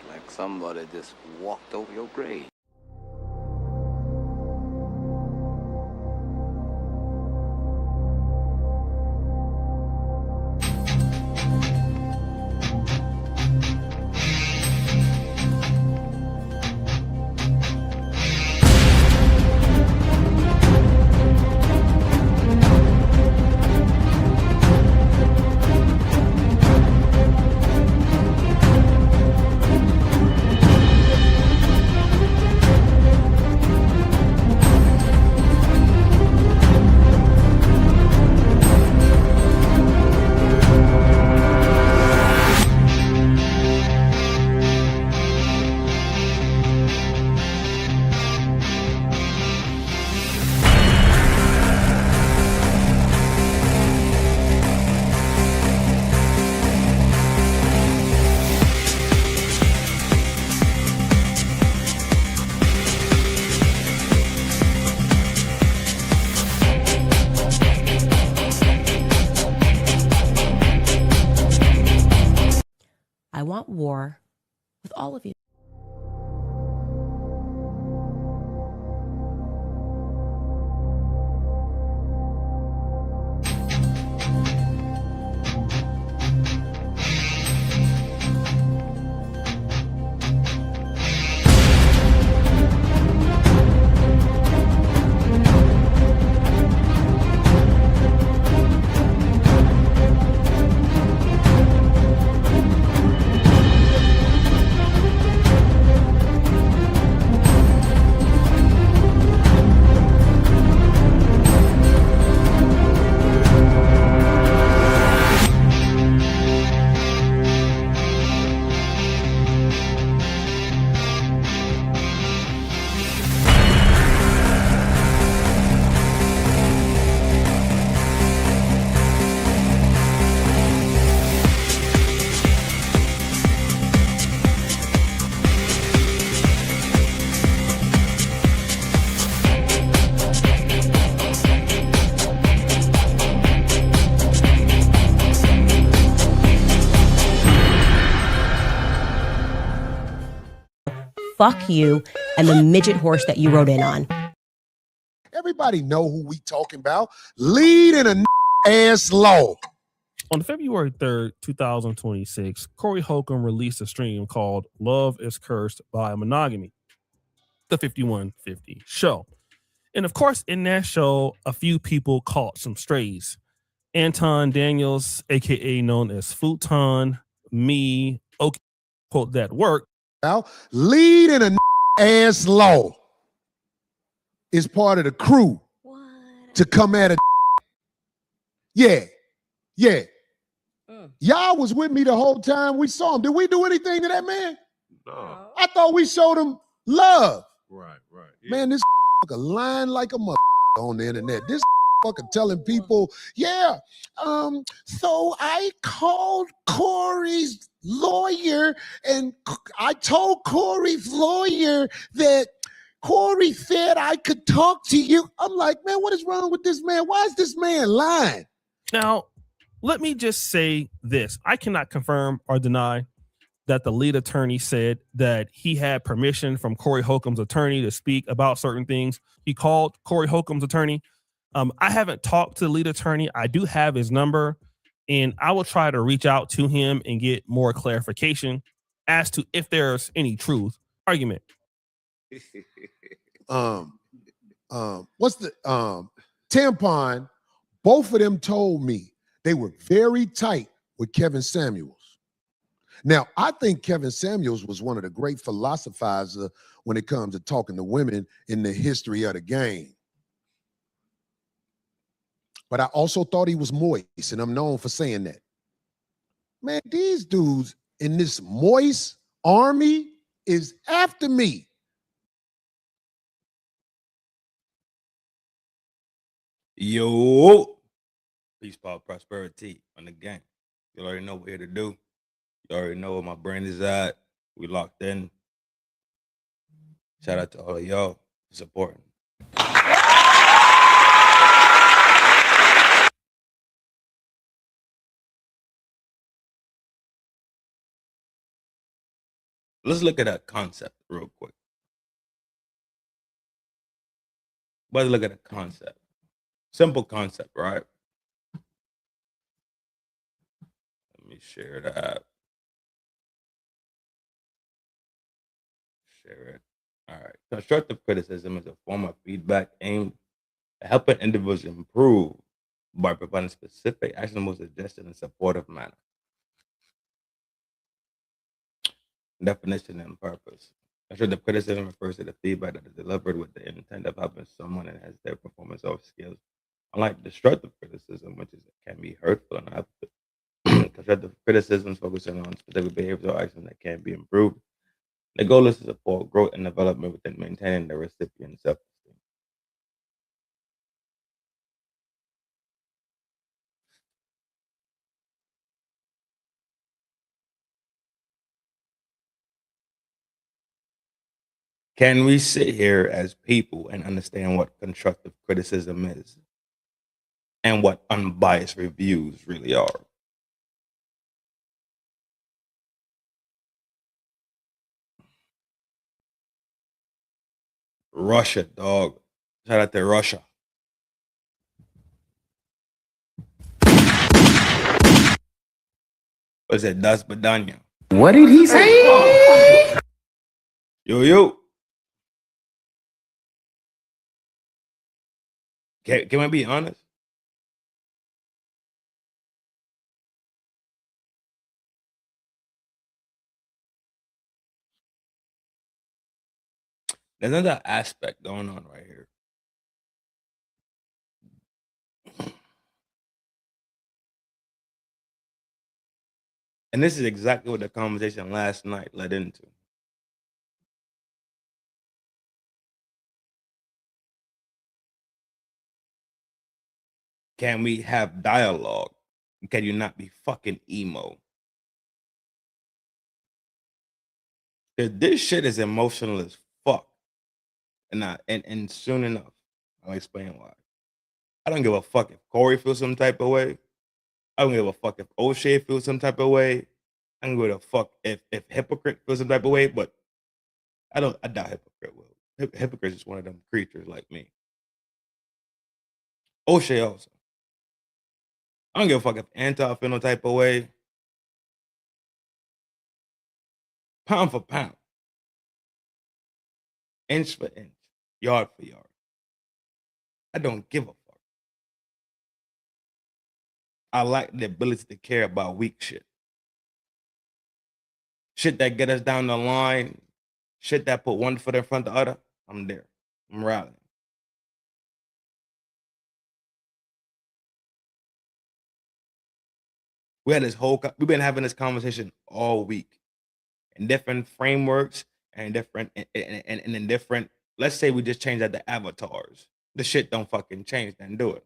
like somebody just walked over your grave. I want war with all of you. Fuck you and the midget horse that you rode in on. Everybody know who we talking about. Lead in a ass law. On February 3rd, 2026, Corey Holcomb released a stream called Love is Cursed by Monogamy, the 5150 show. And of course, in that show, a few people caught some strays. Anton Daniels, aka known as Futon, me, okay, quote that work. Now, lead in a ass law is part of the crew to come at it. Yeah. Y'all was with me the whole time we saw him. Did we do anything to that man? No. I thought we showed him love. Right. Yeah. Man, this fucker lying like a mother on the internet. This fucker telling people, yeah, so I called Corey's lawyer and I told Corey's lawyer that Corey said I could talk to you. I'm like, man, what is wrong with this man? Why is this man lying? Now, let me just say this. I cannot confirm or deny that the lead attorney said that he had permission from Corey Holcomb's attorney to speak about certain things. He called Corey Holcomb's attorney. I haven't talked to the lead attorney. I do have his number, and I will try to reach out to him and get more clarification as to if there's any truth argument. What's the tampon? Both of them told me they were very tight with Kevin Samuels. Now, I think Kevin Samuels was one of the great philosophizers when it comes to talking to women in the history of the game. But I also thought he was moist, and I'm known for saying that. Man, these dudes in this moist army is after me. Yo, peace, power, prosperity on the game. You already know what we're here to do. You already know where my brain is at. We locked in. Shout out to all of y'all for supporting. Let's look at a concept real quick. Let's look at a concept. Simple concept, right? Let me share that. Share it. All right. Constructive criticism is a form of feedback aimed at helping individuals improve by providing specific, actionable suggestions in a supportive manner. Definition and purpose. Constructive criticism refers to the feedback that is delivered with the intent of helping someone enhance their performance or skills. Unlike destructive criticism, which can be hurtful and unhelpful. Constructive criticism focusing on specific behaviors or actions that can be improved. The goal is to support growth and development within maintaining the recipient's self-esteem. Can we sit here as people and understand what constructive criticism is and what unbiased reviews really are? Russia, dog. Shout out to Russia. What's it? Das Badanya. What did he say? Yo. Can I be honest? There's another aspect going on right here. And this is exactly what the conversation last night led into. Can we have dialogue? Can you not be fucking emo? Because this shit is emotional as fuck. And soon enough, I'll explain why. I don't give a fuck if Corey feels some type of way. I don't give a fuck if O'Shea feels some type of way. I don't give a fuck if Hypocrite feels some type of way, but I doubt Hypocrite will. Hypocrite is one of them creatures like me. O'Shea also. I don't give a fuck if Anton feel no type of way. Pound for pound. Inch for inch. Yard for yard. I don't give a fuck. I lack the ability to care about weak shit. Shit that get us down the line. Shit that put one foot in front of the other. I'm there. I'm rallying. We've been having this conversation all week in different frameworks and in different, let's say we just change out the avatars. The shit don't fucking change, then do it.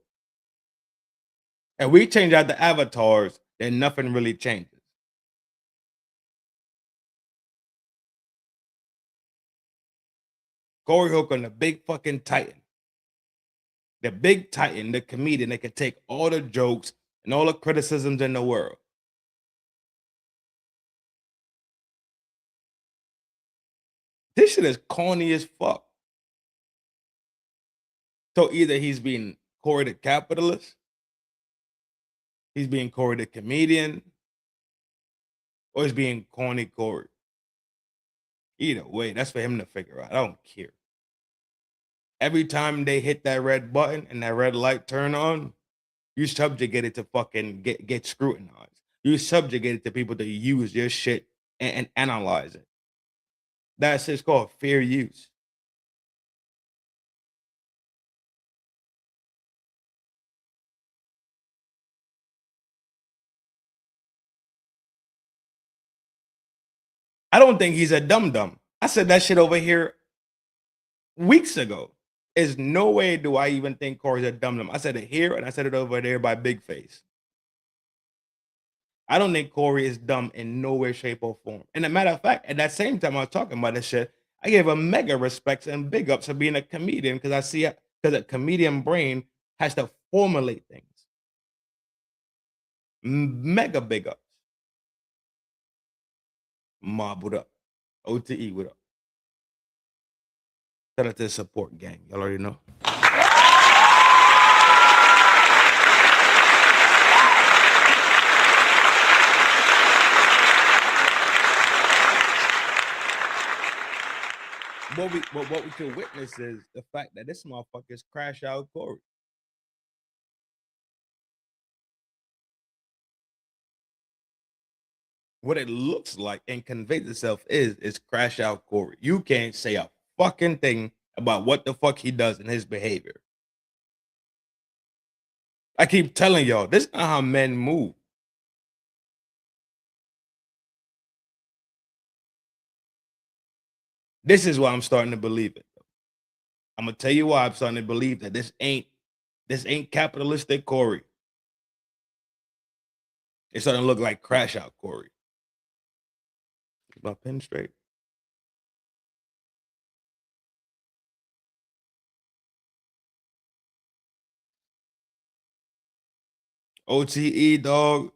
And we change out the avatars, then nothing really changes. Corey Holcomb, the big fucking titan. The big titan, the comedian that can take all the jokes and all the criticisms in the world. This shit is corny as fuck. So either he's being Corey the capitalist, he's being Corey the comedian, or he's being corny Corey. Either way, that's for him to figure out. I don't care. Every time they hit that red button and that red light turn on, you subjugated to fucking get scrutinized. You subjugated to people to use your shit and analyze it. That shit's called fair use. I don't think he's a dum-dum. I said that shit over here weeks ago. There's no way do I even think Corey's a dum-dum. I said it here and I said it over there by Big Face. I don't think Corey is dumb in no way, shape, or form. And a matter of fact, at that same time I was talking about this shit, I gave him mega respects and big ups for being a comedian because I see it because a comedian brain has to formulate things. Mega big ups. Marbled up. OTE, what up? Shout out to the support gang. Y'all already know. What we can witness is the fact that this motherfucker's crash out Corey. What it looks like and conveys itself is crash out Corey. You can't say a fucking thing about what the fuck he does in his behavior. I keep telling y'all, this is not how men move. This is why I'm starting to believe it. I'm gonna tell you why I'm starting to believe that this ain't capitalistic Corey. It's starting to look like crash out Corey. Keep my pen straight. OTE, dog.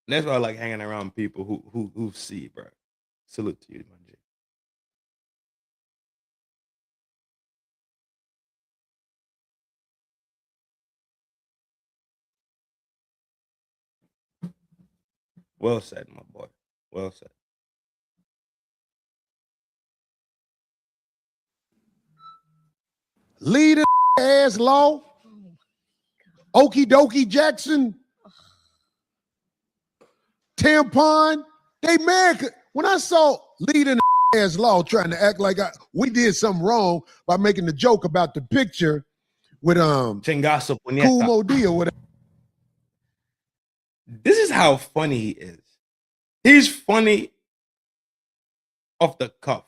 That's why I like hanging around people who see, bro. Salute to you, my G. Well said, my boy. Well said. Leader ass law. Okie dokie Jackson. Tampon. They mad. When I saw leader ass law trying to act like we did something wrong by making the joke about the picture with Chingazo puñeta. Kumo D or whatever. This is how funny he is. He's funny off the cuff.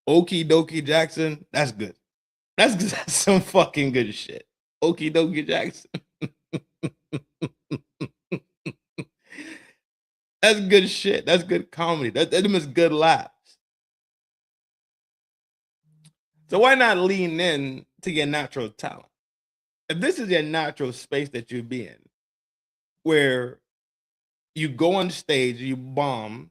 Okie dokie Jackson, that's good. That's some fucking good shit. Okie dokie Jackson. That's good shit. That's good comedy. That is good laughs. So why not lean in to your natural talent? If this is your natural space that you be in, where you go on stage, you bomb,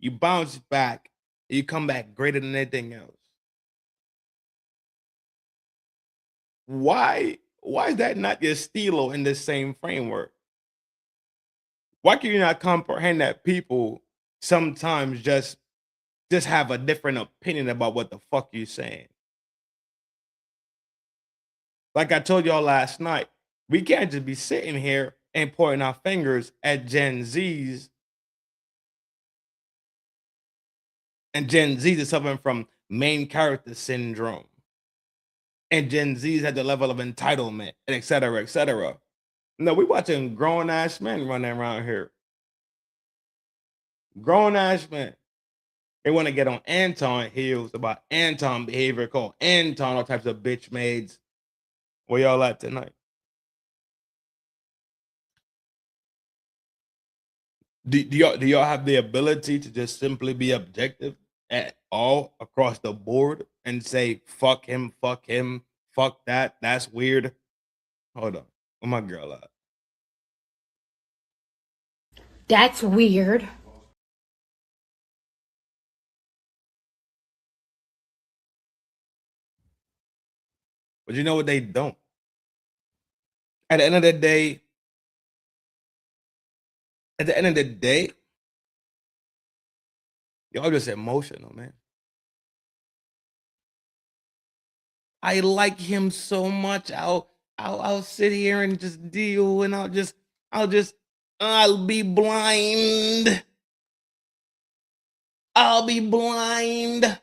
you bounce back, you come back greater than anything else. Why is that not your stilo in the same framework? Why can you not comprehend that people sometimes just have a different opinion about what the fuck you're saying? Like I told y'all last night, we can't just be sitting here and pointing our fingers at Gen Zs. And Gen Zs is suffering from main character syndrome. And Gen Zs had the level of entitlement, and et cetera, et cetera. No, we watching grown-ass men running around here. Grown-ass men. They want to get on Anton heels about Anton behavior, called Anton, all types of bitch maids. Where y'all at tonight? Do y'all have the ability to just simply be objective at all across the board and say fuck him, fuck that, that's weird? Hold on, where my girl at? That's weird. But you know what they don't? At the end of the day, y'all just emotional, man. I like him so much. I'll sit here and just deal, and I'll be blind. I'll be blind.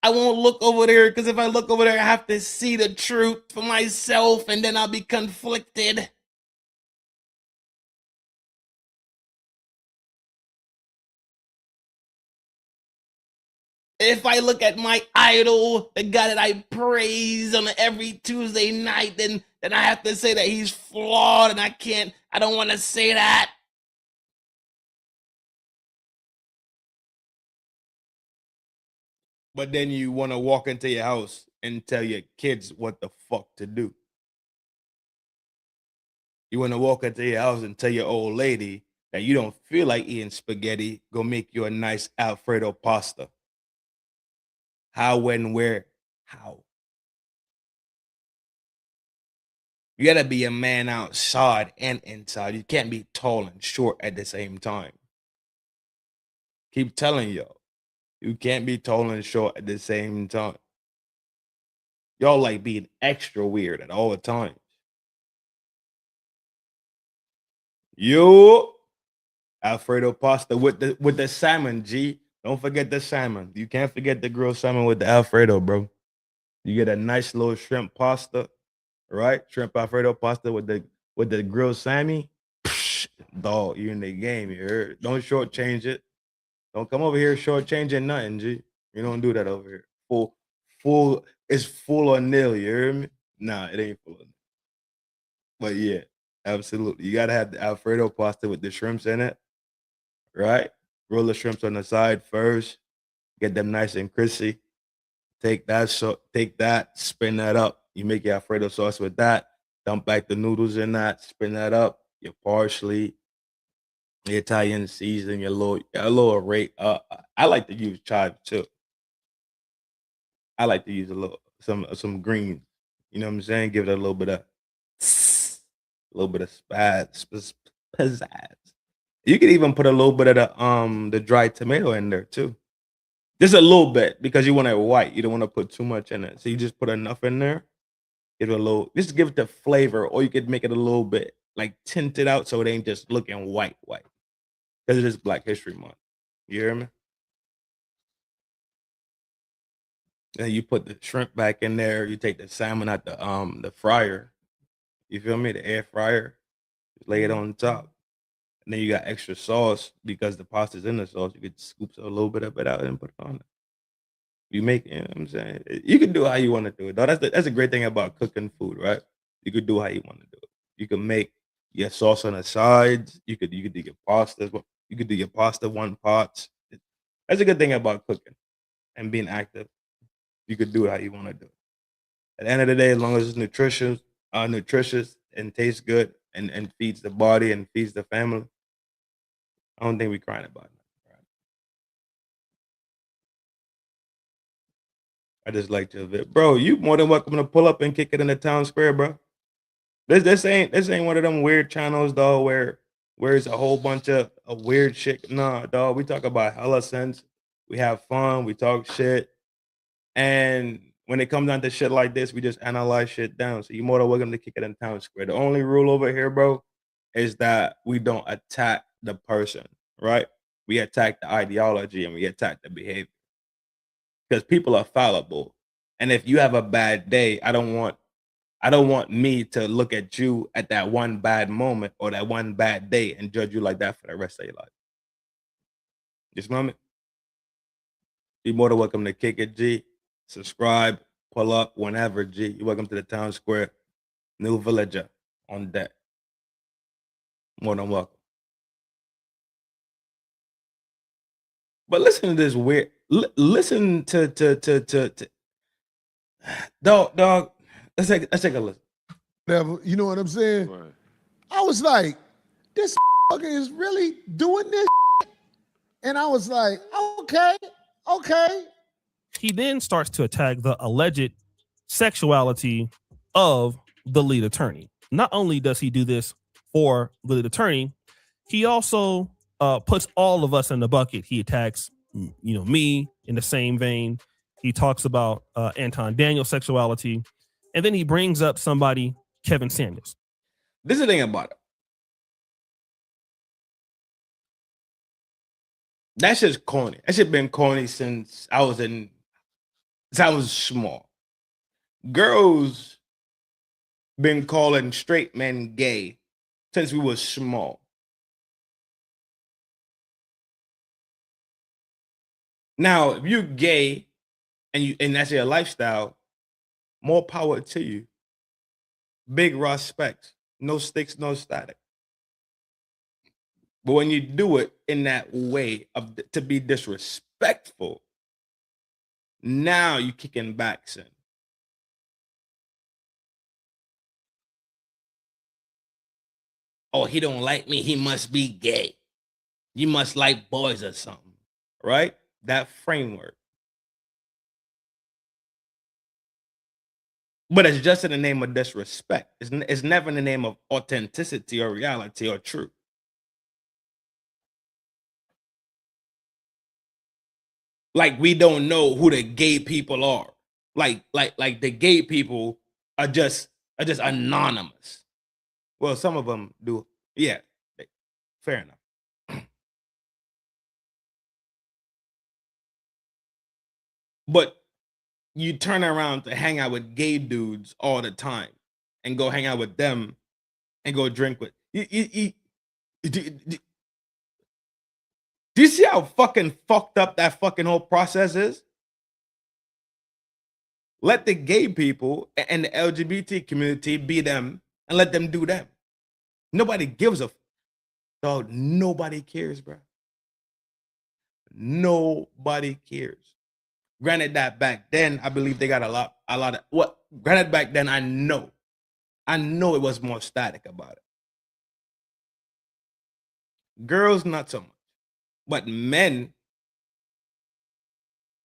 I won't look over there, because if I look over there, I have to see the truth for myself, and then I'll be conflicted. If I look at my idol, the guy that I praise on every Tuesday night, then I have to say that he's flawed, and I don't want to say that. But then you want to walk into your house and tell your kids what the fuck to do. You want to walk into your house and tell your old lady that you don't feel like eating spaghetti, go make you a nice Alfredo pasta. How, when, where, how? You gotta be a man outside and inside. You can't be tall and short at the same time. Keep telling y'all, you can't be tall and short at the same time. Y'all like being extra weird at all times. Yo, Alfredo pasta with the salmon, G. Don't forget the salmon. You can't forget the grilled salmon with the Alfredo, bro. You get a nice little shrimp pasta, right? Shrimp Alfredo pasta with the grilled salmon. Psh, dog, you in the game. You heard? Don't shortchange it. Don't come over here shortchanging nothing, G. You don't do that over here. Full. It's full or nil. You hear me? Nah, it ain't full. But yeah, absolutely. You gotta have the Alfredo pasta with the shrimps in it, right? Roll the shrimps on the side first. Get them nice and crispy. Take that, spin that up. You make your Alfredo sauce with that. Dump back the noodles in that. Spin that up. Your parsley, the Italian season, your little rate. I like to use chives too. I like to use a little some greens. You know what I'm saying? Give it a little bit of pizzazz. You could even put a little bit of the dried tomato in there too. Just a little bit because you want it white. You don't want to put too much in it. So you just put enough in there. Give it a little, just give it the flavor, or you could make it a little bit like tinted out so it ain't just looking white. Because it is Black History Month. You hear me? Then you put the shrimp back in there. You take the salmon out the fryer. You feel me? The air fryer. Just lay it on top. And then you got extra sauce because the pasta's in the sauce. You could scoop a little bit of it out and put it on it. You make, you know what I'm saying? You can do how you want to do it. Though. That's a great thing about cooking food, right? You could do how you want to do it. You can make your sauce on the sides. You could do your pasta. You could do your pasta one pots. That's a good thing about cooking and being active. You could do it how you want to do it. At the end of the day, as long as it's nutritious and tastes good and feeds the body and feeds the family, I don't think we're crying about it. Right? I just like to, bro. You more than welcome to pull up and kick it in the town square, bro. This ain't one of them weird channels, dog, where it's a whole bunch of weird shit. Nah, dog. We talk about hella sense. We have fun. We talk shit. And when it comes down to shit like this, we just analyze shit down. So you're more than welcome to kick it in town square. The only rule over here, bro, is that we don't attack the person, right? We attack the ideology and we attack the behavior. Because people are fallible. And if you have a bad day, I don't want me to look at you at that one bad moment or that one bad day and judge you like that for the rest of your life. Just moment. You're more than welcome to kick it, G. Subscribe, pull up whenever, G. You're welcome to the town square. New villager on deck. More than welcome. But listen to this weird. Listen to dog. Let's take a listen. Never, you know what I'm saying? Right. I was like, this is really doing this, and I was like, okay. He then starts to attack the alleged sexuality of the lead attorney. Not only does he do this for the lead attorney, he also puts all of us in the bucket. He attacks, me in the same vein. He talks about Anton Daniel's sexuality, and then he brings up somebody, Kevin Samuels. This is the thing about it. That shit's corny. That shit been corny since I was small. Girls been calling straight men gay since we was small. Now, if you're gay and that's your lifestyle, more power to you. Big respect. No sticks, no static. But when you do it in that way to be disrespectful, now you kicking back, son. oh, he don't like me, he must be gay. You must like boys or something, right? That framework. But it's just in the name of disrespect. It's never in the name of authenticity or reality or truth. Like we don't know who the gay people are. Like the gay people are just anonymous. Well, some of them do. Yeah, fair enough. But you turn around to hang out with gay dudes all the time and go hang out with them and go drink with do you see how fucking fucked up that fucking whole process is? Let the gay people and the LGBT community be them and let them do them. Nobody gives a dog. Nobody cares, bro. Nobody cares. Granted that back then, I believe they got a lot of what. Granted back then, I know it was more static about it. Girls, not so much, but men,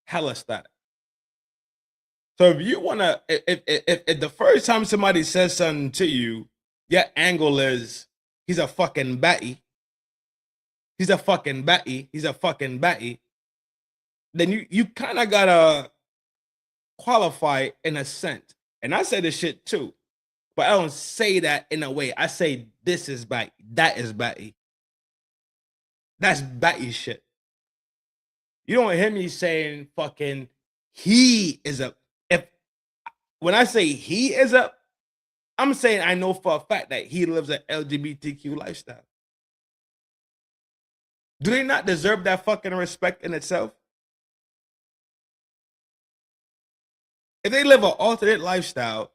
hella static. So if you wanna, if the first time somebody says something to you, your angle is he's a fucking batty, he's a fucking batty, he's a fucking batty, then you kind of gotta qualify in a sense. And I say this shit too, but I don't say that in a way. I say this is batty, that is batty. That's batty shit. You don't hear me saying fucking he is a. If when I say he is a, I'm saying I know for a fact that he lives an LGBTQ lifestyle. Do they not deserve that fucking respect in itself? If they live an alternate lifestyle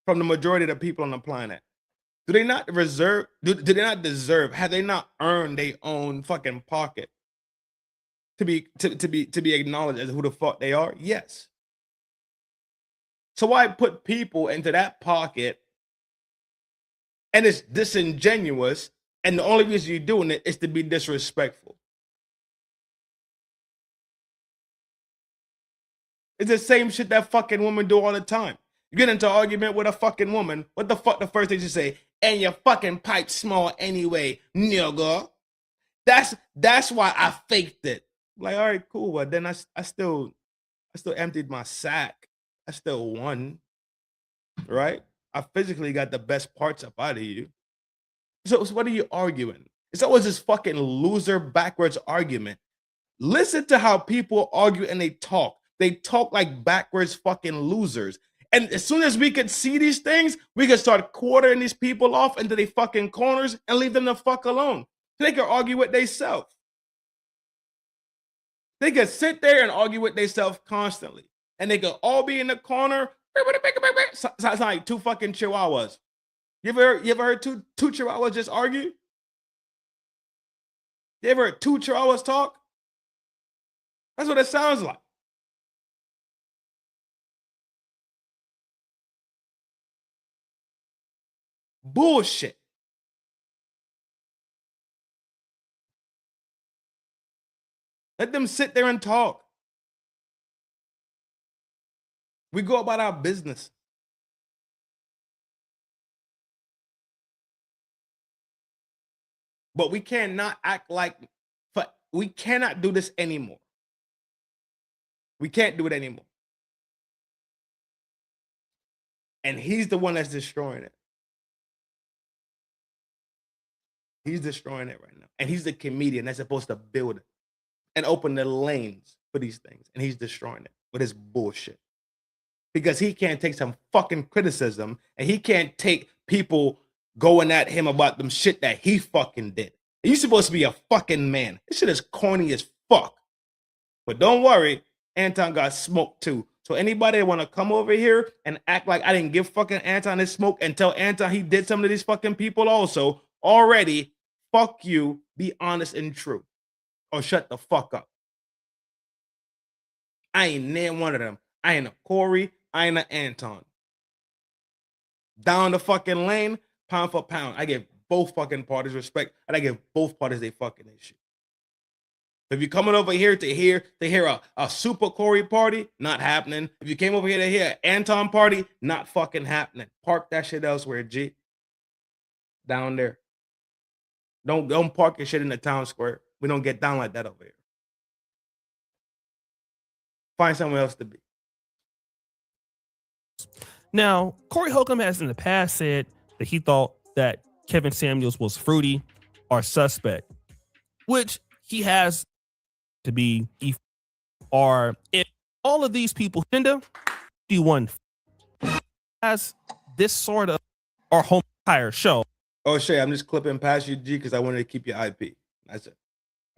from the majority of the people on the planet, do they not deserve, have they not earned their own fucking pocket to be acknowledged as who the fuck they are? Yes. So why put people into that pocket? And it's disingenuous, and the only reason you're doing it is to be disrespectful. It's the same shit that fucking women do all the time. You get into an argument with a fucking woman, what the fuck the first thing you say? And your fucking pipe small anyway, nigga. That's why I faked it. Like, all right, cool. But then I still emptied my sack. I still won. Right? I physically got the best parts up out of you. So what are you arguing? It's always this fucking loser backwards argument. Listen to how people argue and they talk. They talk like backwards fucking losers. And as soon as we could see these things, we could start quartering these people off into their fucking corners and leave them the fuck alone. They could argue with themselves. They could sit there and argue with themselves constantly. And they could all be in the corner. Sounds like two fucking chihuahuas. You ever heard two chihuahuas just argue? You ever heard two chihuahuas talk? That's what it sounds like. Bullshit. Let them sit there and talk. We go about our business. But we cannot act like, we cannot do this anymore. We can't do it anymore. And he's the one that's destroying it. He's destroying it right now. And he's the comedian that's supposed to build it and open the lanes for these things. And he's destroying it with his bullshit. Because he can't take some fucking criticism and he can't take people going at him about them shit that he fucking did. You're supposed to be a fucking man. This shit is corny as fuck. But don't worry, Anton got smoked too. So anybody that want to come over here and act like I didn't give fucking Anton his smoke and tell Anton he did some of these fucking people also, already, fuck you, be honest and true. Or shut the fuck up. I ain't near one of them. I ain't a Corey, I ain't an Anton. Down the fucking lane, pound for pound. I give both fucking parties respect, and I give both parties they fucking issue. If you're coming over here to hear a Super Corey party, not happening. If you came over here to hear an Anton party, not fucking happening. Park that shit elsewhere, G. Down there. Don't park your shit in the town square. We don't get down like that over here. Find somewhere else to be. Now, Corey Holcomb has in the past said that he thought that Kevin Samuels was fruity or suspect, which he has to be. Or if all of these people, Linda, one has this sort of our whole entire show. Oh, Shay, I'm just clipping past you, G, because I wanted to keep your IP. That's it.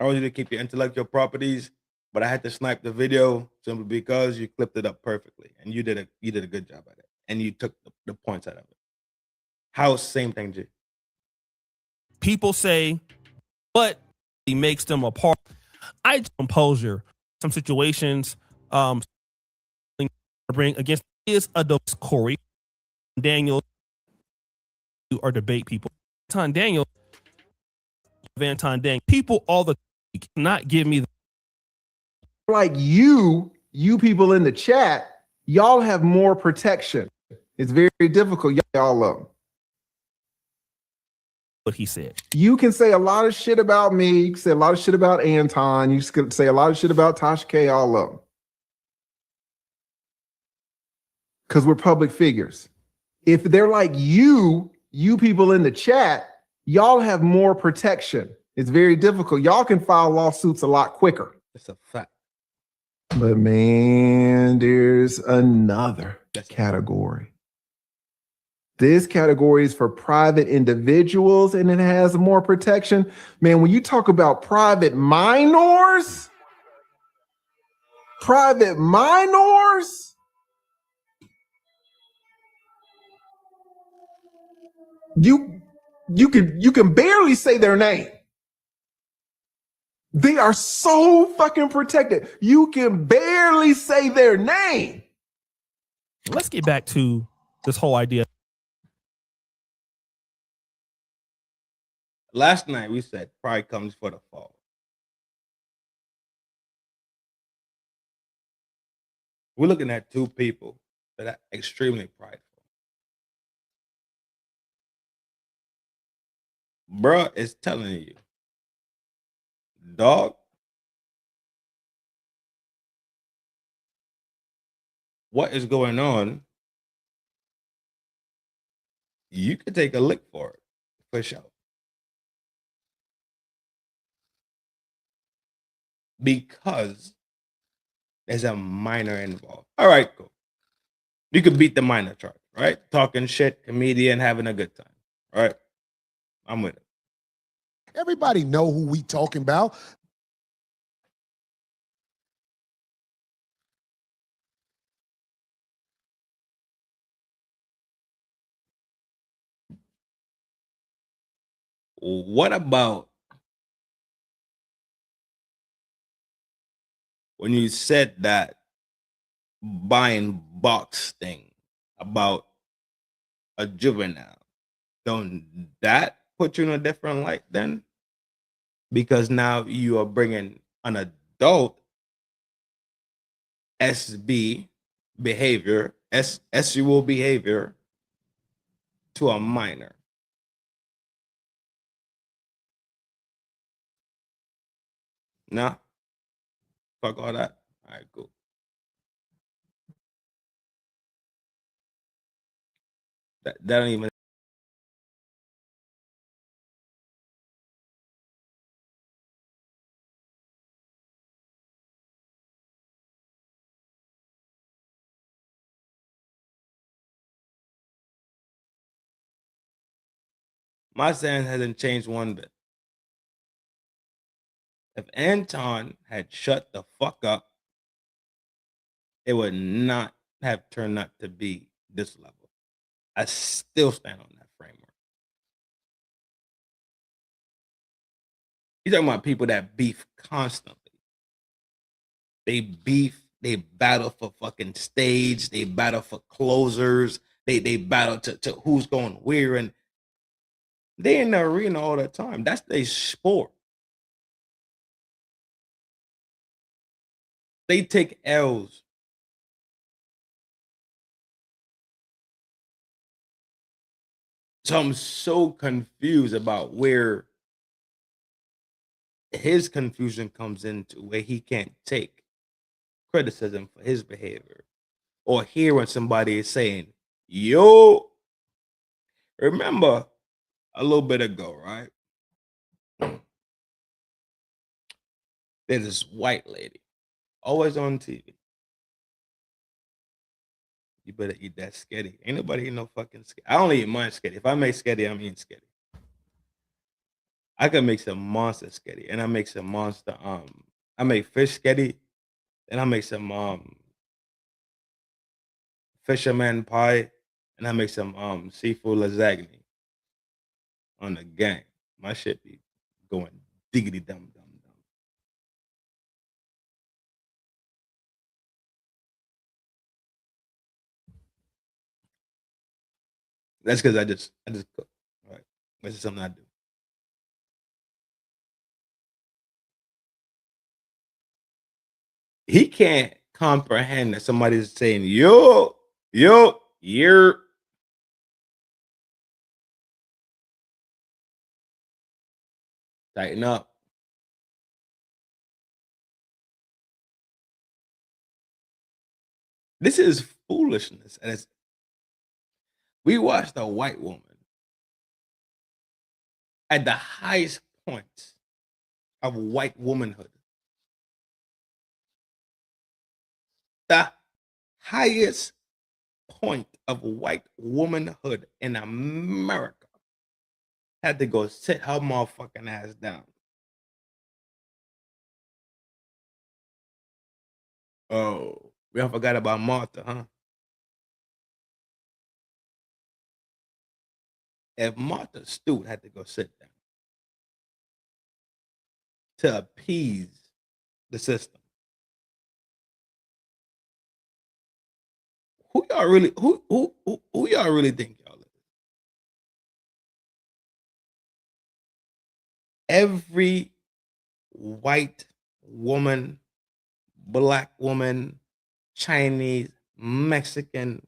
I wanted you to keep your intellectual properties, but I had to snipe the video simply because you clipped it up perfectly, and you did a good job at it, and you took the points out of it. House, same thing, G. People say, but he makes them apart. I composure some situations. Bring against is a dose Corey Daniel or debate people. Anton Daniel, Anton Daniel. People all the cannot give me the like you people in the chat, y'all have more protection. It's very difficult, y'all of them. what he said. You can say a lot of shit about me. You can say a lot of shit about Anton. You can say a lot of shit about Tasha K, all of them. Because we're public figures. If they're like you people in the chat, y'all have more protection. It's very difficult. Y'all can file lawsuits a lot quicker. It's a fact. But man, there's another category. This category is for private individuals and it has more protection. Man, when you talk about private minors, you can barely say their name. They are so fucking protected. You can barely say their name. Let's get back to this whole idea. Last night we said pride comes for the fall. We're looking at two people that are extremely prideful. Bruh is telling you, dog, what is going on? You could take a lick for it, for sure. Because there's a minor involved. All right, cool. You could beat the minor charge, right? Talking shit, comedian, having a good time, right? I'm with it. Everybody know who we talking about. What about when you said that buying box thing about a juvenile? Don't that put you in a different light then? Because now you are bringing an adult SB behavior, sexual behavior to a minor. Nah, fuck all that. All right, cool. That don't even. My stance hasn't changed one bit. If Anton had shut the fuck up, it would not have turned out to be this level. I still stand on that framework. You're talking about people that beef constantly. They beef, they battle for fucking stage, they battle for closers, they battle to who's going where. And They in the arena all the time. That's their sport. They take L's. So I'm so confused about where his confusion comes into, where he can't take criticism for his behavior, or hear when somebody is saying, yo, remember a little bit ago, right? There's this white lady, always on TV. You better eat that sketty. Ain't nobody eat no fucking sketty. I only eat mine sketty. If I make sketty, I'm eating sketty. I can make some monster sketty, and I make some monster I make fish sketty, and I make some fisherman pie, and I make some seafood lasagna on the gang. My shit be going diggity dum dum dum. That's because I just cook. Right. This is something I do. He can't comprehend that somebody's saying, yo, you're tighten up. This is foolishness. And we watched a white woman at the highest point of white womanhood. The highest point of white womanhood in America had to go sit her motherfucking ass down. Oh, we all forgot about Martha, huh? If Martha Stewart had to go sit down to appease the system, who y'all really think y'all is? Every white woman, black woman, Chinese, Mexican,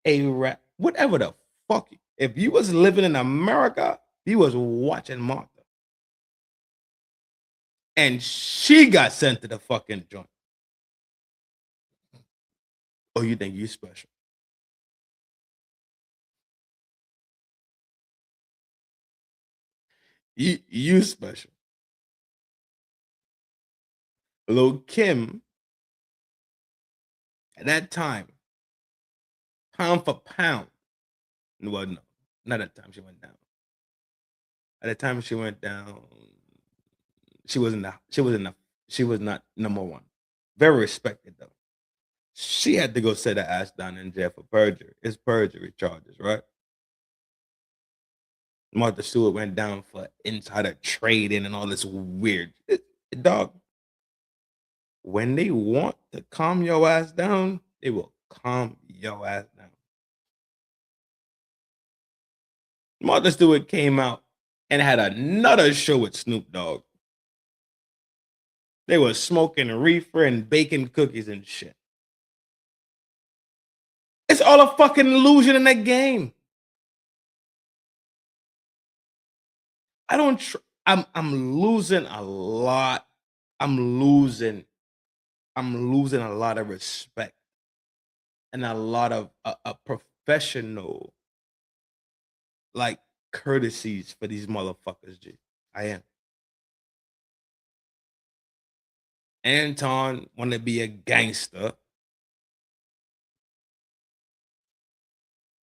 Arab, whatever the fuck. If you was living in America, you was watching Martha. And she got sent to the fucking joint. Oh, you think you special? You special. Lil' Kim, at that time, pound for pound. Well, no, not at the time she went down. At the time she went down, she was not number one. Very respected though. She had to go sit her ass down in jail for perjury. It's perjury charges, right? Martha Stewart went down for insider trading and all this weird dog. When they want to calm your ass down, they will calm your ass down. Martha Stewart came out and had another show with Snoop Dogg. They were smoking reefer and baking cookies and shit. It's all a fucking illusion in that game. I'm losing a lot. I'm losing a lot of respect and a lot of a professional like courtesies for these motherfuckers, G. I am. Anton want to be a gangster.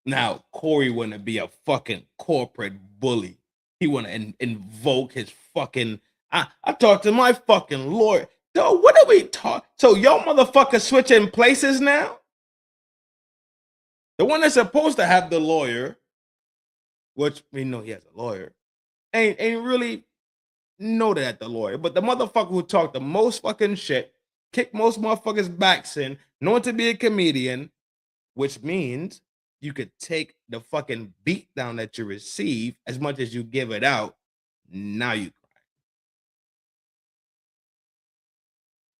Now Corey want to be a fucking corporate bully. He want to invoke his fucking. I talked to my fucking lawyer. Yo, what are we talking? So y'all motherfuckers switching places now? The one that's supposed to have the lawyer, which we know he has a lawyer, ain't really know that the lawyer. But the motherfucker who talked the most fucking shit, kicked most motherfuckers' backs in, known to be a comedian, which means you could take the fucking beat down that you receive as much as you give it out. Now you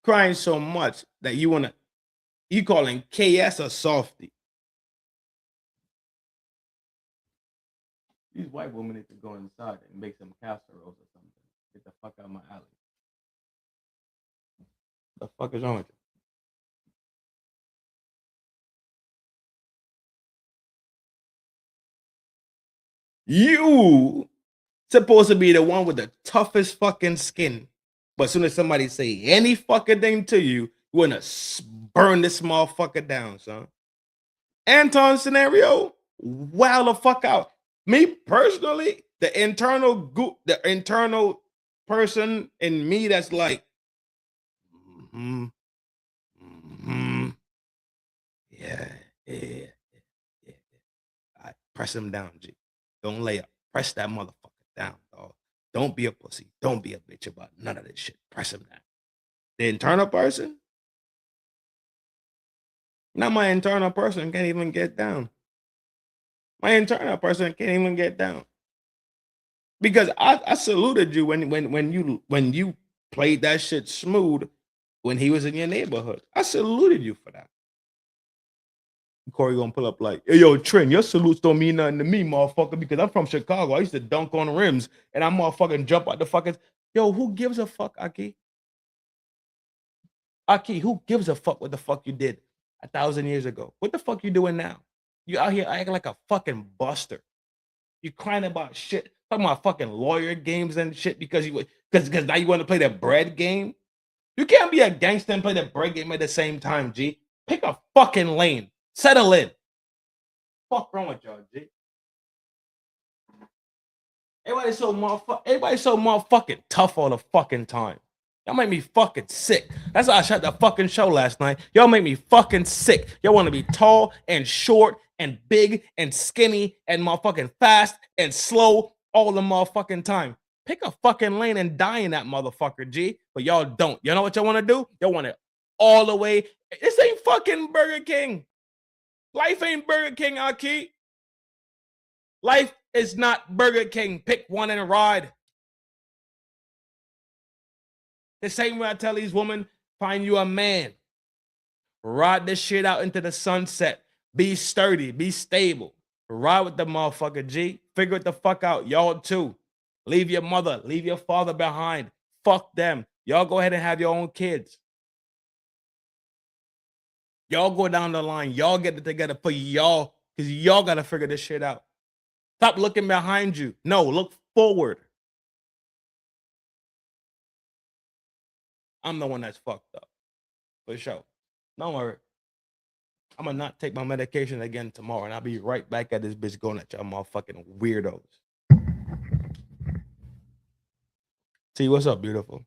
crying so much that you calling KS a softie. These white women need to go inside and make some casseroles or something. Get the fuck out of my alley. The fuck is wrong with you? You supposed to be the one with the toughest fucking skin. But as soon as somebody say any fucking thing to you, you want to burn this motherfucker down, son. Anton scenario, wow the fuck out. Me personally, the internal person in me that's like, yeah. I press him down, G. Don't lay up. Press that motherfucker down, dog. Don't be a pussy. Don't be a bitch about none of this shit. Press him down. The internal person, not my internal person can't even get down. My internal person can't even get down. Because I saluted you when you played that shit smooth when he was in your neighborhood. I saluted you for that. Corey gonna pull up like, hey, yo, Trin, your salutes don't mean nothing to me, motherfucker, because I'm from Chicago. I used to dunk on rims, and I motherfucking jump out the fucking... Yo, who gives a fuck, Aki? Aki, who gives a fuck what the fuck you did 1,000 years ago? What the fuck you doing now? You out here acting like a fucking buster. You crying about shit, talking about fucking lawyer games and shit because now you want to play the bread game? You can't be a gangster and play the bread game at the same time, G. Pick a fucking lane. Settle in. Fuck wrong with y'all, G? Everybody's so motherfucking tough all the fucking time. Y'all make me fucking sick. That's why I shot the fucking show last night. Y'all make me fucking sick. Y'all want to be tall and short and big and skinny and motherfucking fast and slow all the motherfucking time. Pick a fucking lane and die in that motherfucker, G. But y'all don't. You know what y'all want to do? Y'all want it all the way. This ain't fucking Burger King. Life ain't Burger King, Aki. Life is not Burger King. Pick one and ride. The same way I tell these women, find you a man. Ride this shit out into the sunset. Be sturdy. Be stable. Ride with the motherfucker, G. Figure it the fuck out. Y'all too. Leave your mother. Leave your father behind. Fuck them. Y'all go ahead and have your own kids. Y'all go down the line. Y'all get it together for y'all because y'all got to figure this shit out. Stop looking behind you. No, look forward. I'm the one that's fucked up. For sure. Don't worry. I'm going to not take my medication again tomorrow, and I'll be right back at this bitch going at y'all motherfucking weirdos. See, what's up, beautiful?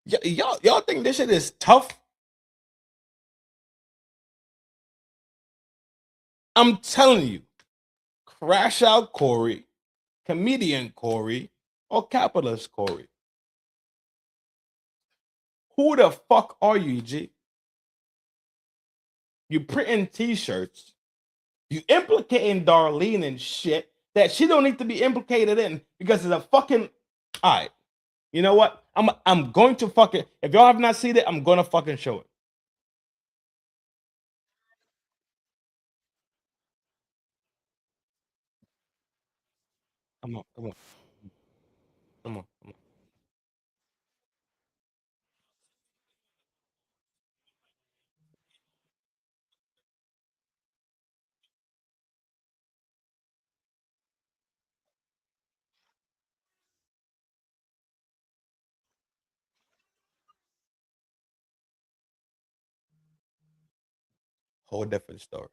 Y'all think this shit is tough? I'm telling you, Crash Out Corey, Comedian Corey, or Capitalist Corey. Who the fuck are you, G? You printing t-shirts. You implicating Darlene and shit that she don't need to be implicated in because it's a fucking... All right. You know what? I'm going to fucking... If y'all have not seen it, I'm going to fucking show it. Come on. Whole different story.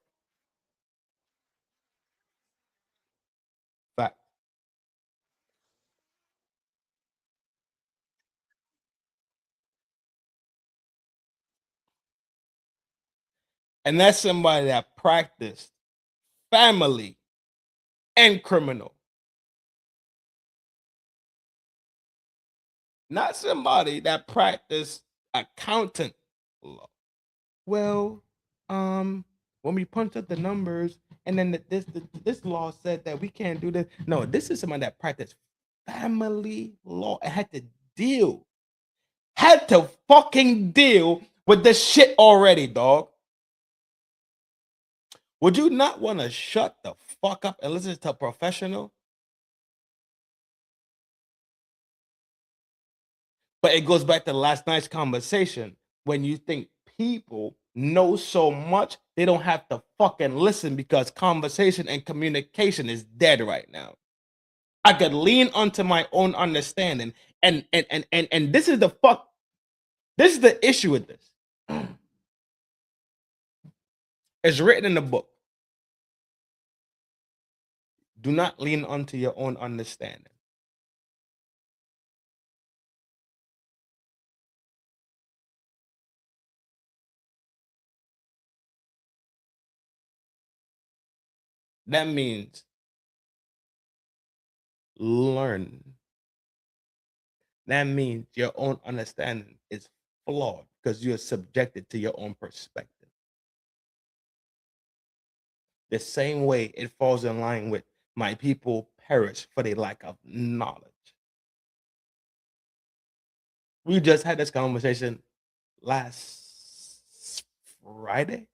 Fact. And that's somebody that practiced family and criminal. not somebody that practice accountant law. Well, when we punch up the numbers, and then this law said that we can't do this. No, this is someone that practiced family law and had to fucking deal with this shit already, dog. Would you not want to shut the fuck up and listen to a professional? But it goes back to last night's conversation when you think people know so much they don't have to fucking listen because conversation and communication is dead right now. I could lean onto my own understanding, and this is the issue with this. It's written in the book. Do not lean onto your own understanding. That means learn. That means your own understanding is flawed because you're subjected to your own perspective. The same way it falls in line with my people perish for the lack of knowledge. We just had this conversation last Friday.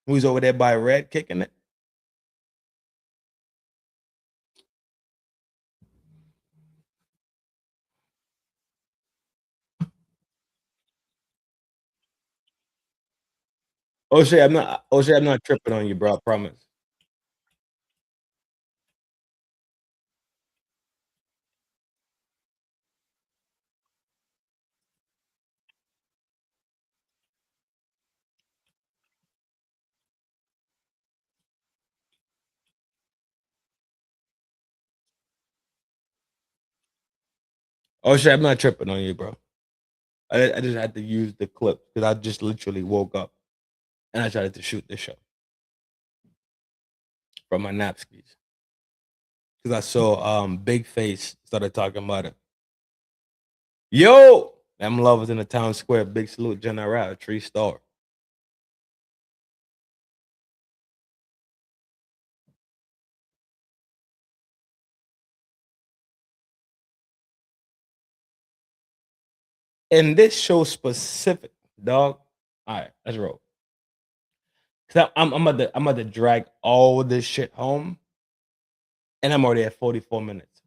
We was over there by Red kicking it. O'Shea, I'm not tripping on you, bro. I promise. O'Shea, I'm not tripping on you, bro. I just had to use the clip because I just literally woke up and I tried to shoot the show from my napskis. Because I saw Big Face started talking about it. Yo, them lovers in the town square. Big salute, General, 3-star. In this show specific, dog. All right, let's roll. Cause I'm about to drag all this shit home, and I'm already at 44 minutes.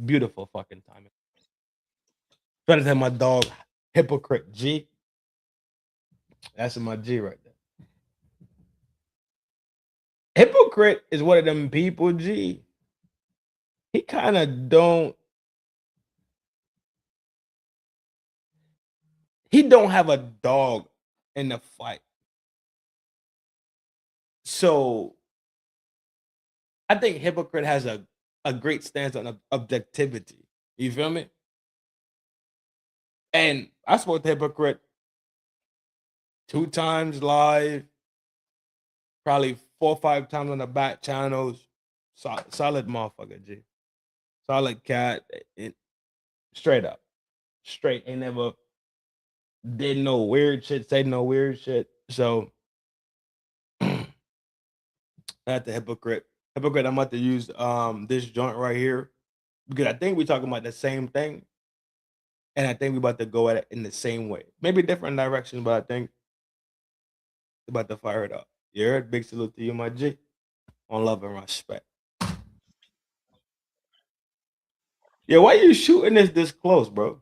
Beautiful fucking timing. Trying to tell my dog, hypocrite G. That's my G right there. Hypocrite is one of them people, G. He kind of don't. He don't have a dog in the fight. So I think hypocrite has a great stance on objectivity. You feel me? And I spoke to hypocrite 2 times live, probably 4 or 5 times on the back channels. Solid motherfucker, G. Solid cat. Straight up. Straight. Ain't never did no weird shit, say no weird shit. So at the hypocrite. Hypocrite, I'm about to use this joint right here because I think we're talking about the same thing. And I think we're about to go at it in the same way. Maybe different direction, but I think we're about to fire it up. You heard? Big salute to you, my G. On love and respect. Yeah, why you shooting this close, bro?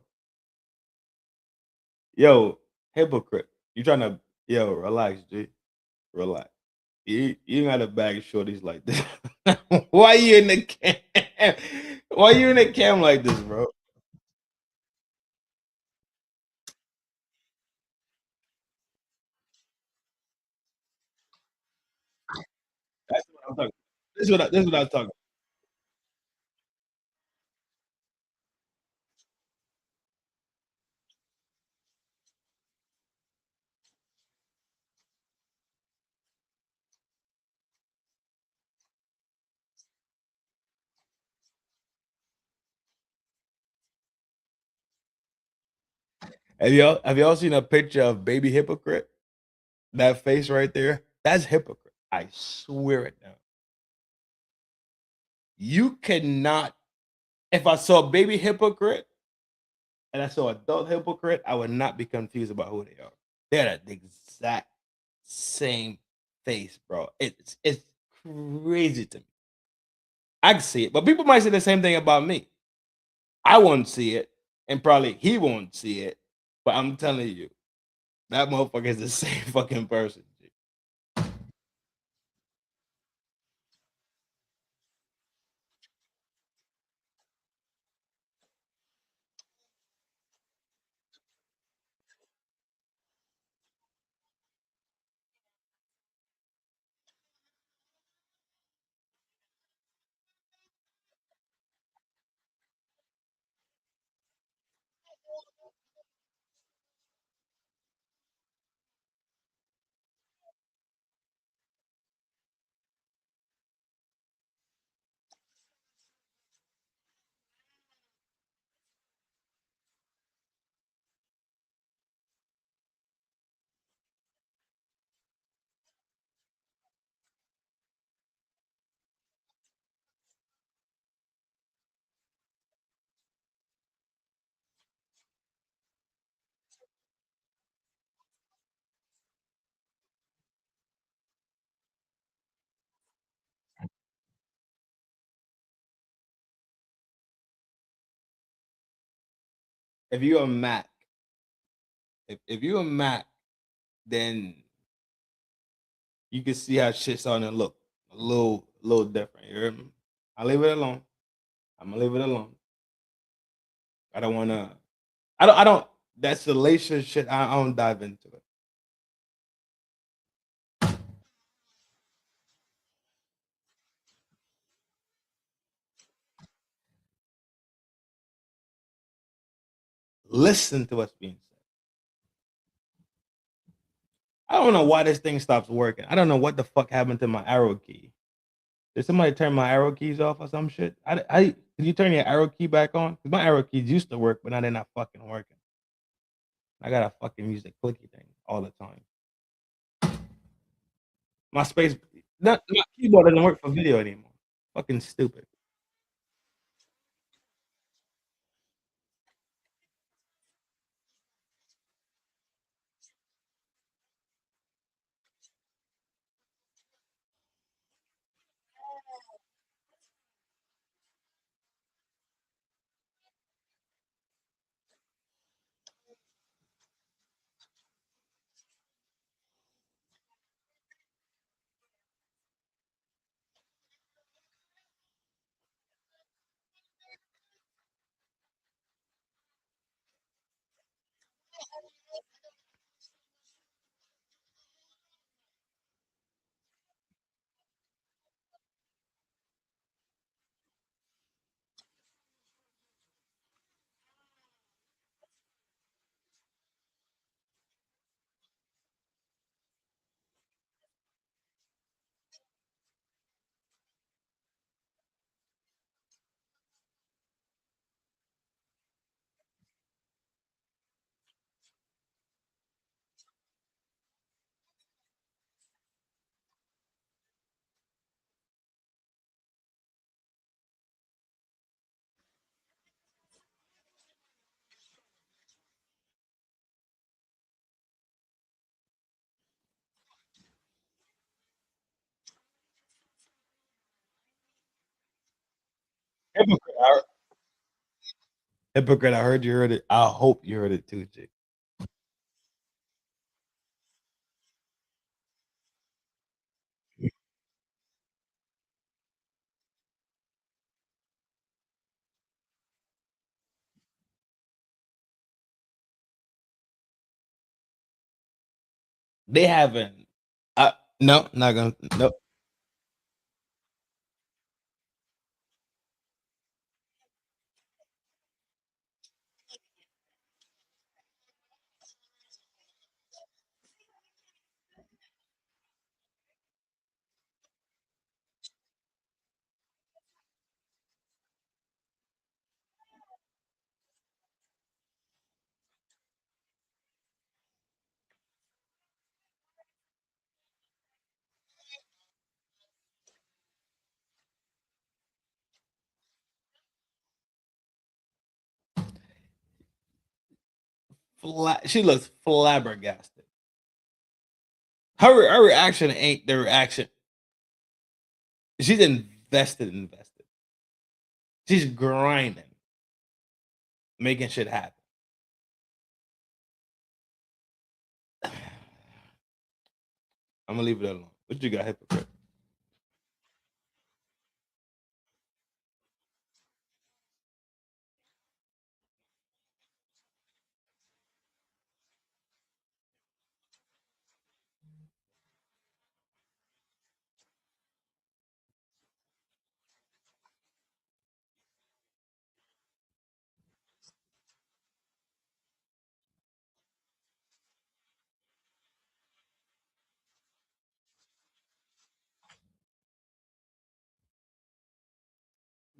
Yo, hypocrite. You trying to relax, G. Relax. You got to bag shorties like this. Why you in the cam? Why you in the cam like this, bro? That's what I'm talking. This is what I'm talking. Have y'all seen a picture of baby hypocrite? That face right there, that's hypocrite. I swear it down. You cannot. If I saw baby hypocrite and I saw adult hypocrite, I would not be confused about who they are. They're the exact same face, bro. It's crazy to me. I can see it, but people might say the same thing about me. I won't see it, and probably he won't see it. But I'm telling you, that motherfucker is the same fucking person. If you're a Mac, if you're a Mac, then you can see how shit's on and look a little different. You hear me? I'll leave it alone. I'm gonna leave it alone. I don't wanna. I don't. That salacious shit. I don't dive into it. Listen to what's being said. I don't know why this thing stops working. I don't know what the fuck happened to my arrow key. Did somebody turn my arrow keys off or some shit? Did you turn your arrow key back on? 'Cause my arrow keys used to work, but now they're not fucking working. I gotta fucking use the clicky thing all the time. My space, not my keyboard doesn't work for video anymore. Fucking stupid. Hypocrite. Hypocrite. I heard you heard it. I hope you heard it too, Jake. They haven't. No, not gonna. No, She looks flabbergasted. Her reaction ain't the reaction. She's invested. She's grinding, making shit happen. I'm gonna leave it alone. What you got, hypocrite?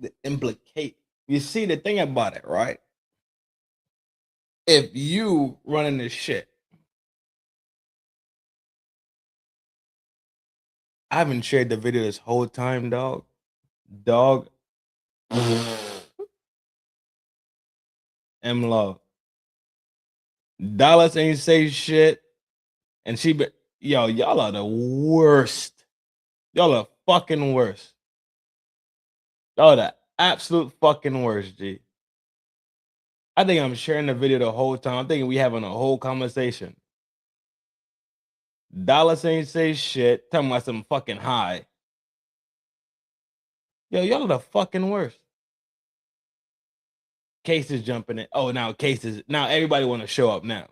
The implicate. You see the thing about it, right? If you running this shit, I haven't shared the video this whole time, dog. M Love. Dallas ain't say shit. And she be, yo, y'all are the worst. Y'all are fucking worst. Y'all are the absolute fucking worst, G. I think I'm sharing the video the whole time. I'm thinking we having a whole conversation. Dallas ain't say shit. Talking about some fucking high. Yo, y'all are the fucking worst. Cases jumping in. Oh, now cases. Now everybody want to show up now.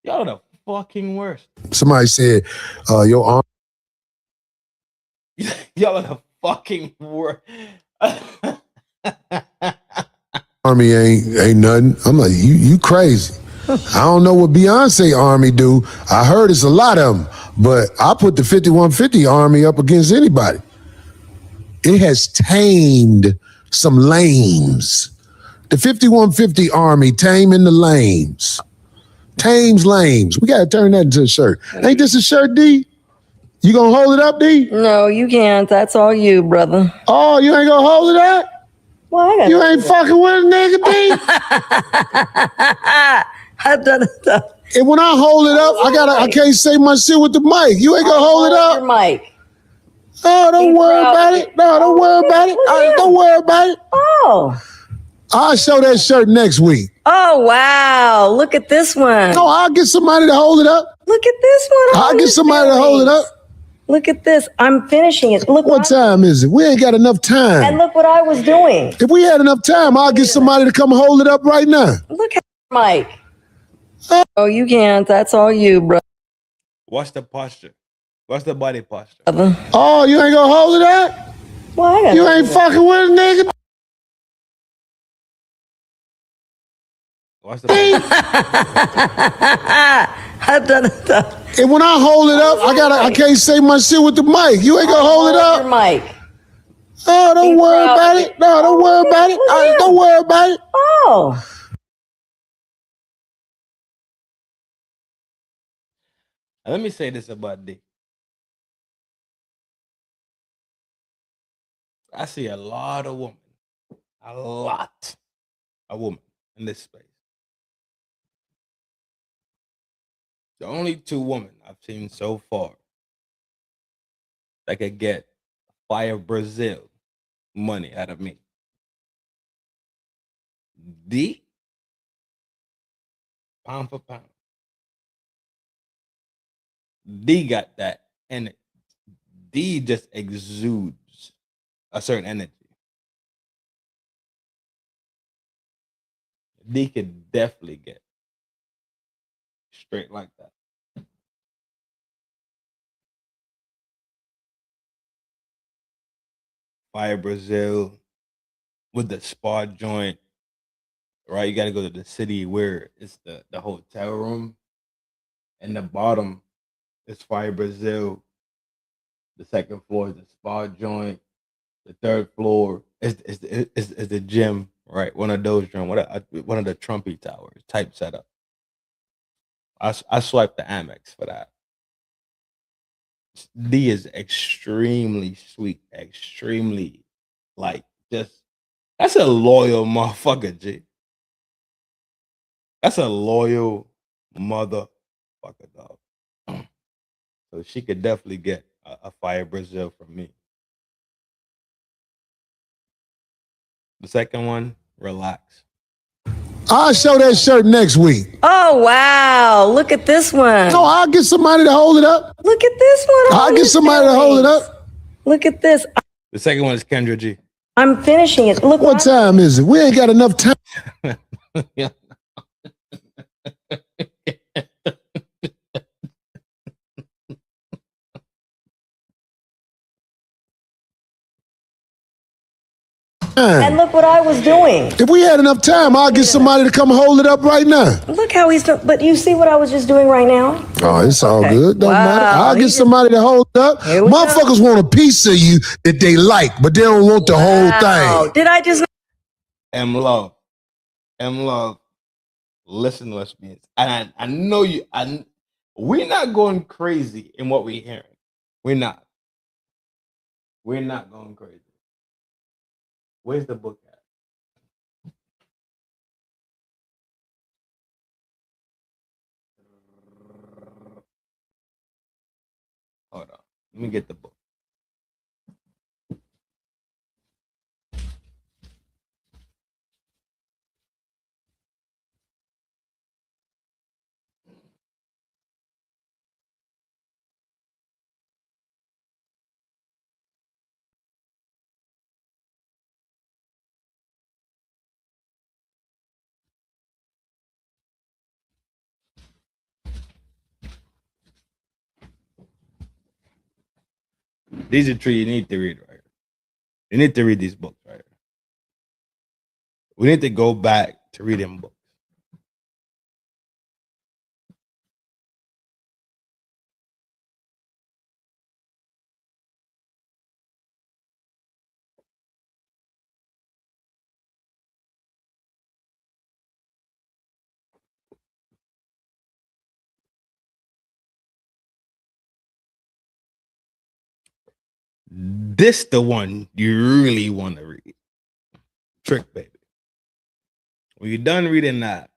Y'all are the fucking worst. Somebody said, your arm. Y'all are the fucking worst. Army ain't nothing. I'm like, you crazy. I don't know what Beyonce army do. I heard it's a lot of them, but I put the 5150 army up against anybody. It has tamed some lames. The 5150 army taming the lames. Tames lames. We gotta turn that into a shirt. Ain't this a shirt, D? You gonna hold it up, D? No, you can't. That's all you, brother. Oh, you ain't gonna hold it up? Well, I got You ain't fucking with a nigga, D? I've done it. And when I hold it up, I can't say my shit with the mic. You ain't gonna hold it up? Your mic. Oh, don't worry about it. No, don't worry about it. Don't worry about it. Oh. I'll show that shirt next week. Oh, wow. Look at this one. No, I'll get somebody to hold it up. Look at this one. I'll get somebody to hold it up. Look at this. I'm finishing it. Look What time is it? We ain't got enough time. And look what I was doing. If we had enough time, I'll get somebody to come hold it up right now. Look at Mike. Oh, you can't. That's all you, bro. Watch the posture. Watch the body posture. Oh, you ain't gonna hold it up? Well, I got You ain't fucking with a nigga? Watch the body. I've done it. And when I hold it up, I can't say my shit with the mic. You ain't gonna hold it up? Your mic. Oh, don't worry about it. No, don't worry about it. Don't worry about it. Oh. Let me say this about D. I see a lot of women in this space. The only two women I've seen so far that could get Fire Brazil money out of me. D, pound for pound. D got that, and D just exudes a certain energy. D could definitely get straight like that. Fire Brazil with the spa joint, right? You got to go to the city where it's the hotel room, and the bottom is Fire Brazil. The second floor is the spa joint. The third floor is the gym, right? One of those gym, one of the Trumpy towers type setup. I swiped the Amex for that. D is extremely sweet, extremely like just that's a loyal motherfucker, G. That's a loyal motherfucker, dog. So she could definitely get a fire Brazil from me. The second one, relax. I'll show that shirt next week. Oh, wow. Look at this one. No, I'll get somebody to hold it up. Look at this one. I'll on get his somebody to hold it bellies. up. Look at this. The second one is Kendra G. I'm finishing it. Look What time is it? We ain't got enough time. Yeah. And look what I was doing. If we had enough time, I'll get somebody to come hold it up right now. Look how he's doing. But you see what I was just doing right now? Oh, it's all Okay. good. Don't matter. Wow, I'll he get just- somebody to hold it up. Here we go. Motherfuckers want a piece of you that they like, but they don't want the whole Wow. thing. Did I just? M Love. Listen, lesbians. And I know you. We're not going crazy in what we're hearing. We're not. We're not going crazy. Where's the book at? Hold on. Let me get the book. These are three you need to read right here. You need to read these books right here. We need to go back to reading books. This the one you really want to read. Trick Baby. When you're done reading that,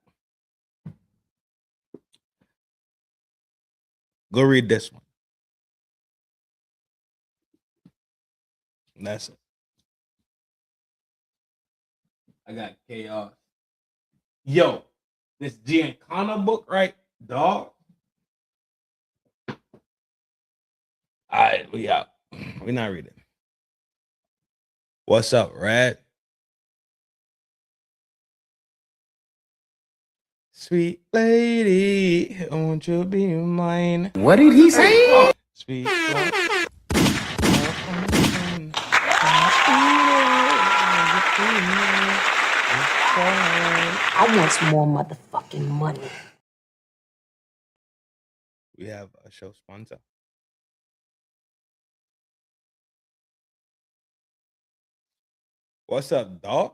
go read this one. And that's it. I got chaos. Yo, this Giancana book, right, dog? All right, we out. We're not reading. What's up, Rad? Sweet lady, won't you be mine? What did he say? Sweet. I want some more motherfucking money. We have a show sponsor. What's up, dog?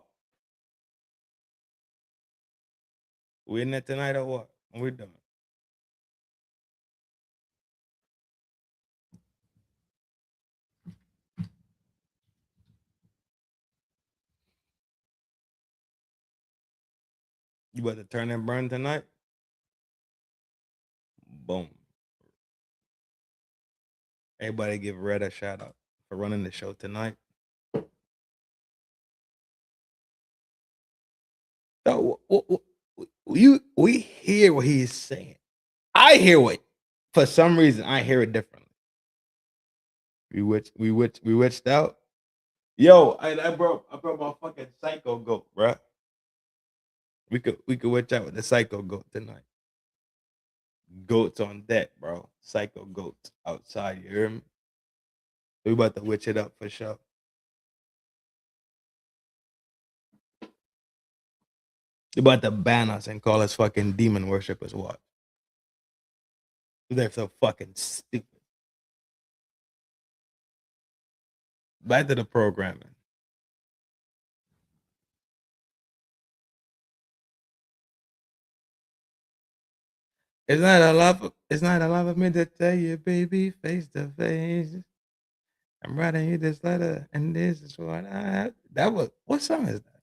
We in it tonight or what? What we doing? You about to turn and burn tonight? Boom. Everybody give Red a shout out for running the show tonight. So, we hear what he's saying. I hear what, for some reason, I hear it differently. We witched out. Yo, I brought my fucking psycho goat, bruh. We could witch out with the psycho goat tonight. Goats on deck, bro. Psycho goats outside. You hear me? We about to witch it up for sure. They about to ban us and call us fucking demon worshippers. What? They're so fucking stupid. Back to the programming. It's not a lot of me to tell you, baby, face to face. I'm writing you this letter, and this is what I have. What song is that?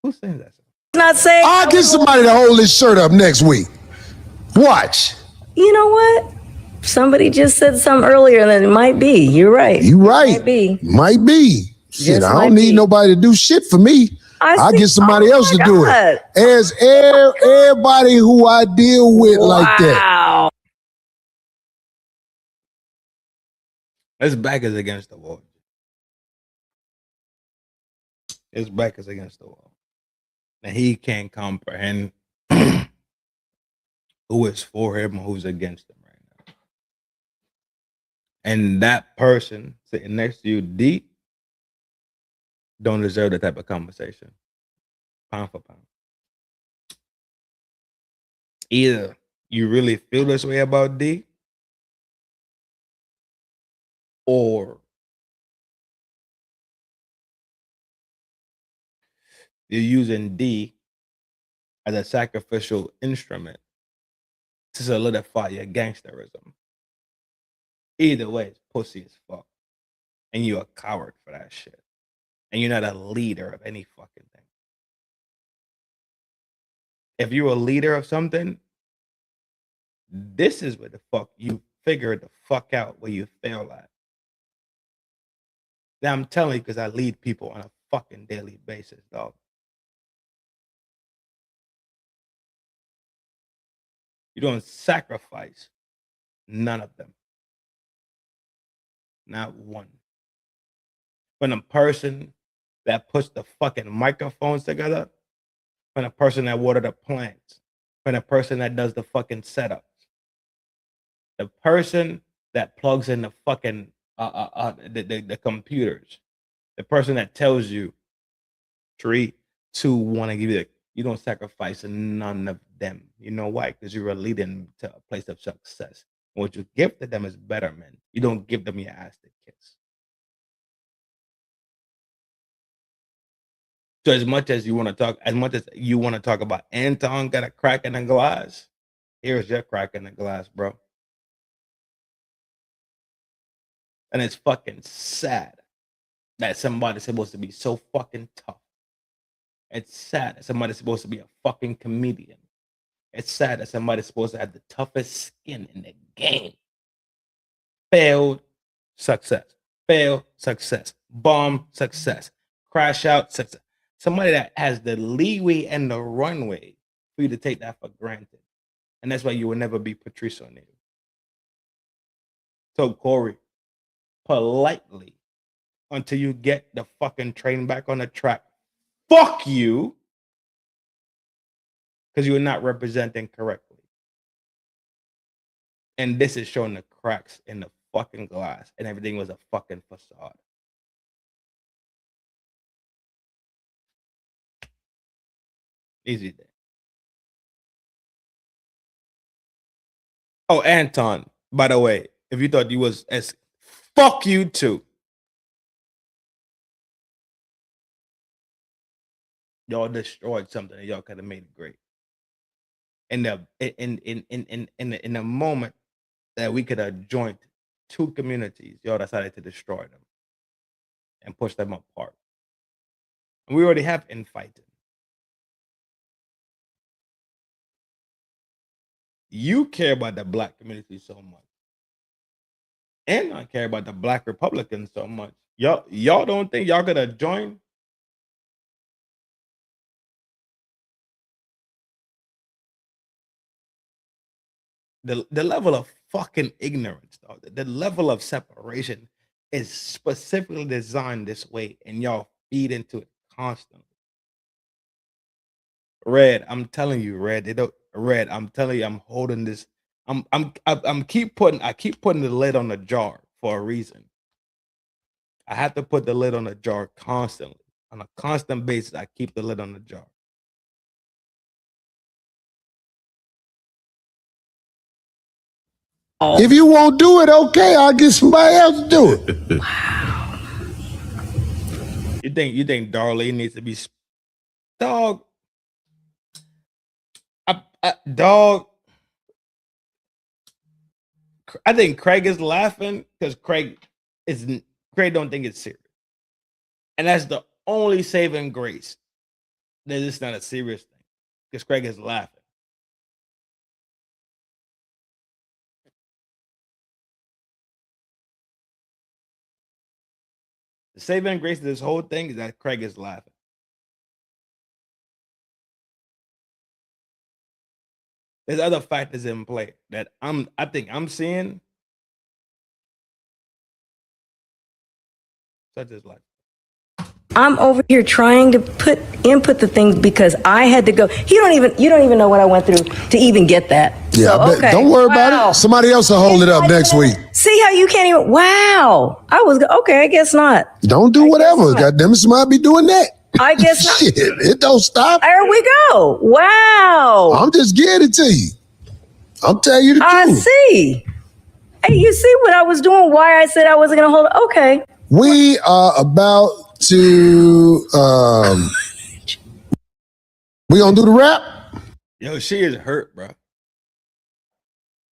Who's saying that? Not saying. I'll get somebody to hold this shirt up next week. Watch. You know what? Somebody just said something earlier that it might be. You're right. You right. Might be. Might be. Shit, Just I might don't need be. nobody to do shit for me. I'll see- get somebody oh else my to do God. it. As everybody who I deal with like that. Wow. His back is against the wall. His back is against the wall. And he can't comprehend who is for him and who's against him right now. And that person sitting next to you, D, don't deserve that type of conversation. Pound for pound. Either you really feel this way about D, or you're using D as a sacrificial instrument to solidify your gangsterism. Either way, it's pussy as fuck. And you're a coward for that shit. And you're not a leader of any fucking thing. If you're a leader of something, this is where the fuck you figure the fuck out where you fail at. Now I'm telling you because I lead people on a fucking daily basis, dog. You don't sacrifice none of them. Not one. When a person that puts the fucking microphones together, when a person that water the plants, when a person that does the fucking setups, the person that plugs in the fucking the computers, the person that tells you 3, 2, 1, and give you you don't sacrifice none of them. You know why? Because you're leading to a place of success. And what you give to them is betterment. You don't give them your ass to kiss. So as much as you want to talk about Anton got a crack in the glass, here's your crack in the glass, bro. And it's fucking sad that somebody's supposed to be so fucking tough. It's sad that somebody's supposed to be a fucking comedian. It's sad that somebody's supposed to have the toughest skin in the game. Failed success. Failed success. Bomb success. Crash out success. Somebody that has the leeway and the runway for you to take that for granted. And that's why you will never be Patrice O'Neal. So Corey, politely, until you get the fucking train back on the track, fuck you, because you're not representing correctly. And this is showing the cracks in the fucking glass, and everything was a fucking facade. Easy there. Oh, Anton, by the way, if you thought you was as fuck you too. Y'all destroyed something and y'all could have made it great. In the moment that we could have joined 2 communities, y'all decided to destroy them and push them apart. And we already have infighting. You care about the black community so much. And I care about the black Republicans so much. Y'all don't think y'all could have joined? The level of fucking ignorance, though, the level of separation is specifically designed this way, and y'all feed into it constantly. Red, I'm telling you, Red. They don't. Red, I'm telling you, I'm holding this. I keep putting the lid on the jar for a reason. I have to put the lid on the jar constantly, on a constant basis. I keep the lid on the jar. If you won't do it, okay, I'll get somebody else to do it. Wow. You think Darlene needs to be dog? Dog. I think Craig is laughing because Craig don't think it's serious, and that's the only saving grace That it's not a serious thing because Craig is laughing. The saving grace of this whole thing is that Craig is laughing. There's other factors in play that I think I'm seeing, such as like I'm over here trying to input the things because I had to go. You don't even know what I went through to even get that. Yeah, So, okay. don't worry about it. Somebody else will hold it up next week. See how you can't even. Wow. Okay. I guess not. Don't do whatever. Goddamn it, somebody be doing that. I guess not. Shit, it don't stop. There we go. Wow. I'm just getting it to you. I'm telling you the truth. I see. Hey, you see what I was doing? Why I said I wasn't going to hold it? Okay. We are about to. We gonna do the rap? Yo, she is hurt, bro.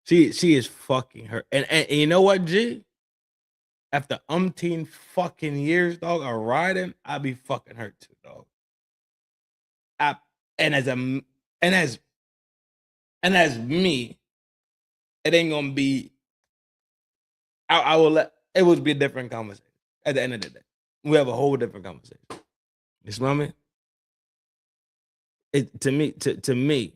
She is fucking hurt. And you know what, G? After umpteen fucking years, dog, of riding, I be fucking hurt too, dog. And as me, it ain't gonna be. I will let it would be a different conversation at the end of the day. We have a whole different conversation. You smell me? To me,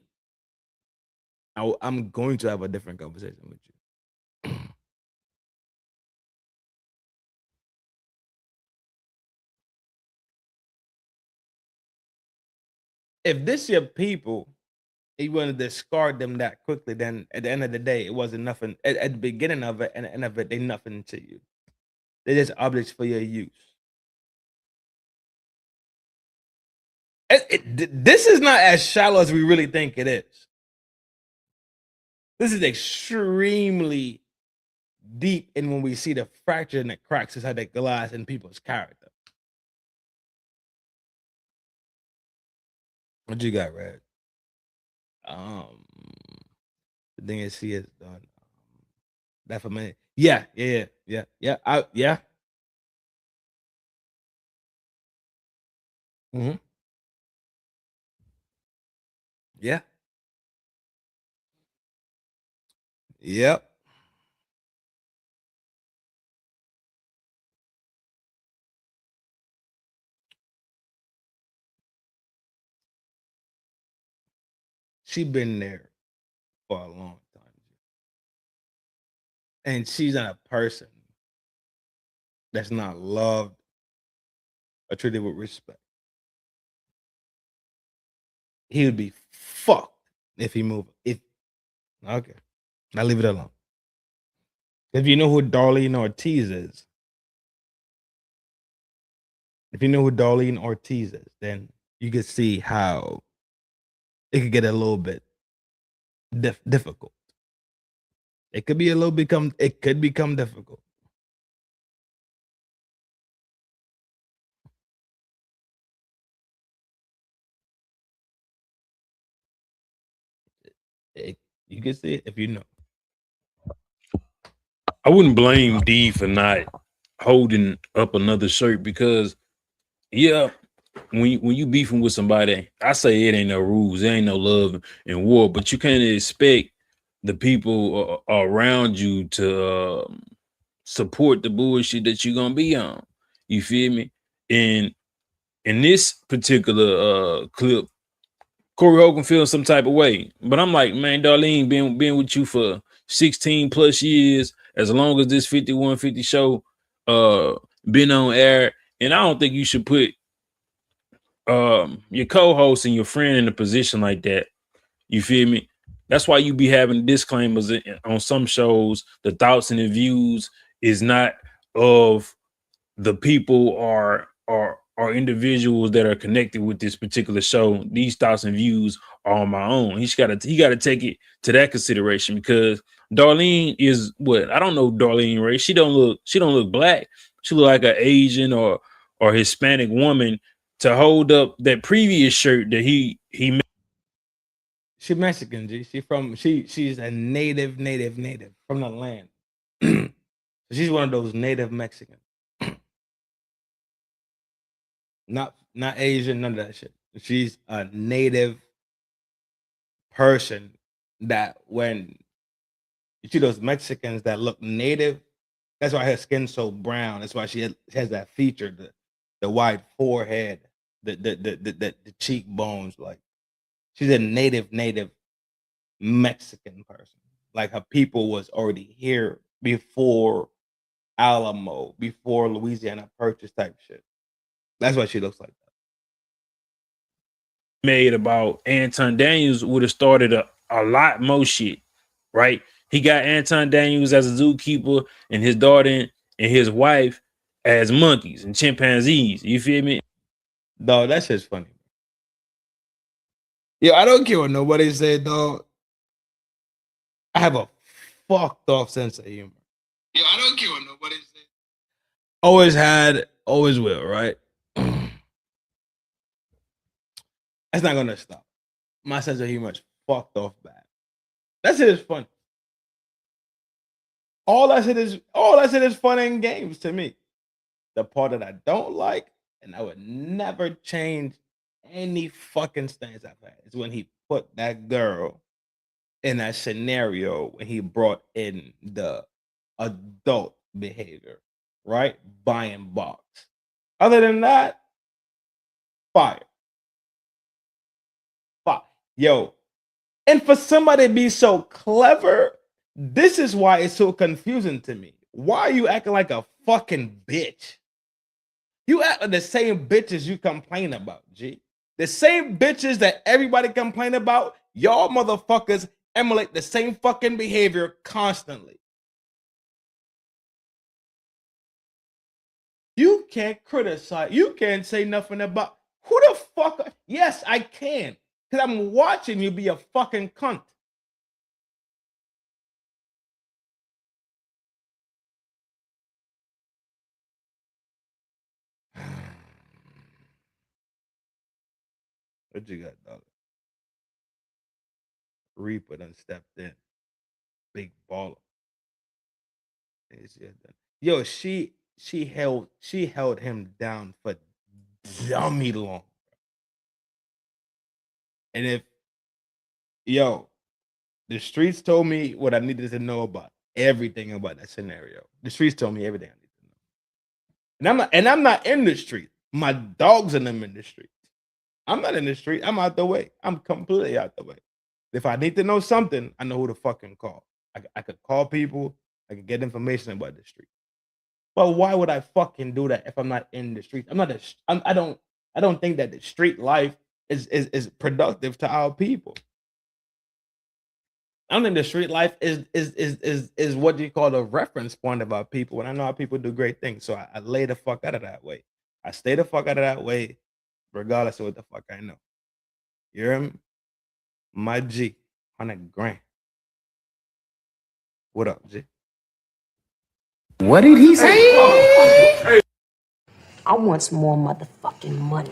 I'm going to have a different conversation with you. If this your people, you want to discard them that quickly, then at the end of the day, it wasn't nothing. At the beginning of it and the end of it, they nothing to you. They're just objects for your use. This is not as shallow as we really think it is. This is extremely deep, and when we see the fracture and the cracks inside the glass in people's character. What you got, Red? The thing is, she is done. That for me. Yeah. Yeah. Mm-hmm. Yeah. Yep. She been there for a long time. And she's not a person that's not loved or treated with respect. He would be fucked if he moved. Okay. I'll leave it alone. If you know who Darlene Ortiz is, then you can see how it could get a little bit difficult. It could become difficult. You can see it if you know. I wouldn't blame D for not holding up another shirt because, yeah, when you beefing with somebody, I say it ain't no rules, there ain't no love in war, but you can't expect the people around you to support the bullshit that you're gonna be on. You feel me? And in this particular clip, Corey Holcomb feels some type of way, but I'm like, man, Darlene been with you for 16 plus years, as long as this 5150 show been on air, and I don't think you should put your co-host and your friend in a position like that. You feel me? That's why you be having disclaimers on some shows. The thoughts and the views is not of the people or individuals that are connected with this particular show. These thoughts and views are on my own. He got to take it to that consideration, because Darlene is what? I don't know Darlene race. She don't look black. She look like an Asian or Hispanic woman to hold up that previous shirt that he made. She's Mexican, G. She's a native from the land. She's one of those native Mexicans. Not Asian, none of that shit. She's a native person that when you see those Mexicans that look native, that's why her skin's so brown. That's why she has that feature, the wide forehead, the cheekbones. Like she's a native Mexican person. Like her people was already here before Alamo, before Louisiana Purchase type shit. That's why she looks like that. Made about Anton Daniels would have started a lot more shit, right? He got Anton Daniels as a zookeeper and his daughter and his wife as monkeys and chimpanzees. You feel me? Dog, that shit's funny. Yo, I don't care what nobody said, dog. I have a fucked off sense of humor. Yo, I don't care what nobody said. Always had, always will, right? That's not gonna stop. My sense of humor is fucked off bad. That shit is fun. All that shit is fun and games to me. The part that I don't like, and I would never change any fucking stance I've had, is when he put that girl in that scenario when he brought in the adult behavior, right? Buying box. Other than that, fire. Yo, and for somebody to be so clever, this is why it's so confusing to me. Why are you acting like a fucking bitch? You act like the same bitches you complain about, G. The same bitches that everybody complain about, y'all motherfuckers emulate the same fucking behavior constantly. You can't criticize. You can't say nothing about who the fuck. Yes, I can. Because I'm watching you be a fucking cunt. What you got, dog? Reaper done stepped in. Big baller. Yo, she held him down for dummy long. And if the streets told me what I needed to know about everything about that scenario. The streets told me everything I need to know. And I'm not in the street. My dogs and them in the street. I'm not in the street. I'm out the way. I'm completely out the way. If I need to know something, I know who to fucking call. I could call people. I could get information about the street. But why would I fucking do that if I'm not in the street? I don't think that the street life is productive to our people. I don't think the street life is what you call the reference point of our people. And I know our people do great things. So I lay the fuck out of that way. I stay the fuck out of that way, regardless of what the fuck I know. You hear me? My G, 100 grand. What up, G? What did he say? I want some more motherfucking money.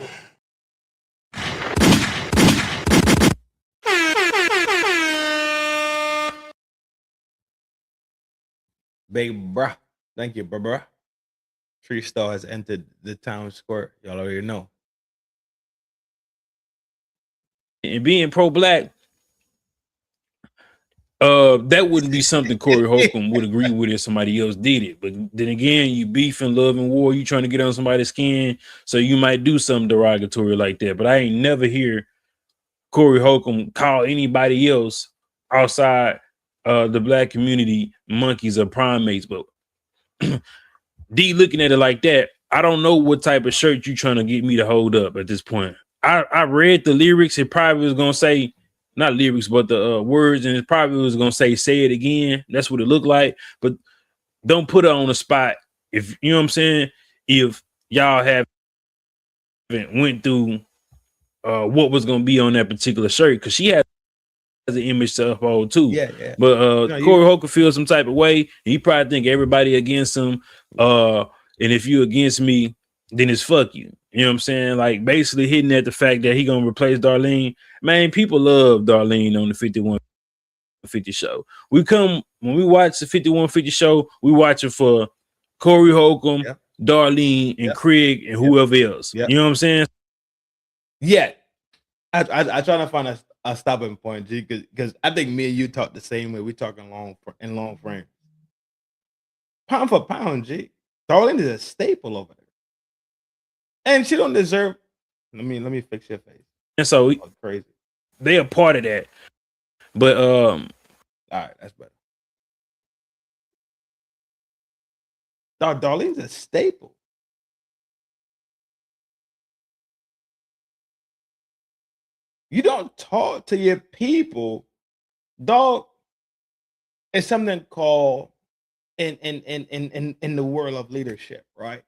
Big bruh. Thank you, bruh. Tree Star has entered the town square. Y'all already know. And being pro-black, that wouldn't be something Corey Holcomb would agree with if somebody else did it. But then again, you beef and love and war, you trying to get on somebody's skin, so you might do something derogatory like that. But I ain't never hear Corey Holcomb call anybody else outside the black community monkeys or primates. But D looking at it like that, I don't know what type of shirt you trying to get me to hold up at this point. I read the lyrics. It probably was gonna say, not lyrics, but the words, and it probably was gonna say it again. That's what it looked like. But don't put her on the spot. If you know what I'm saying, if y'all haven't went through what was gonna be on that particular shirt, because she has an image to uphold too. Yeah. But Corey Holcomb feels some type of way. He probably think everybody against him. And if you against me, then it's fuck you. You know what I'm saying? Like basically hitting at the fact that he gonna replace Darlene. Man, people love Darlene on the 5150 show. When we watch the 5150 show, we watch it for Corey Holcomb, Darlene, and Craig, and whoever else. You know what I'm saying? Yet I trying to find a stopping point, G, because I think me and you talk the same way. We talking long frame. Pound for pound, G. Darlene is a staple over there, and she don't deserve. Let me fix your face. And so Oh, crazy. they a part of that. But All right, that's better. Darlene's a staple. You don't talk to your people, dog. It's something called in the world of leadership, right?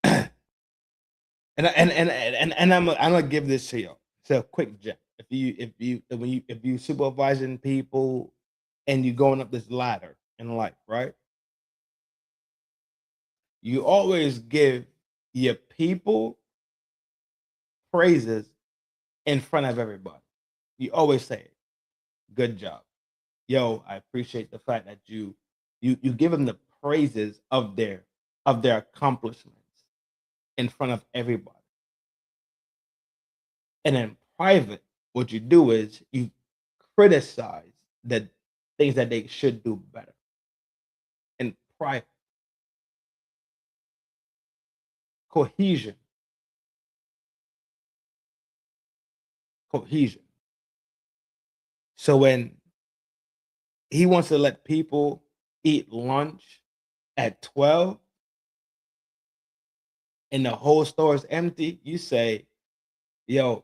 and I'm gonna give this to you. So quick gem. If you supervising people and you going up this ladder in life, right? You always give your people praises in front of everybody. You always say, "Good job, yo." I appreciate the fact that you give them the praises of their accomplishments in front of everybody. And in private, what you do is you criticize the things that they should do better. In private, cohesion, cohesion. So when he wants to let people eat lunch at 12 and the whole store is empty, you say, yo,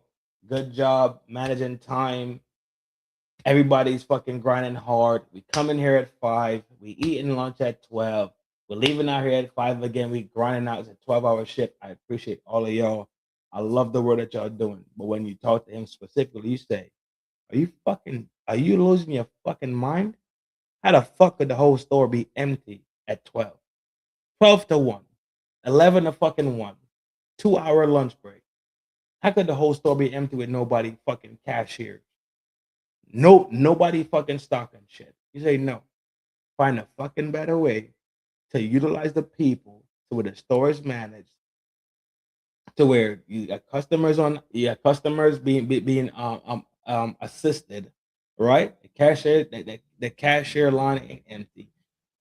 good job managing time. Everybody's fucking grinding hard. We come in here at 5. We eating lunch at 12. We're leaving out here at 5 again. We grinding out. It's a 12-hour shift. I appreciate all of y'all. I love the work that y'all doing. But when you talk to him specifically, you say, are you losing your fucking mind? How the fuck could the whole store be empty at 12? 12 to 1. 11 to fucking 1. 2-hour lunch break. How could the whole store be empty with nobody fucking cashier? Nobody fucking stocking shit. You say no. Find a fucking better way to utilize the people to where the store is managed, to where you got customers being assisted, right? The cashier line ain't empty.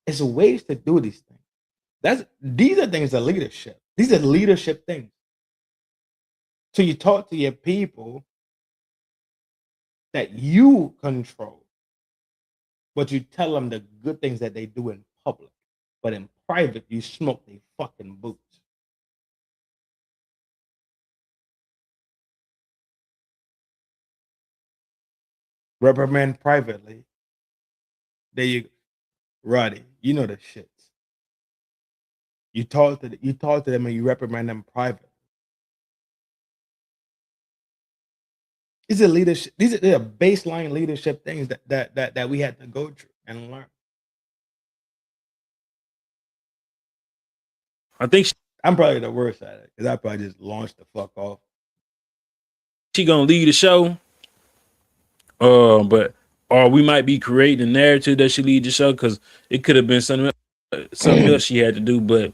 It's ways to do these things. These are things of leadership. These are leadership things. So you talk to your people that you control, but you tell them the good things that they do in public, but in private you smoke their fucking boots. Reprimand privately. There you go. Roddy, you know the shits. You talk to them and you reprimand them privately. These are leadership. These are baseline leadership things that we had to go through and learn. I think I'm probably the worst at it because I probably just launched the fuck off. she gonna lead the show. But or we might be creating a narrative that she lead the show because it could have been something else she had to do, but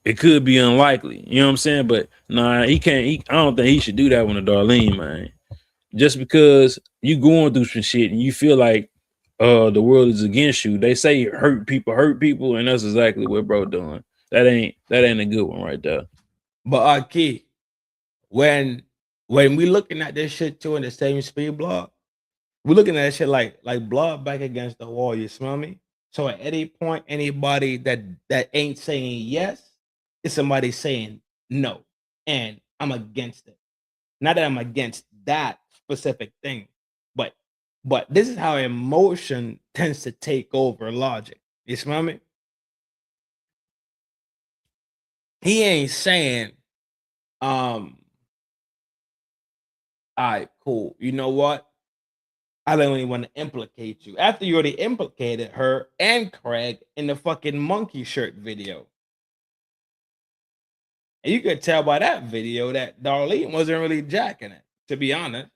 it could be unlikely. You know what I'm saying? But nah, he can't. I don't think he should do that one to Darlene, man. Just because you going through some shit and you feel like the world is against you. They say hurt people, and that's exactly what bro doing. That ain't a good one right there. But Key, when we looking at this shit too in the same speed blog, we're looking at that shit like blood back against the wall. You smell me? So at any point, anybody that ain't saying yes is somebody saying no, and I'm against it. Not that I'm against that specific thing, but this is how emotion tends to take over logic. You smell me? He ain't saying, all right, cool. You know what? I don't even want to implicate you. After you already implicated her and Craig in the fucking monkey shirt video. And you could tell by that video that Darlene wasn't really jacking it, to be honest.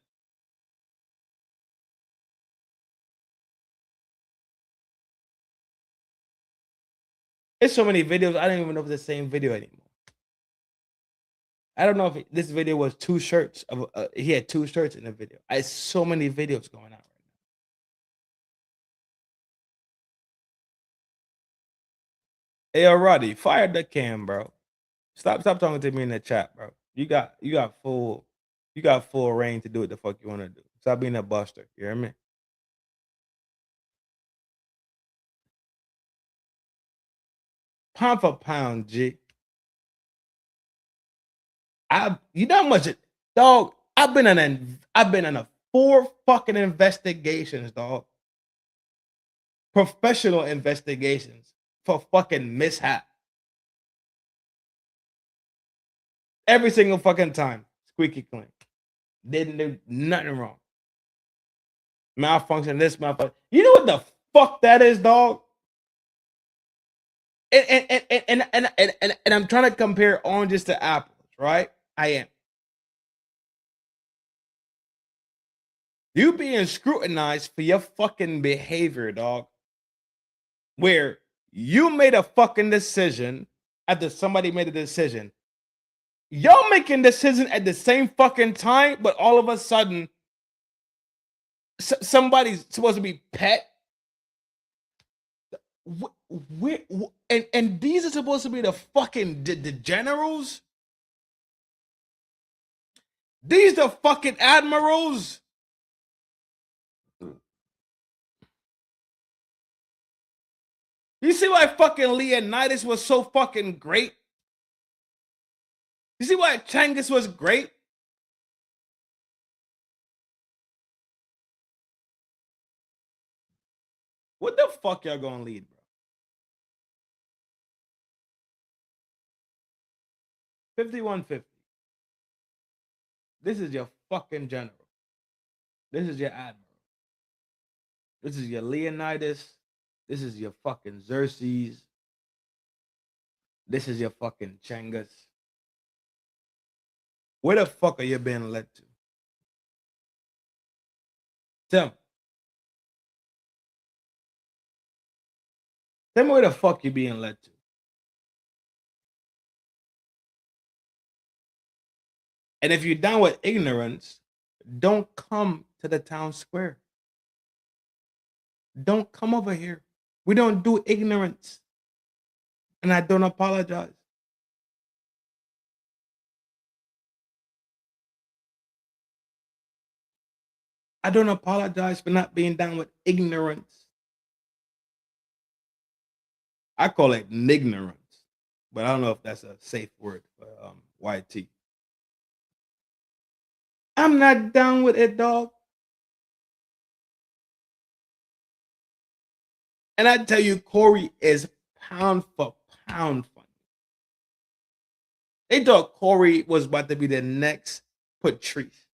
There's so many videos, I don't even know if it's the same video anymore. I don't know if this video was 2 shirts. He had 2 shirts in the video. I had so many videos going on right now. Hey, Roddy, fire the cam, bro. Stop talking to me in the chat, bro. You got full reign to do what the fuck you want to do. Stop being a buster. You hear me? Pound for pound, G. You know how much dog. I've been in a 4 fucking investigations, dog. Professional investigations for fucking mishap. Every single fucking time. Squeaky clean. Didn't do nothing wrong. Malfunction, this malfunction. You know what the fuck that is, dog? And I'm trying to compare oranges to apples, right? I am. You being scrutinized for your fucking behavior, dog. Where you made a fucking decision after somebody made a decision. Y'all making decisions at the same fucking time, but all of a sudden, somebody's supposed to be pet. And these are supposed to be the fucking the generals. These the fucking admirals. You see why fucking Leonidas was so fucking great? You see why Changus was great? What the fuck y'all gonna lead, bro? 5150. This is your fucking general. This is your admiral. This is your Leonidas. This is your fucking Xerxes. This is your fucking Changus. Where the fuck are you being led to? Tell me. Tell me where the fuck you being led to. And if you're down with ignorance, don't come to the town square. Don't come over here. We don't do ignorance. And I don't apologize. I don't apologize for not being down with ignorance. I call it nignorance, but I don't know if that's a safe word for YT. I'm not down with it, dog. And I tell you, Corey is pound for pound funny. They thought Corey was about to be the next Patrice.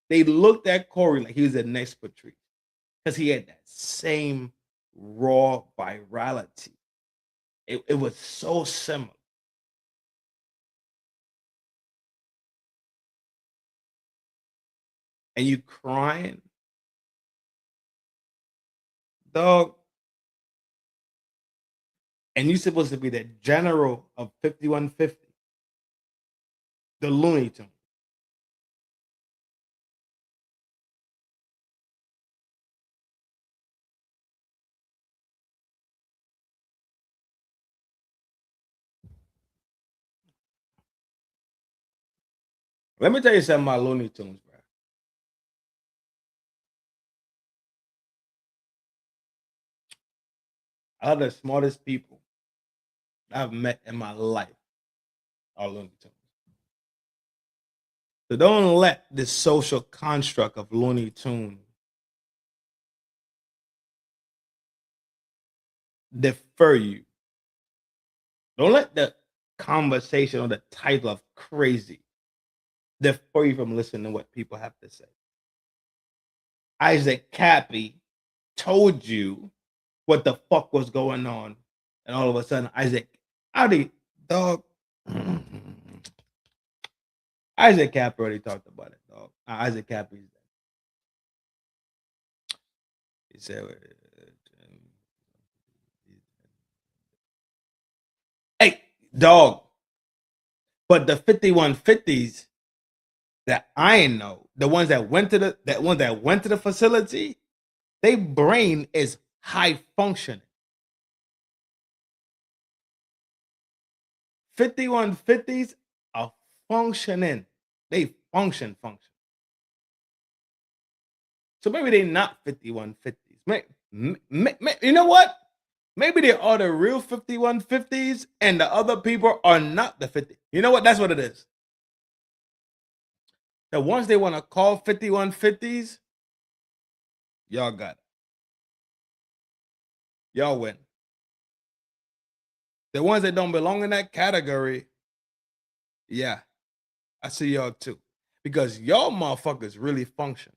They looked at Corey like he was the next Patrice because he had that same raw virality. It was so similar. And you crying, dog. And you supposed to be the general of 5150, the Looney Tunes. Let me tell you something about Looney Tunes, bro. I love the smartest people I've met in my life are Looney Tunes. So don't let this social construct of Looney Tunes defer you. Don't let the conversation or the title of crazy defer you from listening to what people have to say. Isaac Cappy told you what the fuck was going on, and all of a sudden, Isaac, dog. Isaac Cappy already talked about it, dog. Isaac Cappy's dead. He said, "Hey, dog, But the 5150s that I know, the ones that went to the facility, their brain is high functioning. 5150s are functioning. They function. So maybe they're not 5150s. You know what? Maybe they are the real 5150s and the other people are not the 50. You know what? That's what it is. The ones they want to call 5150s, y'all got it. Y'all win. The ones that don't belong in that category, yeah, I see y'all too. Because y'all motherfuckers really function.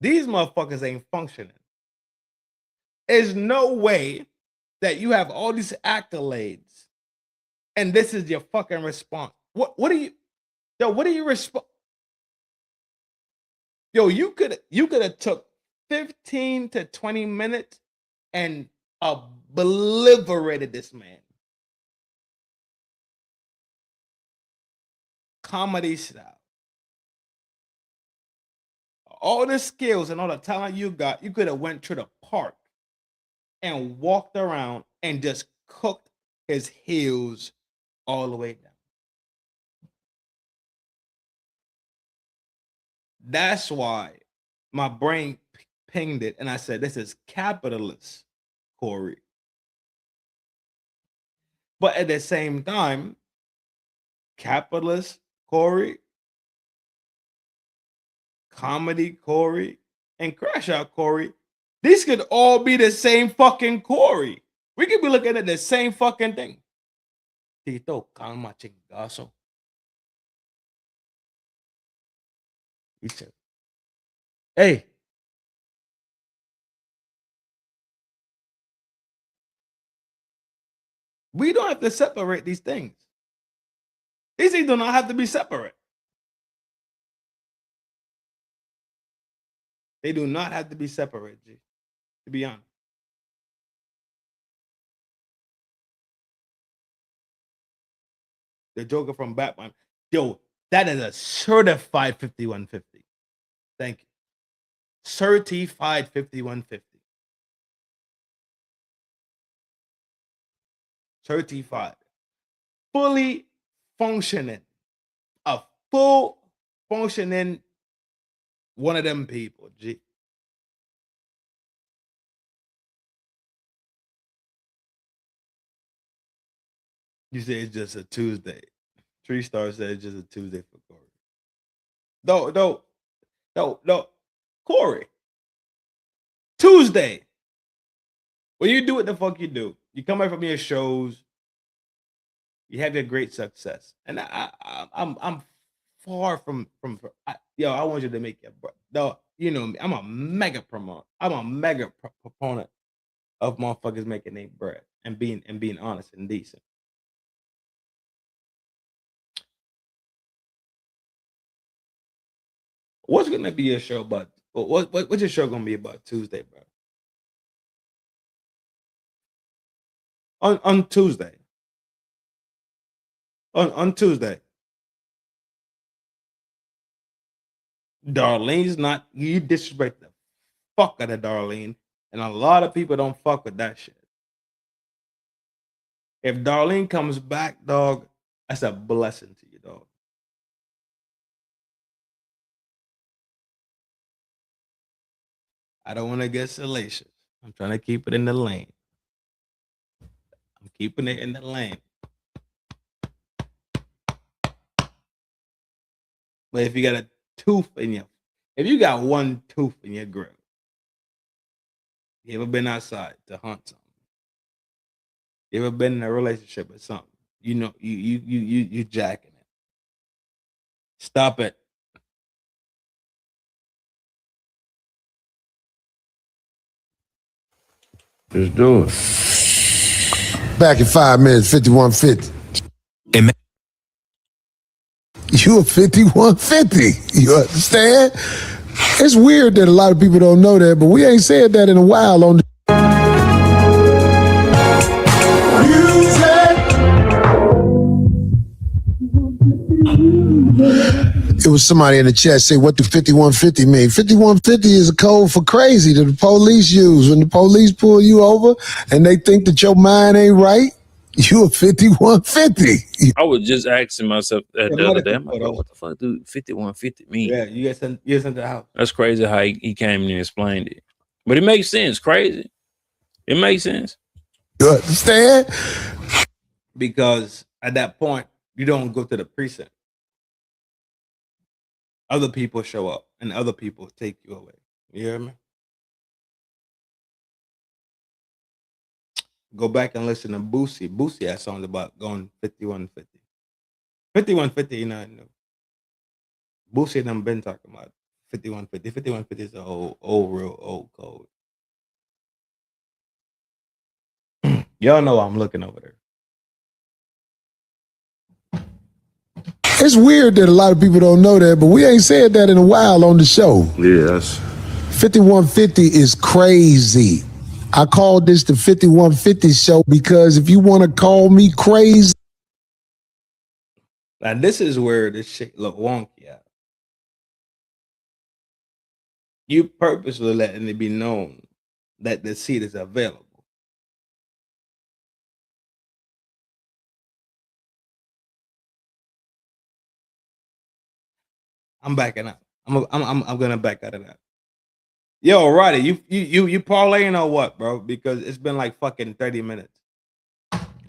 These motherfuckers ain't functioning. There's no way that you have all these accolades and this is your fucking response. What do you respond? Yo, you could have took 15 to 20 minutes and obliterated this man. Comedy style. All the skills and all the talent you got, you could have went to the park and walked around and just cooked his heels all the way down. That's why my brain pinged it and I said, this is capitalist, Corey. But at the same time, capitalist, Corey, comedy, Corey, and crash out, Corey, these could all be the same fucking Corey. We could be looking at the same fucking thing. Tito, calma, chingazo. He said, hey. We don't have to separate these things. These things do not have to be separate. They do not have to be separate, G, to be honest. The Joker from Batman. Yo, that is a certified 5150. Thank you. Certified 5150. Certified. Fully functioning. A full functioning one of them people, G. You say it's just a Tuesday. 3 stars said it's just a Tuesday for Corey. No. Corey. Tuesday. When you do what the fuck you do, you come back from your shows, you have your great success. And I'm far from I want you to make your no, you know me. I'm a mega promoter. I'm a mega proponent of motherfuckers making their bread and being honest and decent. What's gonna be your show about? What's your show gonna be about Tuesday, bro? On Tuesday. On Tuesday. Darlene's not, you disrespect the fuck out of Darlene, and a lot of people don't fuck with that shit. If Darlene comes back, dog, that's a blessing to you, dog. I don't want to get salacious. I'm trying to keep it in the lane. I'm keeping it in the lane. But if you got a tooth in your, if you got one tooth in your grill, you ever been outside to hunt something? You ever been in a relationship or something? You know, you jacking it. Stop it. Just do it. Back in 5 minutes, 5150. You a 5150. You understand? It's weird that a lot of people don't know that, but we ain't said that in a while on the music. It was somebody in the chat say, what do 5150 mean? 5150 is a code for crazy that the police use. When the police pull you over and they think that your mind ain't right, you a 5150. I was just asking myself that the other day. I'm like, bro, what the fuck do 5150 mean? Yeah, you get sent to the house. That's crazy how he came in and explained it. But it makes sense. Crazy. It makes sense. You understand? Because at that point, you don't go to the precinct. Other people show up and other people take you away. You hear me? Go back and listen to Boosie. Boosie had songs about going 5150. 5150, you know, Boosie and them been talking about 5150. 5150 is a real old code. Y'all know I'm looking over there. It's weird that a lot of people don't know that, but we ain't said that in a while on the show. Yes. 5150 is crazy. I called this the 5150 show because if you want to call me crazy. Now, this is where this shit look wonky at. You purposely letting it be known that the seat is available. I'm backing up. I'm gonna back out of that. Yo, Roddy, you parlaying or what, bro? Because it's been like fucking 30 minutes.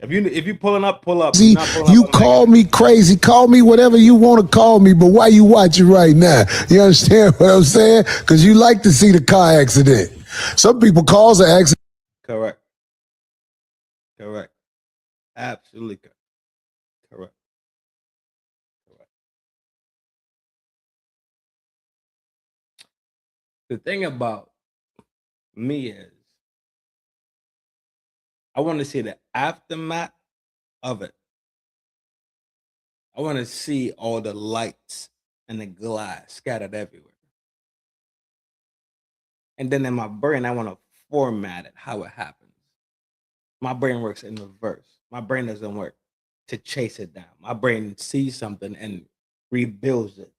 If you pulling up, pull up. See, you call me crazy, call me whatever you want to call me, but why you watching right now? You understand what I'm saying? Because you like to see the car accident. Some people cause an accident. Correct. Absolutely correct. The thing about me is I want to see the aftermath of it. I want to see all the lights and the glass scattered everywhere. And then in my brain, I want to format it how it happens. My brain works in reverse. My brain doesn't work to chase it down. My brain sees something and rebuilds it.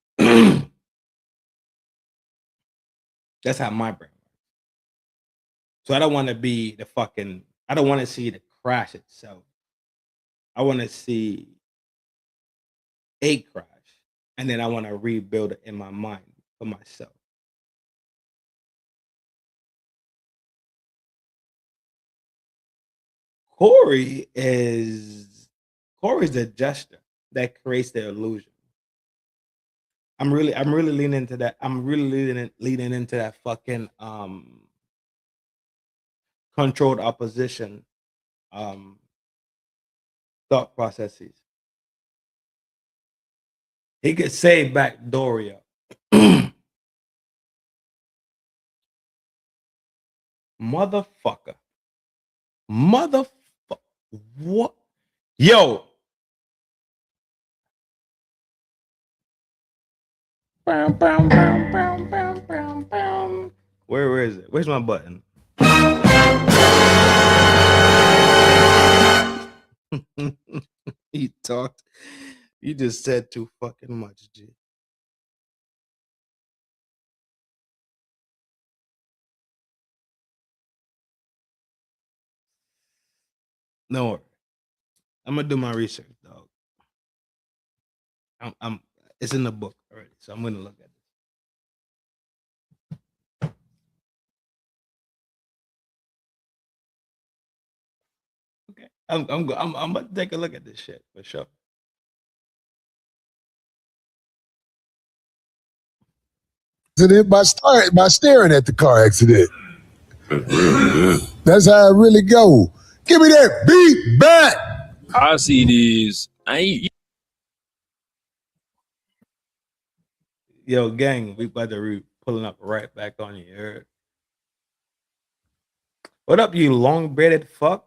That's how my brain works. So I don't want to be I don't want to see the crash itself. I want to see a crash, and then I want to rebuild it in my mind for myself. Corey's the gesture that creates the illusion. I'm really leaning into that. I'm really leaning into that fucking controlled opposition thought processes. He could say back Doria. Motherfucker. What? Yo. Where is it? Where's my button? He talked. You just said too fucking much, G. No, I'm gonna do my research, dog. It's in the book already, so I'm gonna look at it. Okay, I'm about to take a look at this shit for sure. By staring at the car accident. That's how it really go. Give me that beat back. I see this. Yo, gang, we about to pulling up right back on you. Heard? What up, you long bearded fuck?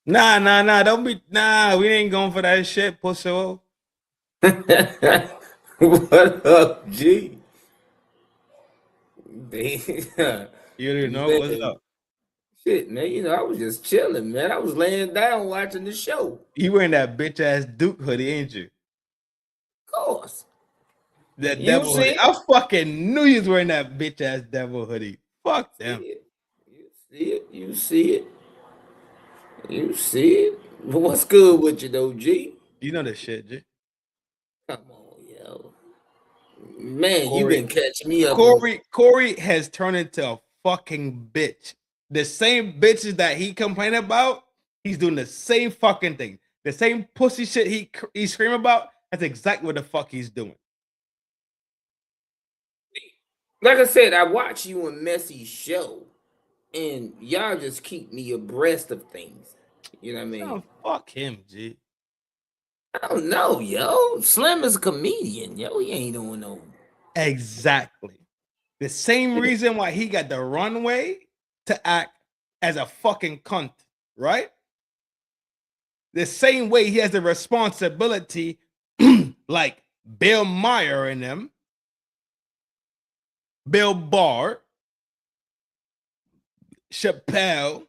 Nah, don't be we ain't going for that shit, pussy. What up, G? You already know what's up. Shit, man, I was just chilling, man. I was laying down watching the show. You wearing that bitch ass Duke hoodie, ain't you? course. That You devil see hoodie. it? I fucking knew you was wearing that bitch ass devil hoodie. Fuck them. You see it. You see it. You see it. What's good with you though, G? You know this shit, G. Come on, yo. Man, you Corey, been catching me up on Corey has turned into a fucking bitch. The same bitches that he complained about, he's doing the same fucking thing. The same pussy shit he screaming about, that's exactly what the fuck he's doing. like I said, I watch you and Messy's show, and y'all just keep me abreast of things. You know what I mean? Oh, fuck him, G. I don't know, yo. Slim is a comedian, yo. He ain't doing no. Exactly. The same reason why he got the runway to act as a fucking cunt, right? The same way he has the responsibility, like Bill Maher and them, Bill Barr, Chappelle,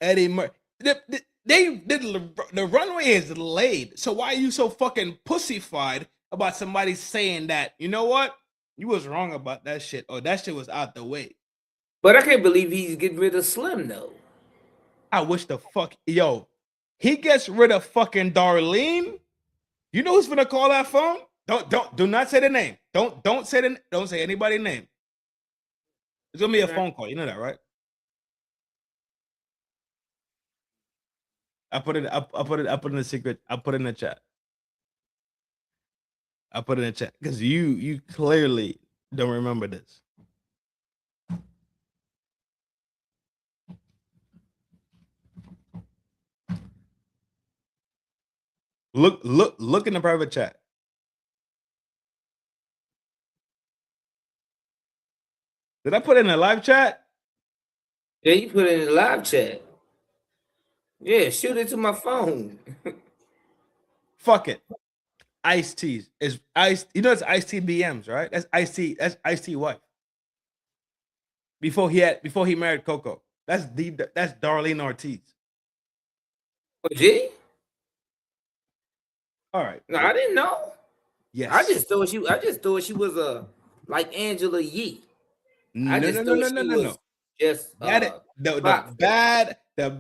Eddie Murphy. The runway is laid. So why are you so fucking pussyfied about somebody saying that, you know what? You was wrong about that shit, or that shit was out the way. But I can't believe he's getting rid of Slim though. I wish the fuck, yo, he gets rid of fucking Darlene. You know who's gonna call that phone? Do not say the name. Don't say anybody's name. It's gonna be a phone call. You know that, right? I put it in the secret. I put it in the chat. I put it in the chat because you clearly don't remember this. Look in the private chat. Did I put it in the live chat? Yeah, you put it in the live chat. Yeah, shoot it to my phone. Fuck it. Ice T's is Ice. You know it's Ice T BMs, right? That's Ice T. That's Ice T wife. Before he married Coco. That's Darlene Ortiz. Oh, G? All right. No, I didn't know. Yes. I just thought she was a like Angela Yee. No. Just the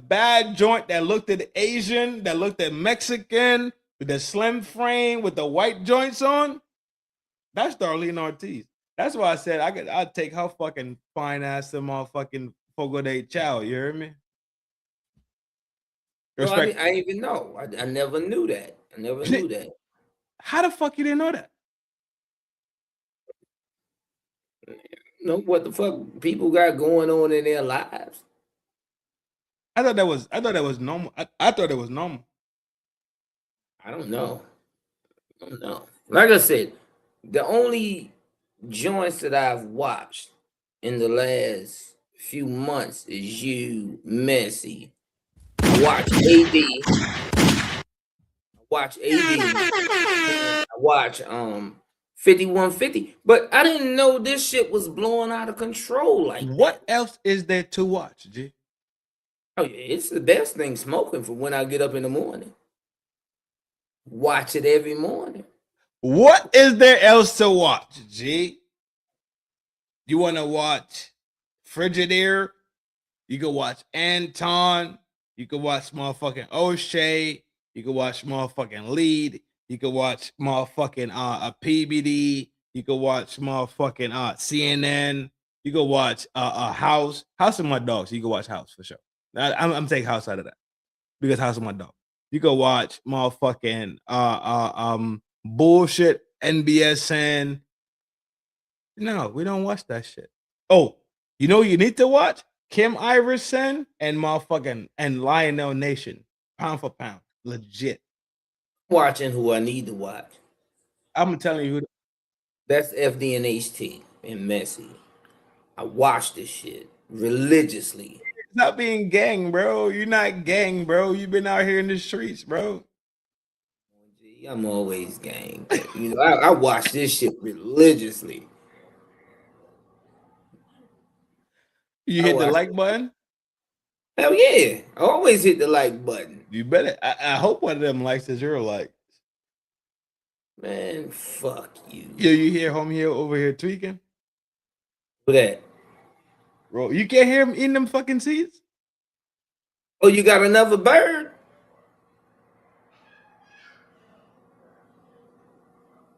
bad joint that looked at Asian, that looked at Mexican, with the slim frame with the white joints on. That's Darlene Ortiz. That's why I said I'd take her fucking fine ass to motherfucking Fogo de Chao. You hear me? No, I didn't even know. I never knew that. I never knew that. How the fuck you didn't know that? You know what the fuck people got going on in their lives? I thought that was normal. I thought it was normal. I don't know. Like I said, the only joints that I've watched in the last few months is you, Messy. I watch I watch 5150, but I didn't know this shit was blowing out of control like what else is there to watch, G? Oh yeah, it's the best thing smoking for when I get up in the morning. Watch it every morning. What is there else to watch, G? You want to watch Frigidaire? You can watch Anton. You can watch motherfucking O'Shea. You can watch motherfucking Lead. You can watch motherfucking a PBD. You can watch motherfucking CNN. You can watch House of My Dogs. You can watch House for sure. I'm taking House out of that because House of My Dog. You can watch motherfucking bullshit NBSN. No, we don't watch that shit. Oh, you know you need to watch? Kim Iverson and motherfucking and Lionel Nation. Pound for pound. Legit. Watching who I need to watch. I'm telling you who. That's FDNHT and Messy. I watch this shit religiously. It's not being gang, bro. You're not gang, bro. You've been out here in the streets, bro. I'm always gang. You know, I watch this shit religiously. You hit the like button? Hell yeah. I always hit the like button. You better. I hope one of them likes the 0 likes. Man, fuck you. Yo, you hear homie here over here tweaking? Who that? Bro, you can't hear him eating them fucking seeds? Oh, you got another bird?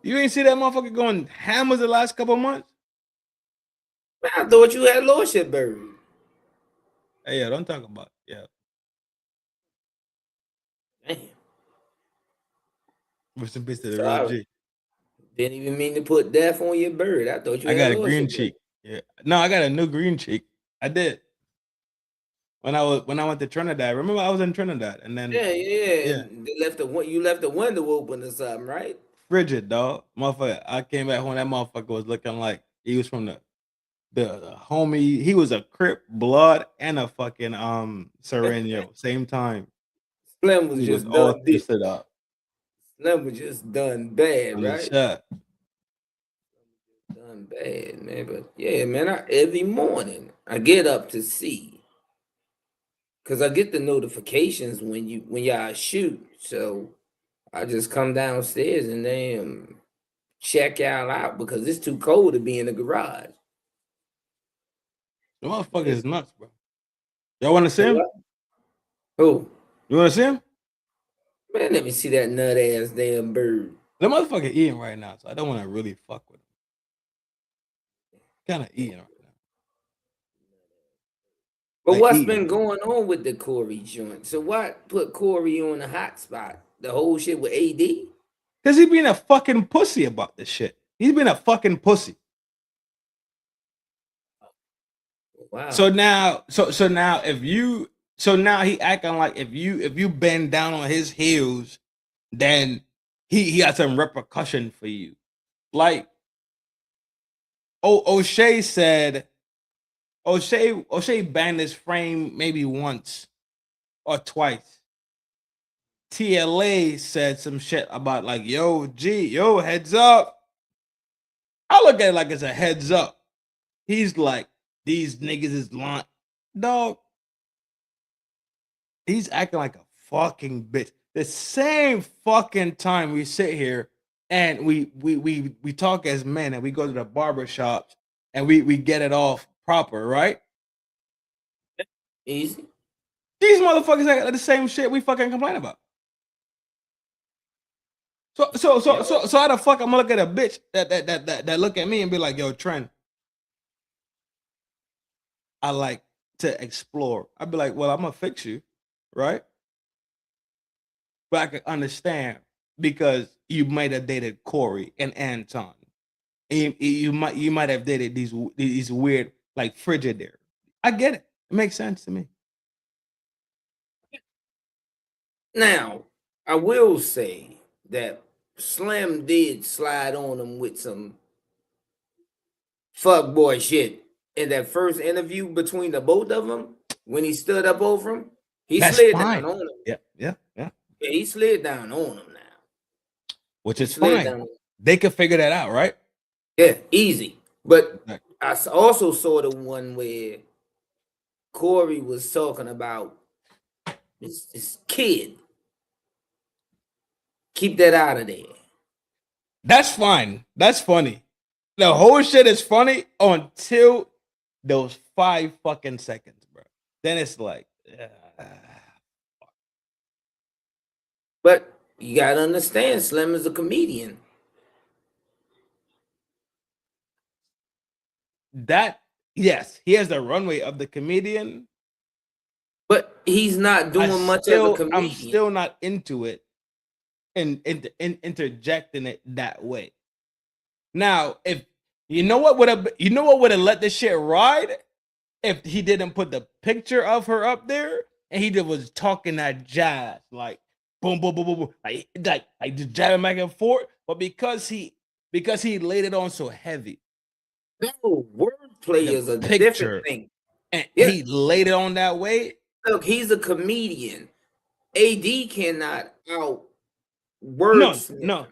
You ain't see that motherfucker going hammers the last couple months? Man, I thought you had lordship bird. Hey, yeah, don't talk about it. Yeah. Damn. Rest in peace to the real Sorry. G. Didn't even mean to put death on your bird. I thought you I had got a lordship green bird. cheek. Yeah. No, I got a new green cheek. I did. When I went to Trinidad. Remember I was in Trinidad and then Yeah. Yeah. And they you left the window open or something, right? frigid, dog. Motherfucker. I came back home. That motherfucker was looking like he was from the homie. He was a Crip blood and a fucking Sereno. Same time. Slim was He just was all done deep. twisted up. Slim was just done bad, On the right? shot. Done bad, man. But yeah, man, every morning I get up to see. Cause I get the notifications when y'all shoot. So I just come downstairs and then check y'all out because it's too cold to be in the garage. The motherfucker is nuts, bro. Y'all want to see him? Who? You want to see him? Man, let me see that nut ass damn bird. The motherfucker eating right now, so I don't want to really fuck with him. Kind of eating right now. But Like what's eating. been going on with the Corey joint? So what put Corey on the hot spot? The whole shit with AD? Because he being a fucking pussy about this shit. He's been a fucking pussy. Wow. So now he acting like if you bend down on his heels, then he got some repercussion for you. Like O'Shea said, O'Shea banned his frame maybe once or twice. TLA said some shit about like, yo, heads up. I look at it like it's a heads up. He's like, these niggas is lying. Dog. He's acting like a fucking bitch. The same fucking time we sit here and we talk as men and we go to the barber shops and we get it off proper, right? Easy. These motherfuckers act like the same shit we fucking complain about. So how the fuck I'm gonna look at a bitch that look at me and be like, yo, Trin, I like to explore. I'd be like, well, I'm gonna fix you, right? But I can understand because you might have dated Corey and Anton. And you might have dated these weird like Frigidaire. I get it. It makes sense to me. Now, I will say that Slim did slide on him with some fuckboy shit in that first interview between the both of them. When he stood up over him, he slid down on him. Yeah. Yeah, he slid down on him now. Which is fine. They could figure that out, right? Yeah, easy. But I also saw the one where Corey was talking about this kid. Keep that out of there. That's fine. That's funny. The whole shit is funny until those 5 fucking seconds, bro. Then it's like, But you gotta understand, Slim is a comedian. Yes, he has the runway of the comedian. But he's not doing much of a comedian. I'm still not into it and interjecting it that way. Now, if you know what would have let this shit ride if he didn't put the picture of her up there and he just was talking that jazz like boom, boom, boom, boom, boom, like just jabbing back and forth. But because he laid it on so heavy, no, wordplay is a different thing. And he laid it on that way. Look, he's a comedian. AD cannot out words. No.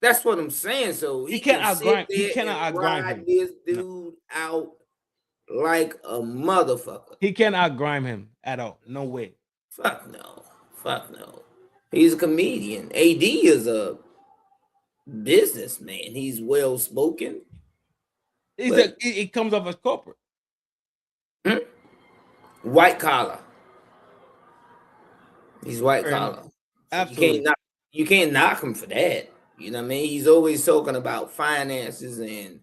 That's what I'm saying. So he cannot outgrime him. This dude out like a motherfucker. He can't outgrime him at all. No way. Fuck no. Fuck no. He's a comedian. AD is a businessman. He's well spoken. It comes off as corporate. White collar. He's white collar. Absolutely. You can't knock him for that. You know what I mean? He's always talking about finances and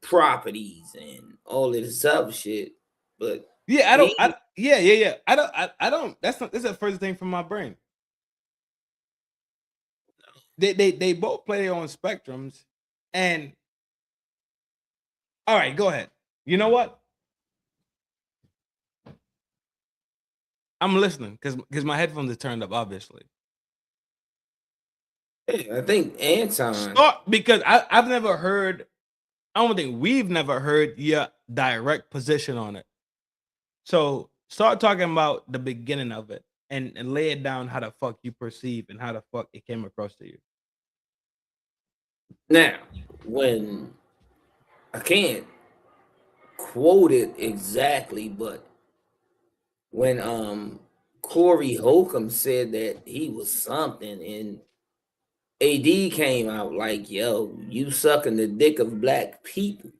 properties and all of this other shit. But yeah, I don't. I don't. That's the first thing from my brain. They both play their own spectrums, and all right, go ahead. You know what? I'm listening because my headphones are turned up, obviously. I think Anton. Because I've never heard. I don't think we've never heard your direct position on it. So start talking about the beginning of it and lay it down how the fuck you perceive and how the fuck it came across to you. Now, when I can't quote it exactly, but when Corey Holcomb said that he was something and AD came out like, yo, you sucking the dick of black people.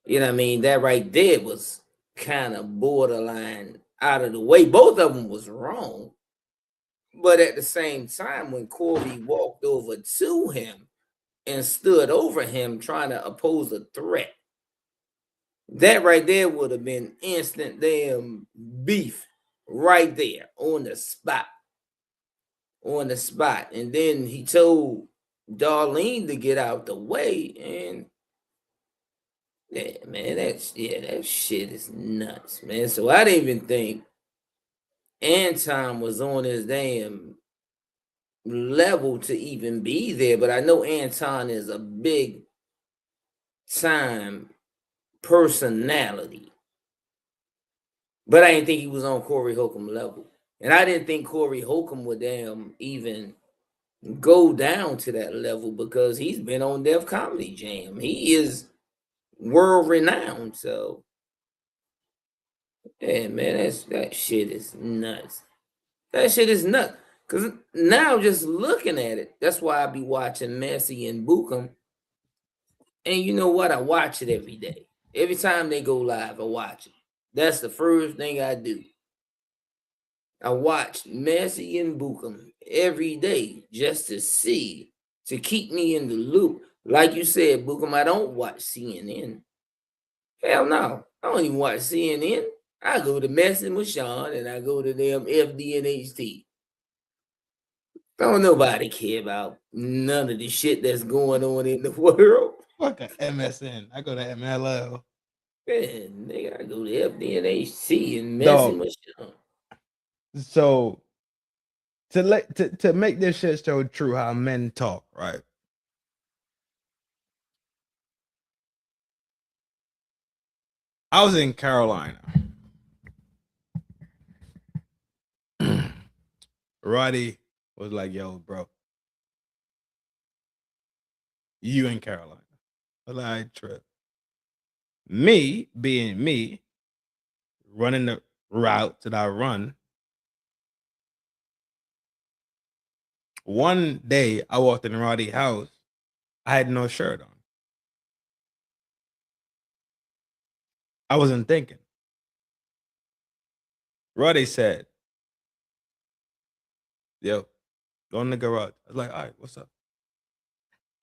You know what I mean? That right there was kind of borderline out of the way. Both of them was wrong. But at the same time, when Corey walked over to him and stood over him trying to oppose a threat, that right there would have been instant damn beef right there on the spot. And then he told Darlene to get out the way, and yeah, man, that shit is nuts, man. So I didn't even think Anton was on his damn level to even be there, but I know Anton is a big time personality. But I didn't think he was on Corey Holcomb level. And I didn't think Corey Holcomb would damn even go down to that level because he's been on Def Comedy Jam. He is world renowned. So, yeah, man, that shit is nuts. That shit is nuts. Because now just looking at it, that's why I be watching Messi and Bukum. And you know what? I watch it every day. Every time they go live, I watch it. That's the first thing I do. I watch Messi and Bukum every day just to see, to keep me in the loop. Like you said, Bukum, I don't watch CNN. Hell no. I don't even watch CNN. I go to Messi with Sean and I go to them FDNHT. Don't nobody care about none of the shit that's going on in the world. Fuck a MSN. I go to MLL. Man, nigga, I go to FDNHT and Messi with Sean. So to make this shit so true, how men talk, right? I was in Carolina. Roddy was like, yo, bro, you in Carolina. I was like, all right, trip. Me being me, running the route that I run. One day I walked in Roddy's house. I had no shirt on. I wasn't thinking. Roddy said, yo, go in the garage. I was like, all right, what's up?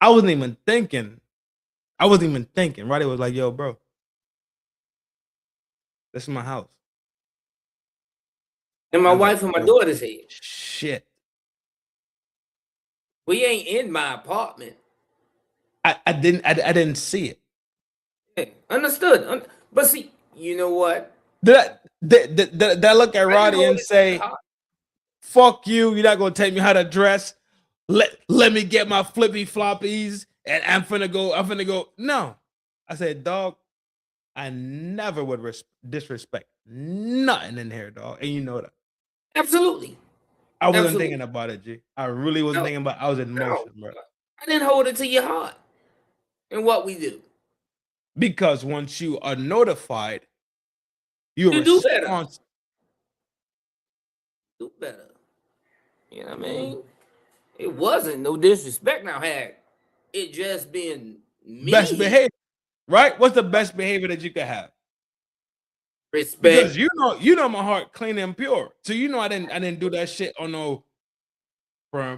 I wasn't even thinking. Roddy was like, yo, bro, this is my house. And my wife and my daughter's here. Shit. We ain't in my apartment. I didn't see it. Yeah, understood. But see, you know what? Did I look at Roddy and say, fuck you, you're not gonna tell me how to dress? Let me get my flippy floppies and I'm finna go. No. I said, dog, I never would disrespect nothing in here, dog. And you know that. Absolutely. I wasn't thinking about it, G. I really wasn't thinking about it. I was in motion, bro. I didn't hold it to your heart. And what we do. Because once you are notified, you do better. do better. You know what I mean? It wasn't no disrespect. Now, had it just been me, Best behavior, right? What's the best behavior that you could have? respect. Because you know my heart clean and pure. So you know I didn't do that shit on no hey,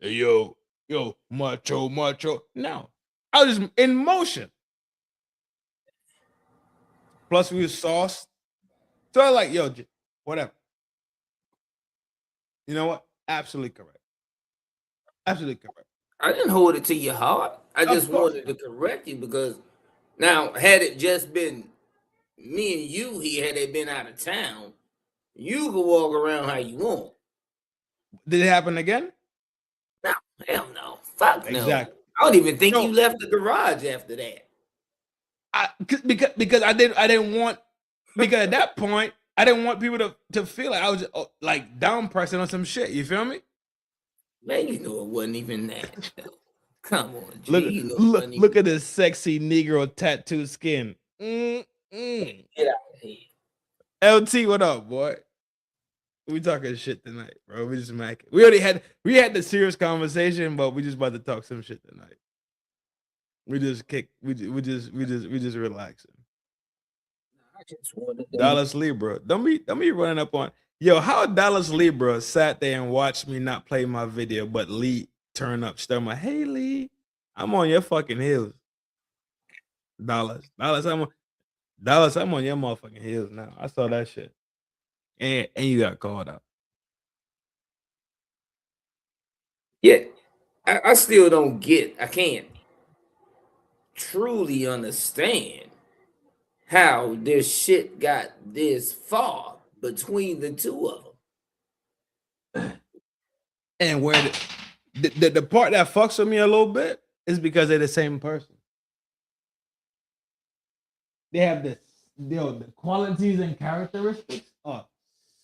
yo, macho. No. I was just in motion. Plus we was sauce. So I like, yo, whatever. You know what? Absolutely correct. Absolutely correct. I didn't hold it to your heart. I just course. wanted to correct you because now, had it just been me and you here, had they been out of town, you could walk around how you want. Did it happen again? No, hell no. Fuck no. Exactly. I don't even think No. you left the garage after that. Because I didn't want, because at that point I didn't want people to feel like I was like down pressing on some shit. You feel me? Man, you know it wasn't even that. Come on, G. Look, You know it wasn't look at this sexy Negro tattoo skin. even, get out of here. LT, what up, boy? We talking shit tonight, bro. We just macking. We had the serious conversation, but we just about to talk some shit tonight. We just relaxing. I just wanted to Dallas Libra. Don't be running up on. Yo, how Dallas Libra sat there and watched me not play my video, but Lee turn up, stir my, hey Lee, I'm on your fucking heels. Dallas, I'm on your motherfucking heels now. I saw that shit. And you got called out. Yeah, I still don't get, I can't truly understand how this shit got this far between the two of them. And where the part that fucks with me a little bit is because they're the same person. They have the qualities and characteristics are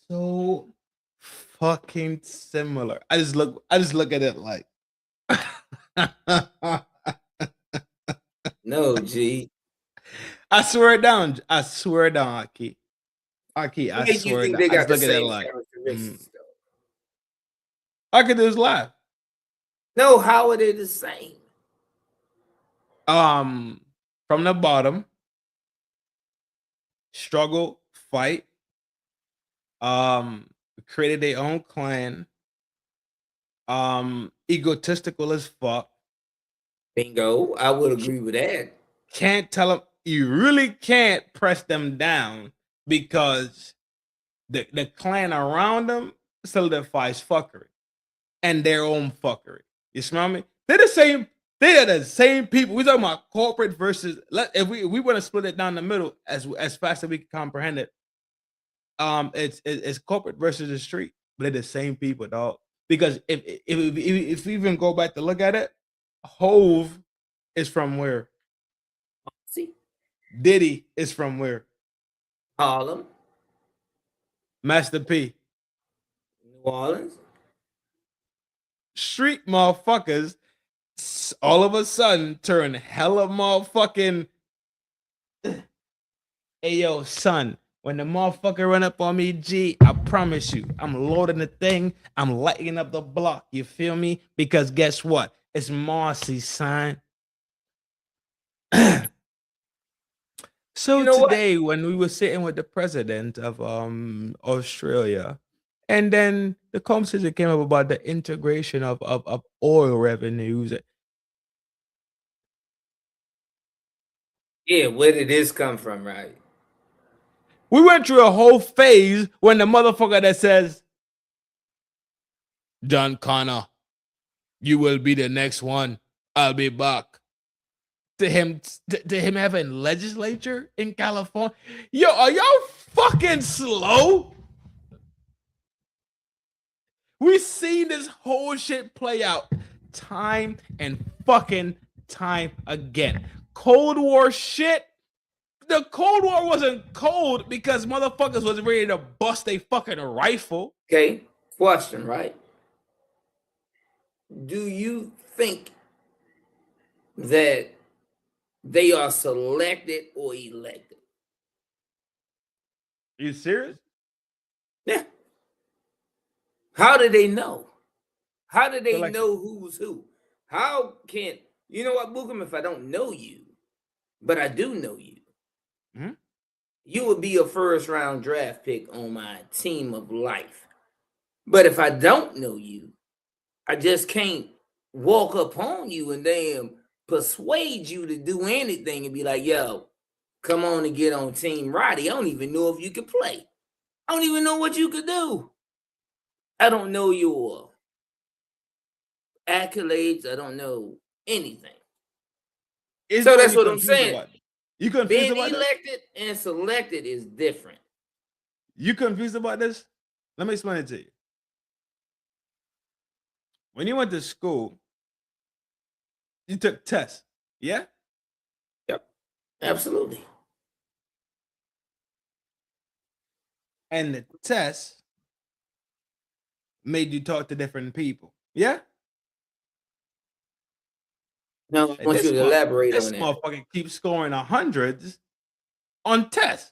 so fucking similar. I just look at it like No, G. I swear down, Aki. Aki, I What make you swear think down. they I got just the look at it same like characteristics, though? I could just laugh. No, how are they the same? From the bottom, struggle, fight, created their own clan, egotistical as fuck. Bingo. I would agree with that. Can't tell them, you really can't press them down because the clan around them solidifies fuckery and their own fuckery. You smell me? They are the same people. We're talking about corporate versus, if we want to split it down the middle as fast as we can comprehend it. It's corporate versus the street, but they're the same people, dog. Because if we even go back to look at it, Hove is from where? See, Diddy is from where? Harlem, Master P. New Orleans. Street motherfuckers all of a sudden turn hella motherfucking. Hey yo, son, when the motherfucker run up on me, G, I promise you, I'm loading the thing, I'm lighting up the block. You feel me? Because guess what? It's Marcy, son. So today, when we were sitting with the president of Australia, and then the conversation came up about the integration of oil revenues. Yeah, where did this come from, right? We went through a whole phase when the motherfucker that says, John Connor, you will be the next one. I'll be back. To him having legislature in California. Yo, are y'all fucking slow? We've seen this whole shit play out time and fucking time again. Cold War shit. The Cold War wasn't cold because motherfuckers was ready to bust a fucking rifle. Okay, question, right? Do you think that they are selected or elected? You serious? Yeah. How do they know? How do they Selected. know who's who? How can you know what, Bookham? If I don't know you, but I do know you, you would be a first round draft pick on my team of life. But if I don't know you, I just can't walk up on you and damn persuade you to do anything and be like, yo, come on and get on Team Roddy. I don't even know if you can play. I don't even know what you could do. I don't know your accolades. I don't know anything. So that's what I'm saying. You confused Being about elected and selected is different. You confused about this? Let me explain it to you. When you went to school, you took tests, yeah? Yep, absolutely. And the test made you talk to different people, yeah? No, I want you to elaborate on that. This motherfucker keeps scoring 100s on tests.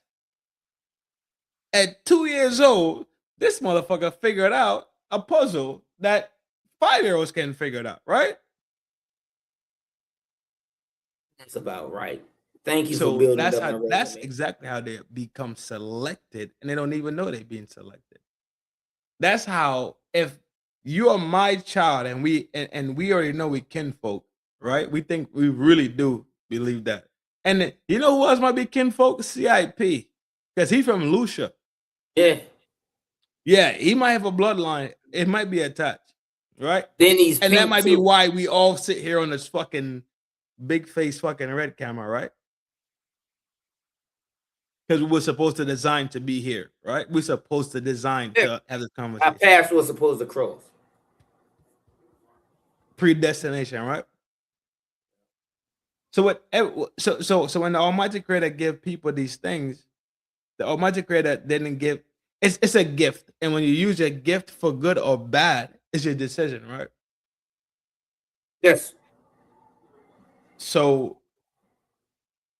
At 2 years old, this motherfucker figured out a puzzle that 5-year-olds can figure it out, right? That's about right. Thank you So for building that's up how. my That's resume. exactly how they become selected, and they don't even know they're being selected. That's how. If you are my child, and we already know we kinfolk, right? We think we really do believe that. And you know who else might be kinfolk? CIP, because he's from Lucia. Yeah. Yeah, he might have a bloodline. It might be attached, right? Then he's and that pink might be too. why we all sit here on this fucking big face fucking red camera, right? Because we were supposed to design to be here, right? We're supposed to design to have this Our conversation. paths was supposed to cross. Predestination, right? So so when the Almighty Creator give people these things, the Almighty Creator didn't give. It's a gift, and when you use your gift for good or bad, it's your decision, right? Yes. So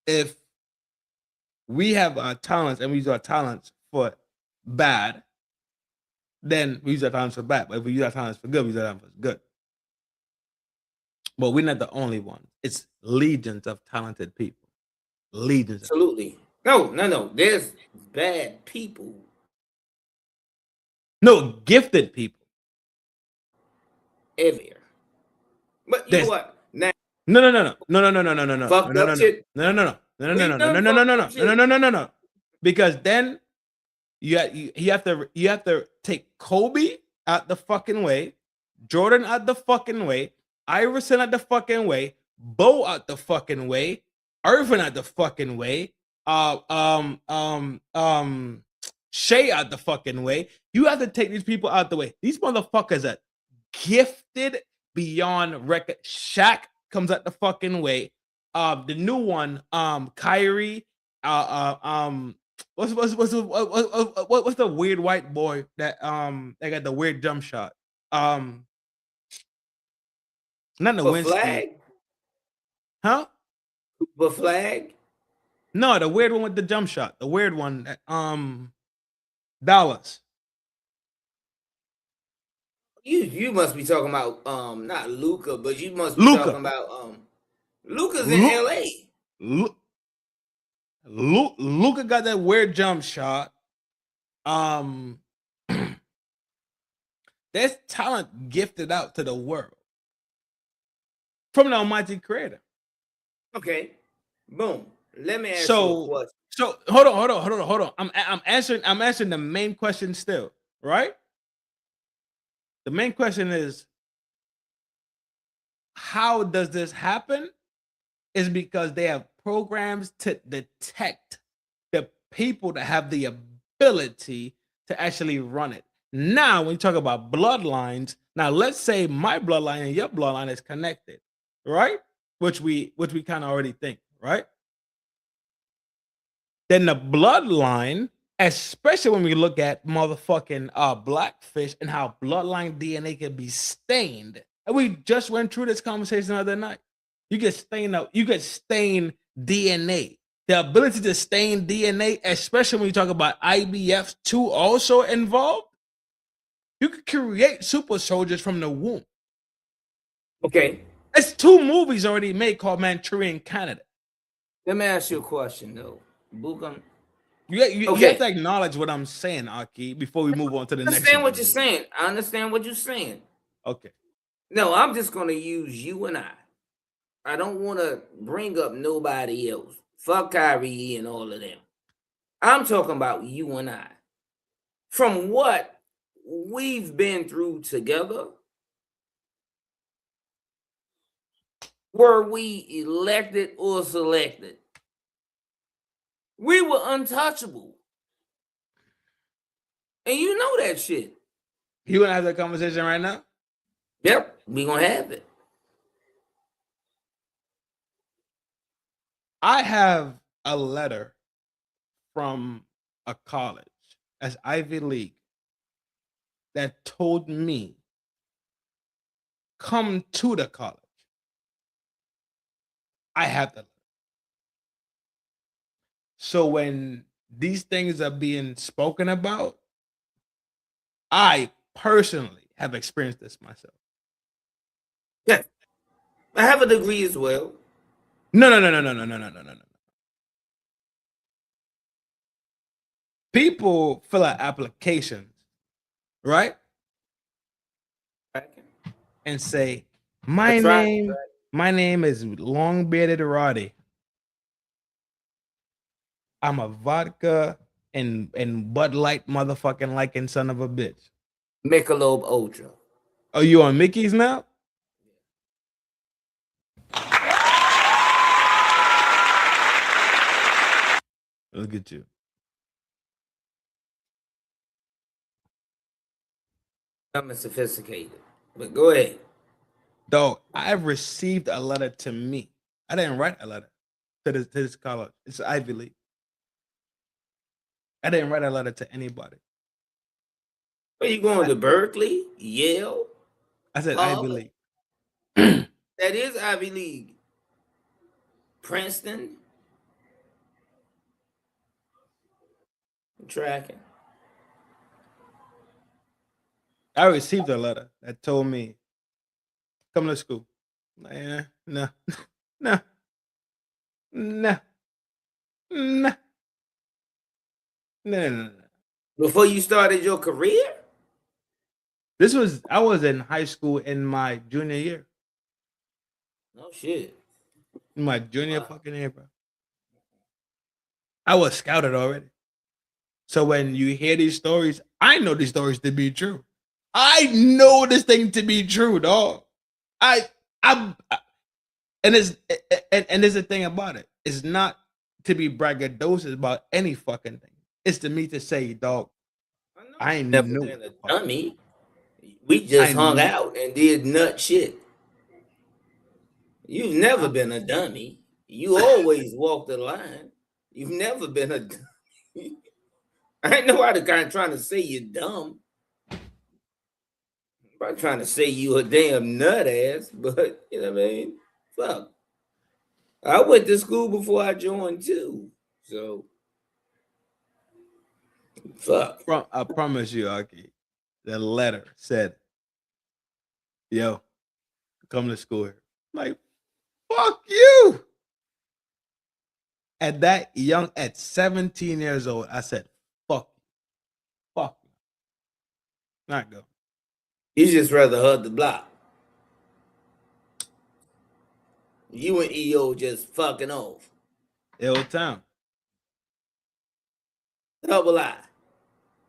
if we have our talents and we use our talents for bad, then we use our talents for bad. But if we use our talents for good, we use our talents for good. But we're not the only ones. It's legions of talented people. Legions. Absolutely. No. There's bad people. No, gifted people. Everywhere. But you know what? Now, No. Because then you have to take Kobe out the fucking way, Jordan out the fucking way, Iverson out the fucking way, Bo out the fucking way, Irvin out the fucking way, Shea out the fucking way. You have to take these people out the way. These motherfuckers are gifted beyond record. Shaq comes out the fucking way. The new one, Kyrie, what's the weird white boy that got the weird jump shot? Not Nowinski. Flag? Huh? The flag? No, the weird one with the jump shot. The weird one that Dallas. You must be talking about not Luca, but you must be talking about Luca's in LA. Luca got that weird jump shot. There's talent gifted out to the world from the Almighty Creator. Okay. Boom. Let me ask you a question. So hold on. I'm answering the main question still, right? The main question is, how does this happen? Is because they have programs to detect the people that have the ability to actually run it. Now, when you talk about bloodlines, now let's say my bloodline and your bloodline is connected, right? Which we kind of already think, right? Then the bloodline, especially when we look at motherfucking blackfish and how bloodline DNA can be stained. And we just went through this conversation the other night. You get stained DNA the ability to stain DNA, especially when you talk about IBF2 also involved, you could create super soldiers from the womb. Okay. It's 2 movies already made called Manchurian Candidate. Let me ask you a question though. Bukum. You have to acknowledge what I'm saying, Aki, before we move on to the next one. I understand what you're saying. I understand what you're saying. Okay. No, I'm just gonna use you and I. I don't want to bring up nobody else. Fuck Kyrie and all of them. I'm talking about you and I. From what we've been through together, were we elected or selected? We were untouchable. And you know that shit. You want to have that conversation right now? Yep, we gonna have it. I have a letter from a college as Ivy League that told me come to the college. I have the letter. So when these things are being spoken about, I personally have experienced this myself. Yeah, I have a degree as well. No. People fill out applications, right? And say, my name is Long Bearded Roddy. I'm a vodka and Bud Light motherfucking liking son of a bitch. Michelob Ultra. Are you on Mickey's now? Look at you. I'm sophisticated, but go ahead. Though I've received a letter to me. I didn't write a letter to this college. It's Ivy League. I didn't write a letter to anybody. Are you going to Berkeley, Yale? I said Ivy League. That is Ivy League. Princeton. I'm tracking. I received a letter that told me, come to school. No. Before you started your career? I was in high school in my junior year. No shit. In my junior fucking year, bro. I was scouted already. So when you hear these stories, I know these stories to be true. I know this thing to be true, dog. And there's a thing about it. It's not to be braggadocious about any fucking thing. It's to me to say, dog, I ain't never know. been a dummy. We just hung out and did nut shit. You've never been a dummy. You always walk the line. You've never been a dummy. I ain't nobody kind of trying to say you're dumb. I'm not trying to say you a damn nut ass, but you know what I mean? Fuck. I went to school before I joined too. So fuck. I promise you, Aki, the letter said, yo, come to school here. I'm like, fuck you. At 17 years old, I said, fuck you. Not go. You just rather hug the block. You and EO just fucking off. Ill town. Double I.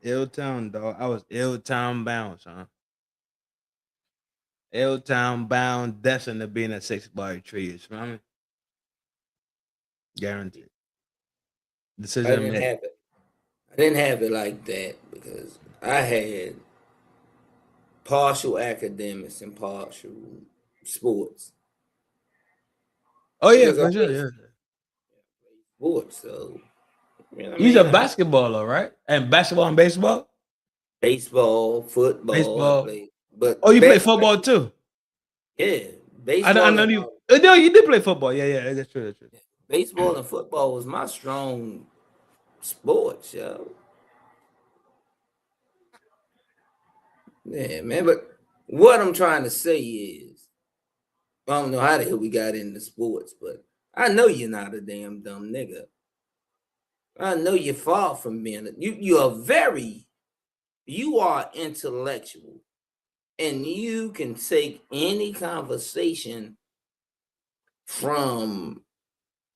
Ill town, dog. I was ill town bound, son. Ill town bound, destined to be in a 6-bar tree. You feel me? Guaranteed. Decision I didn't have it like that because I had partial academics and partial sports. Oh yeah, for sure. Yeah. Sports, so you know He's a basketballer, right? And basketball and baseball? Baseball, football. Baseball. But you play football too? Yeah. Baseball. I know you. No, you did play football. Yeah, that's true. Baseball and football was my strong sports, yo. Yeah, man. But what I'm trying to say is, I don't know how the hell we got into sports, but I know you're not a damn dumb nigga. I know you're far from being you are intellectual, and you can take any conversation from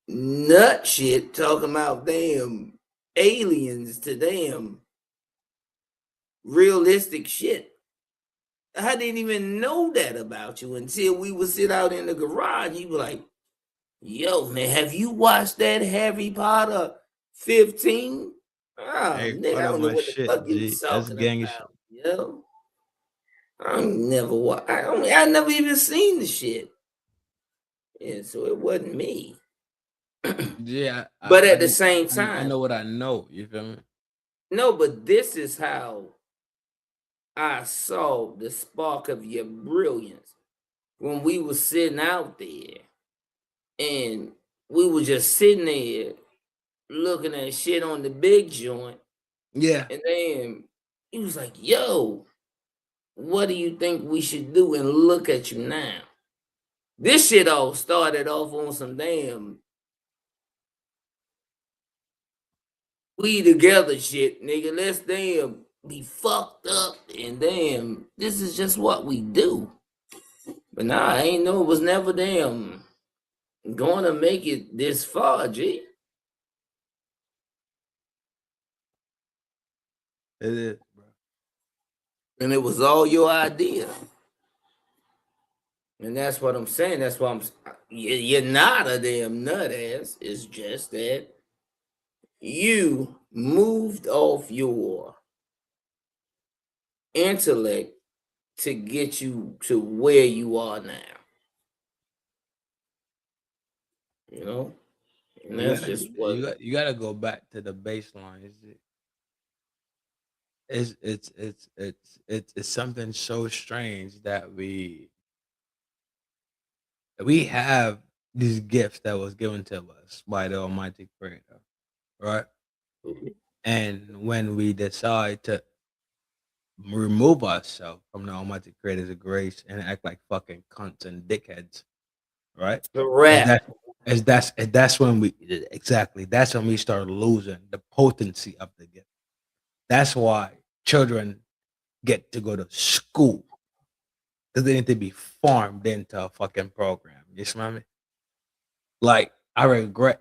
nut shit talking about damn aliens to damn realistic shit. I didn't even know that about you until we would sit out in the garage. You were like, yo, man, have you watched that Harry Potter 15? Oh, Hey, nigga, I follow don't know my what the shit, fuck you G. was That's talking gang shit. about, yo. I never even seen the shit. Yeah, so it wasn't me. Yeah, But at the same time, I know what I know. You feel me? no, but this is how I saw the spark of your brilliance when we were sitting out there and we were just sitting there looking at shit on the big joint. Yeah. And then he was like, yo, what do you think we should do? And look at you now. This shit all started off on some damn we together shit, nigga. Let's damn be fucked up and damn, this is just what we do. But nah, I ain't know it was never damn going to make it this far, G. It is, bro. And it was all your idea. And that's what I'm saying. That's why you're not a damn nut ass. It's just that you moved off your intellect to get you to where you are now. You know? And that's just what you gotta go back to the baseline. It's something so strange that we have these gifts that was given to us by the Almighty Creator, right? And when we decide to remove ourselves from the Almighty Creator's grace and act like fucking cunts and dickheads, right? correct. That's when we start losing the potency of the gift. That's why children get to go to school because they need to be formed into a fucking program. You smell me? Like I regret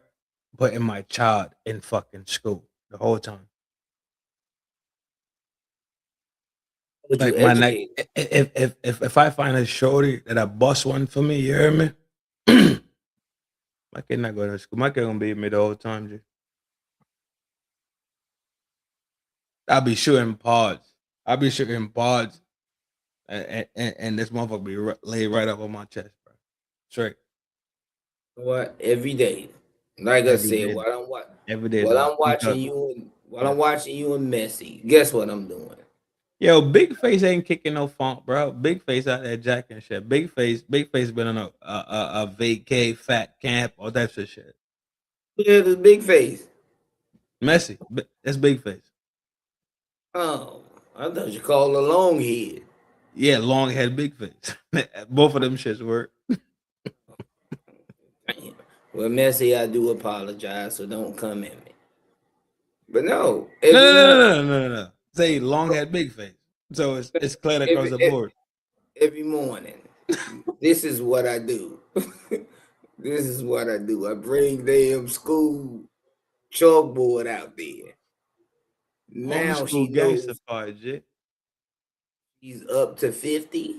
putting my child in fucking school the whole time. Would Like you my neck, educate? if I find a shorty that I bust one for me, you hear me? My kid not going to school. My kid gonna be with me the whole time, G. I'll be shooting pods. And this motherfucker be laid right up on my chest, bro. Straight. What? Every day. Like I Every said, day. Every day. while dog. I'm watching you and Messi, guess what I'm doing? Yo, Big Face ain't kicking no funk, bro. Big Face out there jacking shit. Big Face been on a vacay, fat camp, all types of shit. Yeah, this big face. Messi, that's Big Face. Oh, I thought you called a long head. Yeah, long head, Big Face. Both of them shits work. Well, Messi, I do apologize, so don't come at me. But no, No. Say long head, Big Face. So it's clear across the board. Every morning, this is what I do. This is what I do. I bring damn school chalkboard out there. Now she knows she's up to 50.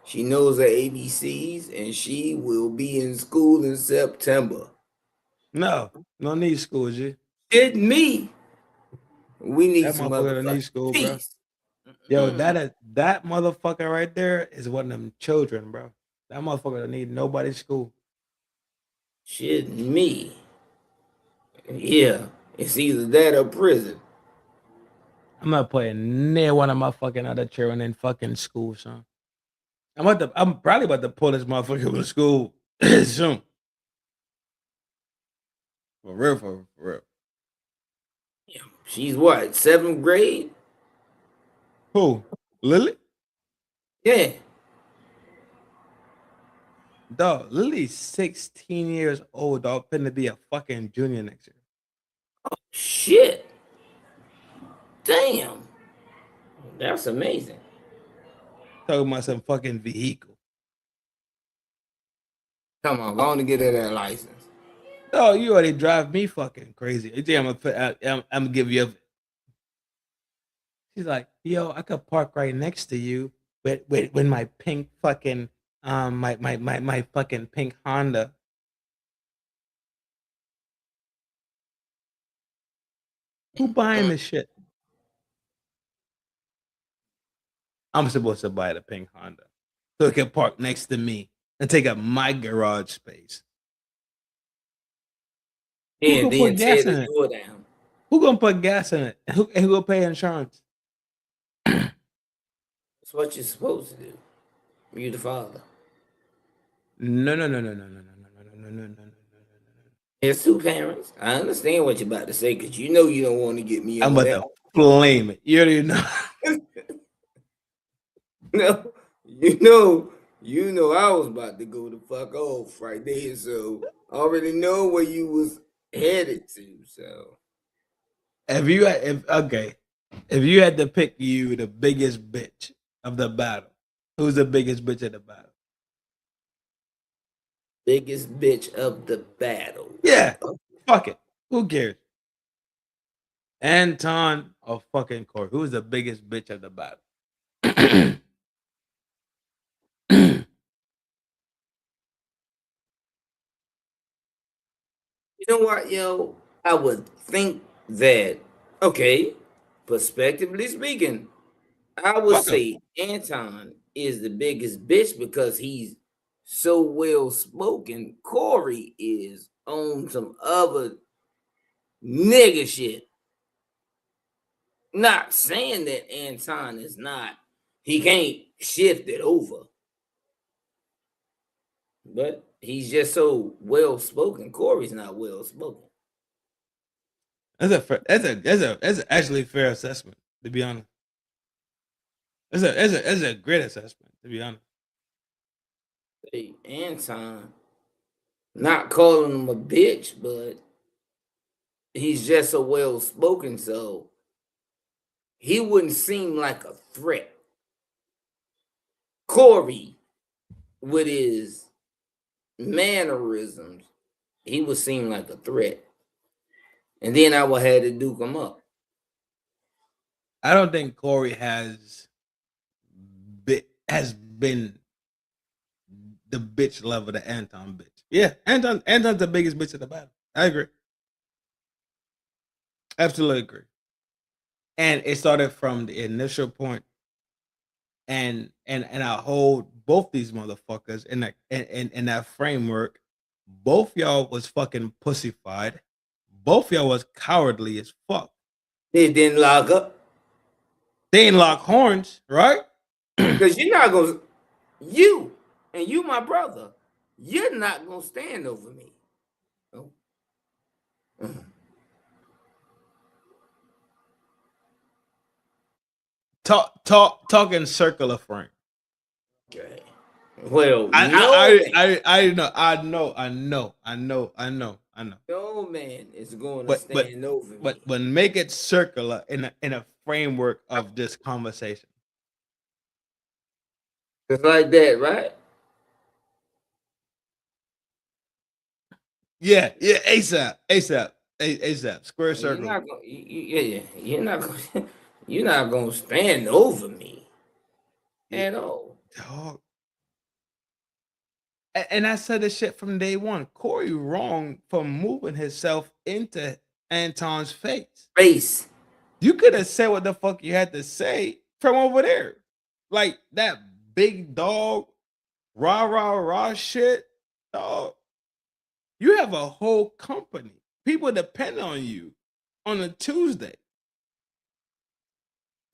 She knows her ABCs, and she will be in school in September. No need school, G. It me. We need That some motherfucker need school, peace. bro. Yo, that motherfucker right there is one of them children, bro. That motherfucker don't need nobody's school. Shit, me. Yeah, it's either that or prison. I'm not putting near one of my fucking other children in fucking school, son. I'm probably about to pull this motherfucker from school soon. For real, for real. Yeah. She's what, 7th grade? Who? Lily? Yeah. Dog, Lily's 16 years old, dog. Finna be a fucking junior next year. Shit. Damn. That's amazing. Talking about some fucking vehicle. Come on, go on to get her that license. Oh, you already drive me fucking crazy. You think I'm gonna give you a. She's like, yo, I could park right next to you with my pink fucking my fucking pink Honda. Who buying this shit? I'm supposed to buy the pink Honda so it can park next to me and take up my garage space. And Who then gonna put gas tear in the it? door down. Who gonna put gas in it? Who gonna pay insurance? That's what you're supposed to do. You the father. No. There's 2 parents. I understand what you're about to say because you know you don't want to get me I'm on about that. to flame it. You already know. No, you know I was about to go the fuck off right there. So I already know where you was headed to. So If you had to pick you the biggest bitch of the battle, who's the biggest bitch of the battle? biggest bitch of the battle. Yeah, fuck it. Who cares? Anton or fucking Corey? Who's the biggest bitch of the battle? You know what, yo? I would think that, okay, prospectively speaking, I would Fuck him. say Anton is the biggest bitch because he's so well spoken. Corey is on some other nigga shit. Not saying that Anton is not, he can't shift it over. But he's just so well spoken. Corey's not well spoken. That's actually a fair assessment, to be honest. That's a great assessment, to be honest. Hey, Anton, not calling him a bitch, but he's just so well spoken, so he wouldn't seem like a threat. Corey, with his mannerisms, he would seem like a threat. And then I would have to duke him up. I don't think Corey has been the bitch level to Anton bitch. Yeah, Anton's the biggest bitch of the battle. I agree. Absolutely agree. And it started from the initial point, and I hold both these motherfuckers in that framework. Both y'all was fucking pussyfied. Both y'all was cowardly as fuck. They didn't lock up. They ain't lock horns, right? Because you're not gonna, you my brother, you're not gonna stand over me. No. Talk in circular frame. Okay. Well, I know. No man is going to stand over me. But make it circular in a framework of this conversation. Just like that, right? Yeah, ASAP. Square circle. You're not gonna stand over me at all. Dog. And I said this shit from day one. Corey wrong for moving himself into Anton's face. You could have said what the fuck you had to say from over there. Like that big dog, rah shit. Dog. You have a whole company. People depend on you on a Tuesday.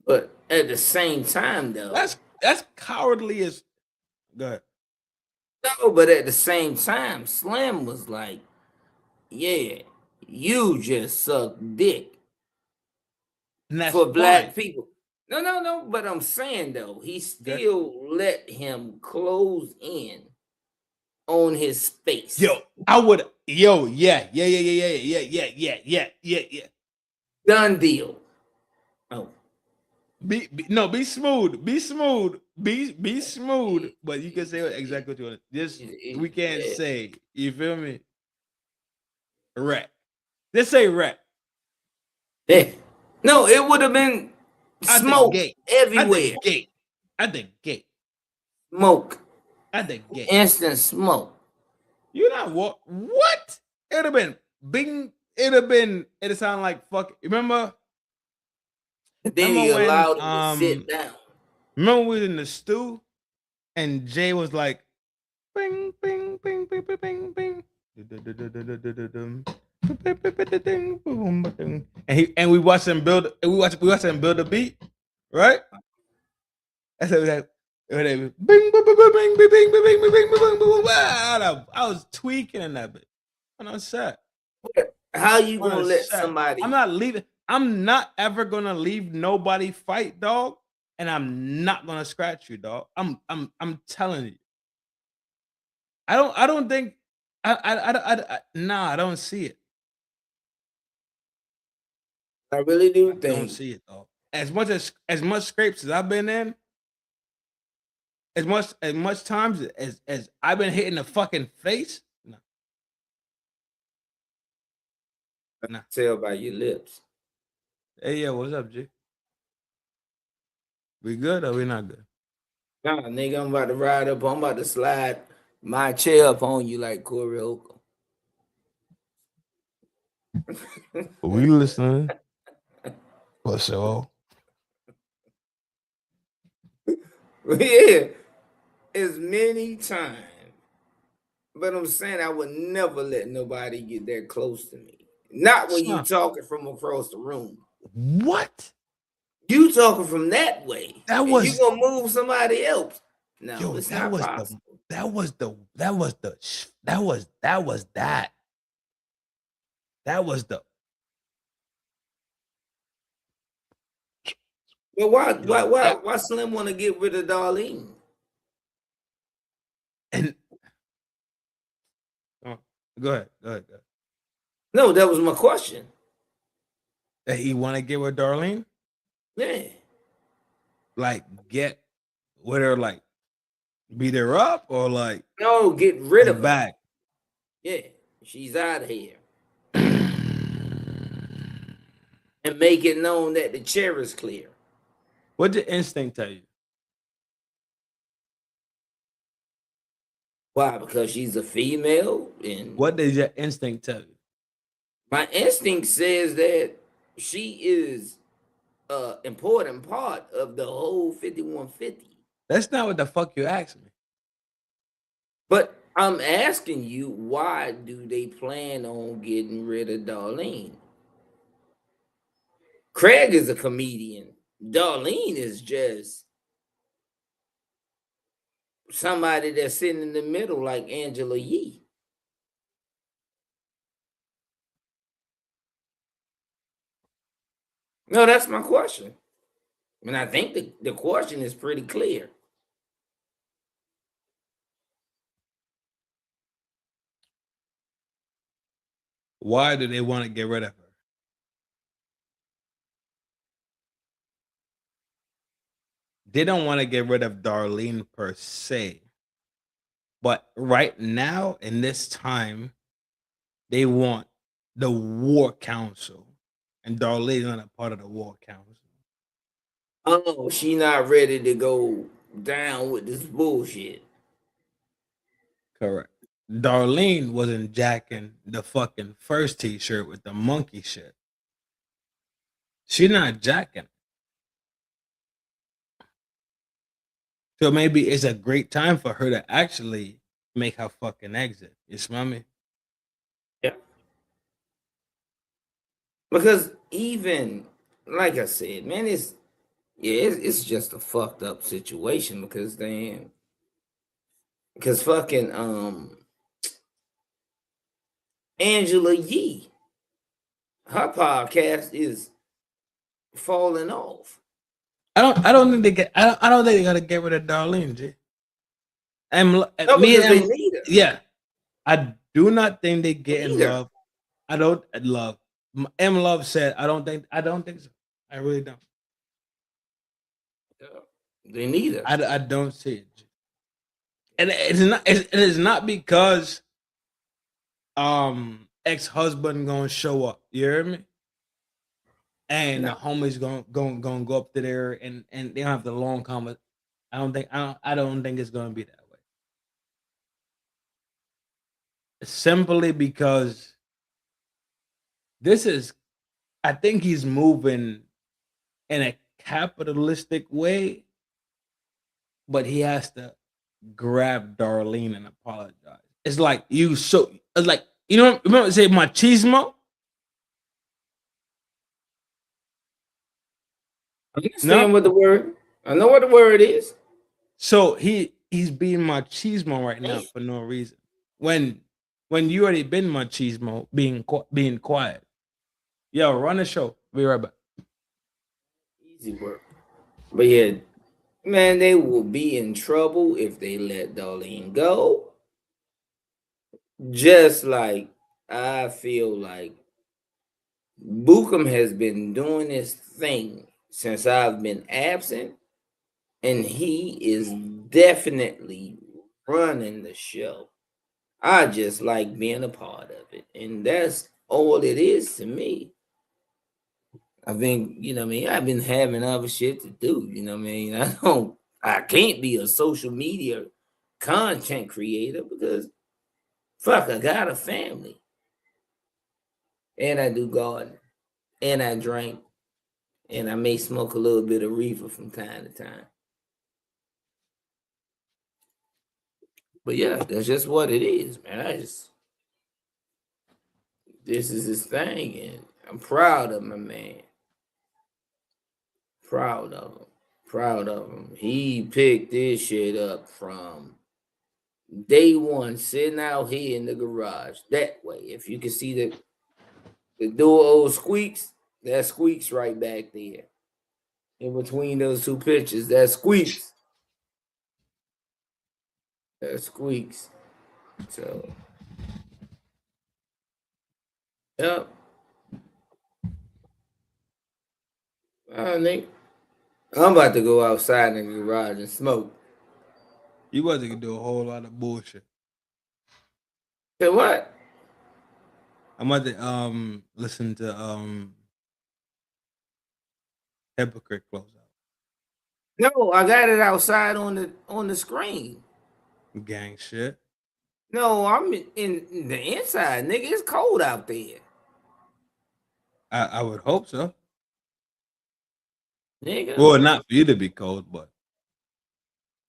But at the same time, though, that's cowardly as. Go ahead. No, but at the same time, Slim was like, "Yeah, You just suck dick And that's for black fine. people. No. But I'm saying though, he still let him close in on his space. Yeah. Done deal. Oh. Be smooth. Be smooth. But you can say exactly what you want. This we can't say. You feel me? Rap. Let's say rap. Yeah. No, it would have been smoke everywhere. At the gate. Smoke. At the gate. Instant smoke. You know what? What? It would have been bing. It'd sound like fuck. Remember? Then he allowed him to sit down. Remember we was in the stew and Jay was like, bing, bing, bing, bing, bing, bing, bing. And we watched him build a beat, right? I said that bing, bing, bing, bing, bing, bing, bing, bing, bing, bing, bing, bing. I was tweaking in that bit. On a set. How you gonna let somebody? I'm not leaving. I'm not ever gonna leave nobody fight, dog. And I'm not gonna scratch you, dog. I'm telling you. I don't think I don't see it. I really do I don't see it, dog. As much scrapes as I've been in, as much times as I've been hitting the fucking face. No. I can tell by your lips. Hey, yeah, what's up, G? We good or we not good? Nah, nigga, I'm about to ride up. I'm about to slide my chair up on you like Corey Holcomb. We listening. What's up? Yeah, as many times. But I'm saying I would never let nobody get that close to me. Not when you talking from across the room. What? You talking from that way? That was you gonna move somebody else? No, yo, it's that not was possible. that was the. Well, why Slim want to get rid of Darlene? And go ahead. No, that was my question. That he want to get with Darlene? Yeah. Like get with her, like beat her up, or like no, get rid of her. Back. Yeah, she's out of here. And make it known that the chair is clear. What did instinct tell you? Why? Because she's a female. And what did your instinct tell you? My instinct says that she is an important part of the whole 5150. That's not what the fuck you asked me. But I'm asking you, why do they plan on getting rid of Darlene? Craig is a comedian. Darlene is just somebody that's sitting in the middle like Angela Yee. No, that's my question. And I think the question is pretty clear. Why do they want to get rid of her? They don't want to get rid of Darlene per se. But right now, in this time, they want the War Council. And Darlene's not a part of the War Council. Oh, she not ready to go down with this bullshit. Correct. Darlene wasn't jacking the fucking first t-shirt with the monkey shit. She not jacking. So maybe it's a great time for her to actually make her fucking exit. You smell me? Yeah. Because even, like I said, man, it's just a fucked up situation because fucking Angela Yee her podcast is falling off. I don't think they get. I don't think they gotta get rid of Darlene. G. No, Me because and they need her. yeah, I do not think they get in Neither. love. I don't love. M Love said, I don't think so. I really don't. They need her. I don't see it. And it is not because ex-husband gonna show up. You hear me? And the homie's gonna go up to there and they don't have the long conversation. I don't think it's gonna be that way. Simply because I think he's moving in a capitalistic way, but he has to grab Darlene and apologize. It's like it's like, you know, remember say machismo? I understand what the word. I know what the word is. So he's being machismo right now for no reason. When you already been machismo, being quiet. Yo, run the show. Be right back. Easy work. But yeah, man, they will be in trouble if they let Darlene go. Just like I feel like Bucum has been doing this thing since I've been absent, and he is definitely running the show. I just like being a part of it, and that's all it is to me. I think, you know what I mean, I've been having other shit to do, you know what I mean? I can't be a social media content creator because fuck, I got a family. And I do garden. And I drink. And I may smoke a little bit of reefer from time to time. But yeah, that's just what it is, man. This is his thing, and I'm proud of my man. Proud of him. He picked this shit up from day one, sitting out here in the garage. That way, if you can see the door old squeaks, that squeaks right back there. In between those two pictures, that squeaks. That squeaks. So, yep. I think I'm about to go outside in the garage and smoke. You about to do a whole lot of bullshit. Say what? I'm about to listen to Hypocrite close out. No, I got it outside on the screen. Gang shit. No, I'm in the inside, nigga. It's cold out there. I would hope so. Nigga. Well, not for you to be cold, but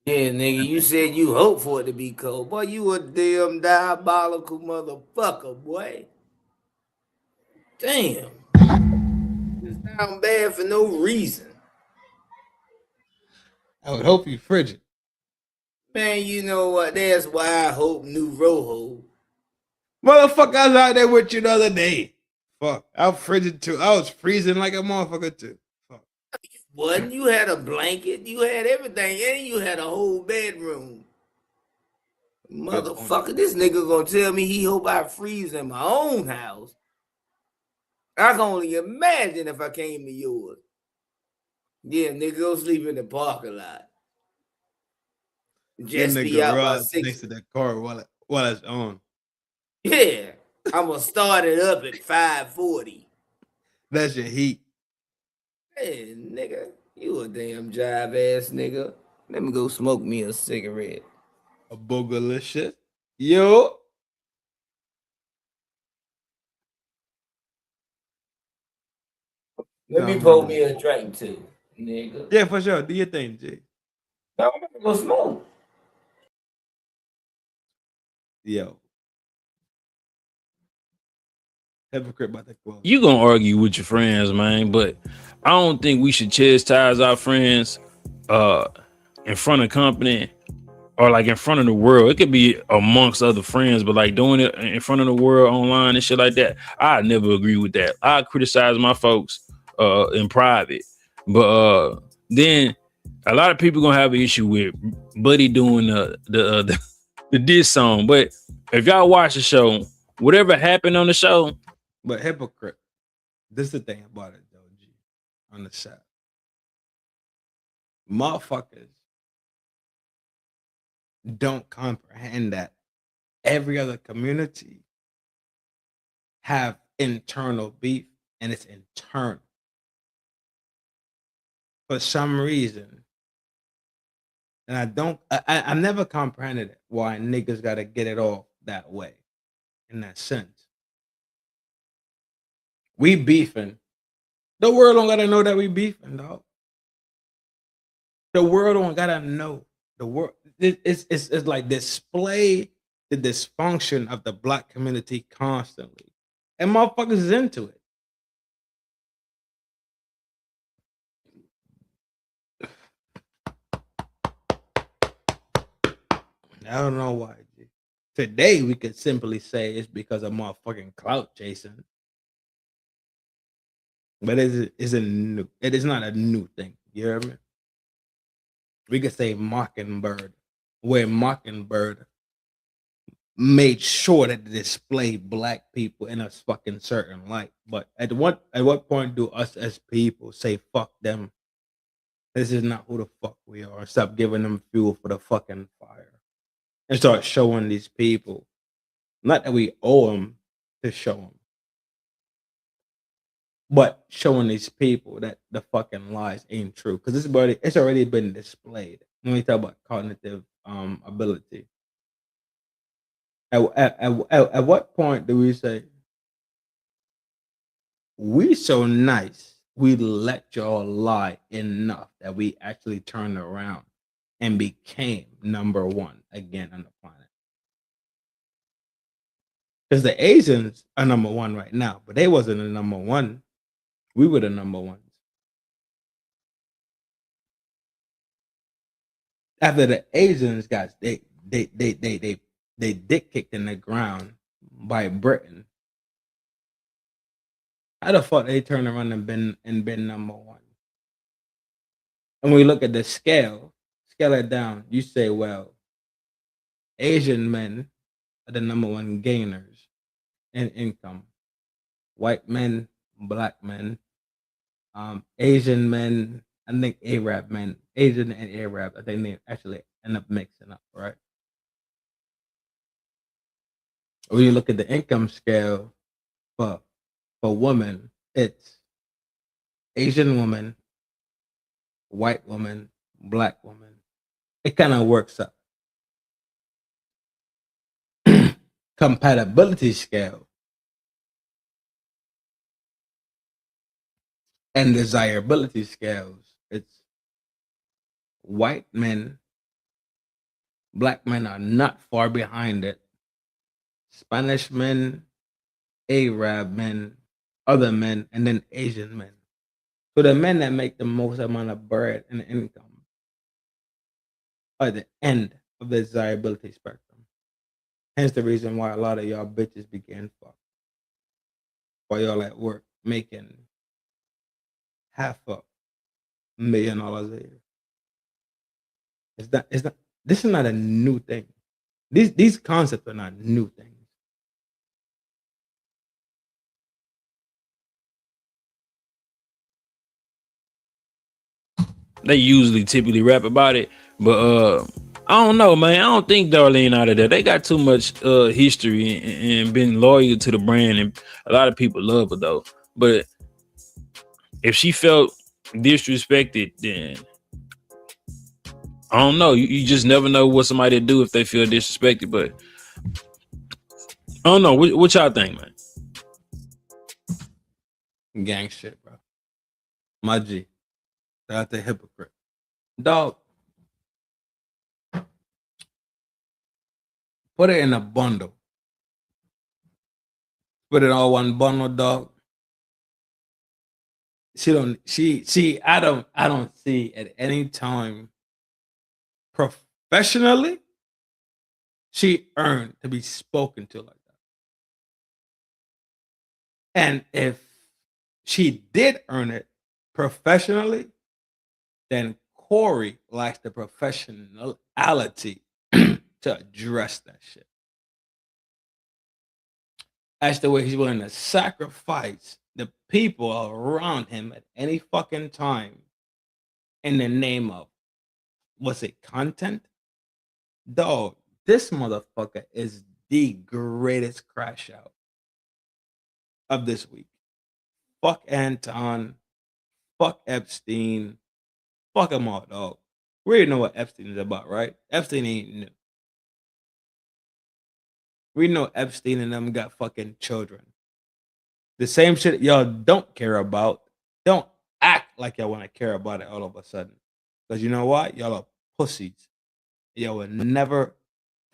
yeah, nigga, you said you hope for it to be cold. Boy, you a damn diabolical motherfucker, boy. Damn. It sound bad for no reason. I would hope you frigid. Man, you know what? That's why I hope New Rojo. Motherfucker, I was out there with you the other day. Fuck, I was frigid too. I was freezing like a motherfucker too. Wasn't you had a blanket, you had everything, and you had a whole bedroom. Motherfucker, this nigga gonna tell me he hope I freeze in my own house. I can only imagine if I came to yours. Yeah, nigga, go sleep in the parking lot. Just be out by 6. Next to that car while it's on. Yeah, I'm gonna start it up at 5:40. That's your heat. Hey, nigga, you a damn jive ass nigga. Let me go smoke me a cigarette. A boogerless shit. Yo. Let me pour me a drink too, nigga. Yeah, for sure. Do your thing, G. I'm gonna go smoke. Yo. Hypocrite about that close. You gonna argue with your friends, man, but I don't think we should chastise our friends in front of company or like in front of the world. It could be amongst other friends, but like doing it in front of the world online and shit like that, I never agree with that. I criticize my folks in private, but then a lot of people gonna have an issue with Buddy doing the diss song. But if y'all watch the show, whatever happened on the show, But hypocrite. This is the thing about it, though, G, on the set. Motherfuckers don't comprehend that every other community have internal beef, and it's internal. For some reason, and I never comprehended it, why niggas gotta get it off that way, in that sense. We beefing. The world don't gotta know that we beefing, dog. The world don't gotta know. The world it's like display the dysfunction of the black community constantly, and motherfuckers is into it. I don't know why. G. Today we could simply say it's because of motherfucking clout chasing, but it is not a new thing. You hear me? We could say Mockingbird, where Mockingbird made sure to display black people in a fucking certain light. But at what point do us as people say fuck them? This is not who the fuck we are. And stop giving them fuel for the fucking fire, and start showing these people, not that we owe them to show them, but showing these people that the fucking lies ain't true, because it's already been displayed. When we talk about cognitive ability, at what point do we say we so nice we let y'all lie enough that we actually turned around and became number one again on the planet? Because the Asians are number one right now, but they wasn't the number one. We were the number ones. After the Asians got they dick kicked in the ground by Britain, how the fuck they turn around and been number one? And when we look at the scale it down, you say, well, Asian men are the number one gainers in income. White men, black men, Asian men, I think Arab men, Asian and Arab, I think they actually end up mixing up, right? When you look at the income scale for women, it's Asian woman, white woman, black woman. It kind of works up. Compatibility scale and desirability scales, it's white men, black men are not far behind it. Spanish men, Arab men, other men, and then Asian men. So the men that make the most amount of bread and income are the end of the desirability spectrum. Hence the reason why a lot of y'all bitches begin fuck. While y'all at work making $500,000 a year. This is not a new thing. These concepts are not new things. they usually typically rap about it, but I don't know, man. I don't think Darlene out of there. They got too much history and been loyal to the brand, and a lot of people love her though. But if she felt disrespected, then I don't know. You just never know what somebody do if they feel disrespected. But I don't know. What y'all think, man? Gang shit, bro. My G. That's a hypocrite. Dog. Put it in a bundle. Put it all one bundle, dog. I don't see at any time professionally She earned to be spoken to like that. And if she did earn it professionally, then Corey lacks the professionality to address that shit. That's the way he's willing to sacrifice the people around him at any fucking time in the name of, what's it, content? Dog, this motherfucker is the greatest crash out of this week. Fuck Anton. Fuck Epstein. Fuck them all, dog. We already know what Epstein is about, right? Epstein ain't new. We know Epstein and them got fucking children. The same shit y'all don't care about. Don't act like y'all want to care about it all of a sudden. Because you know what? Y'all are pussies. Y'all will never,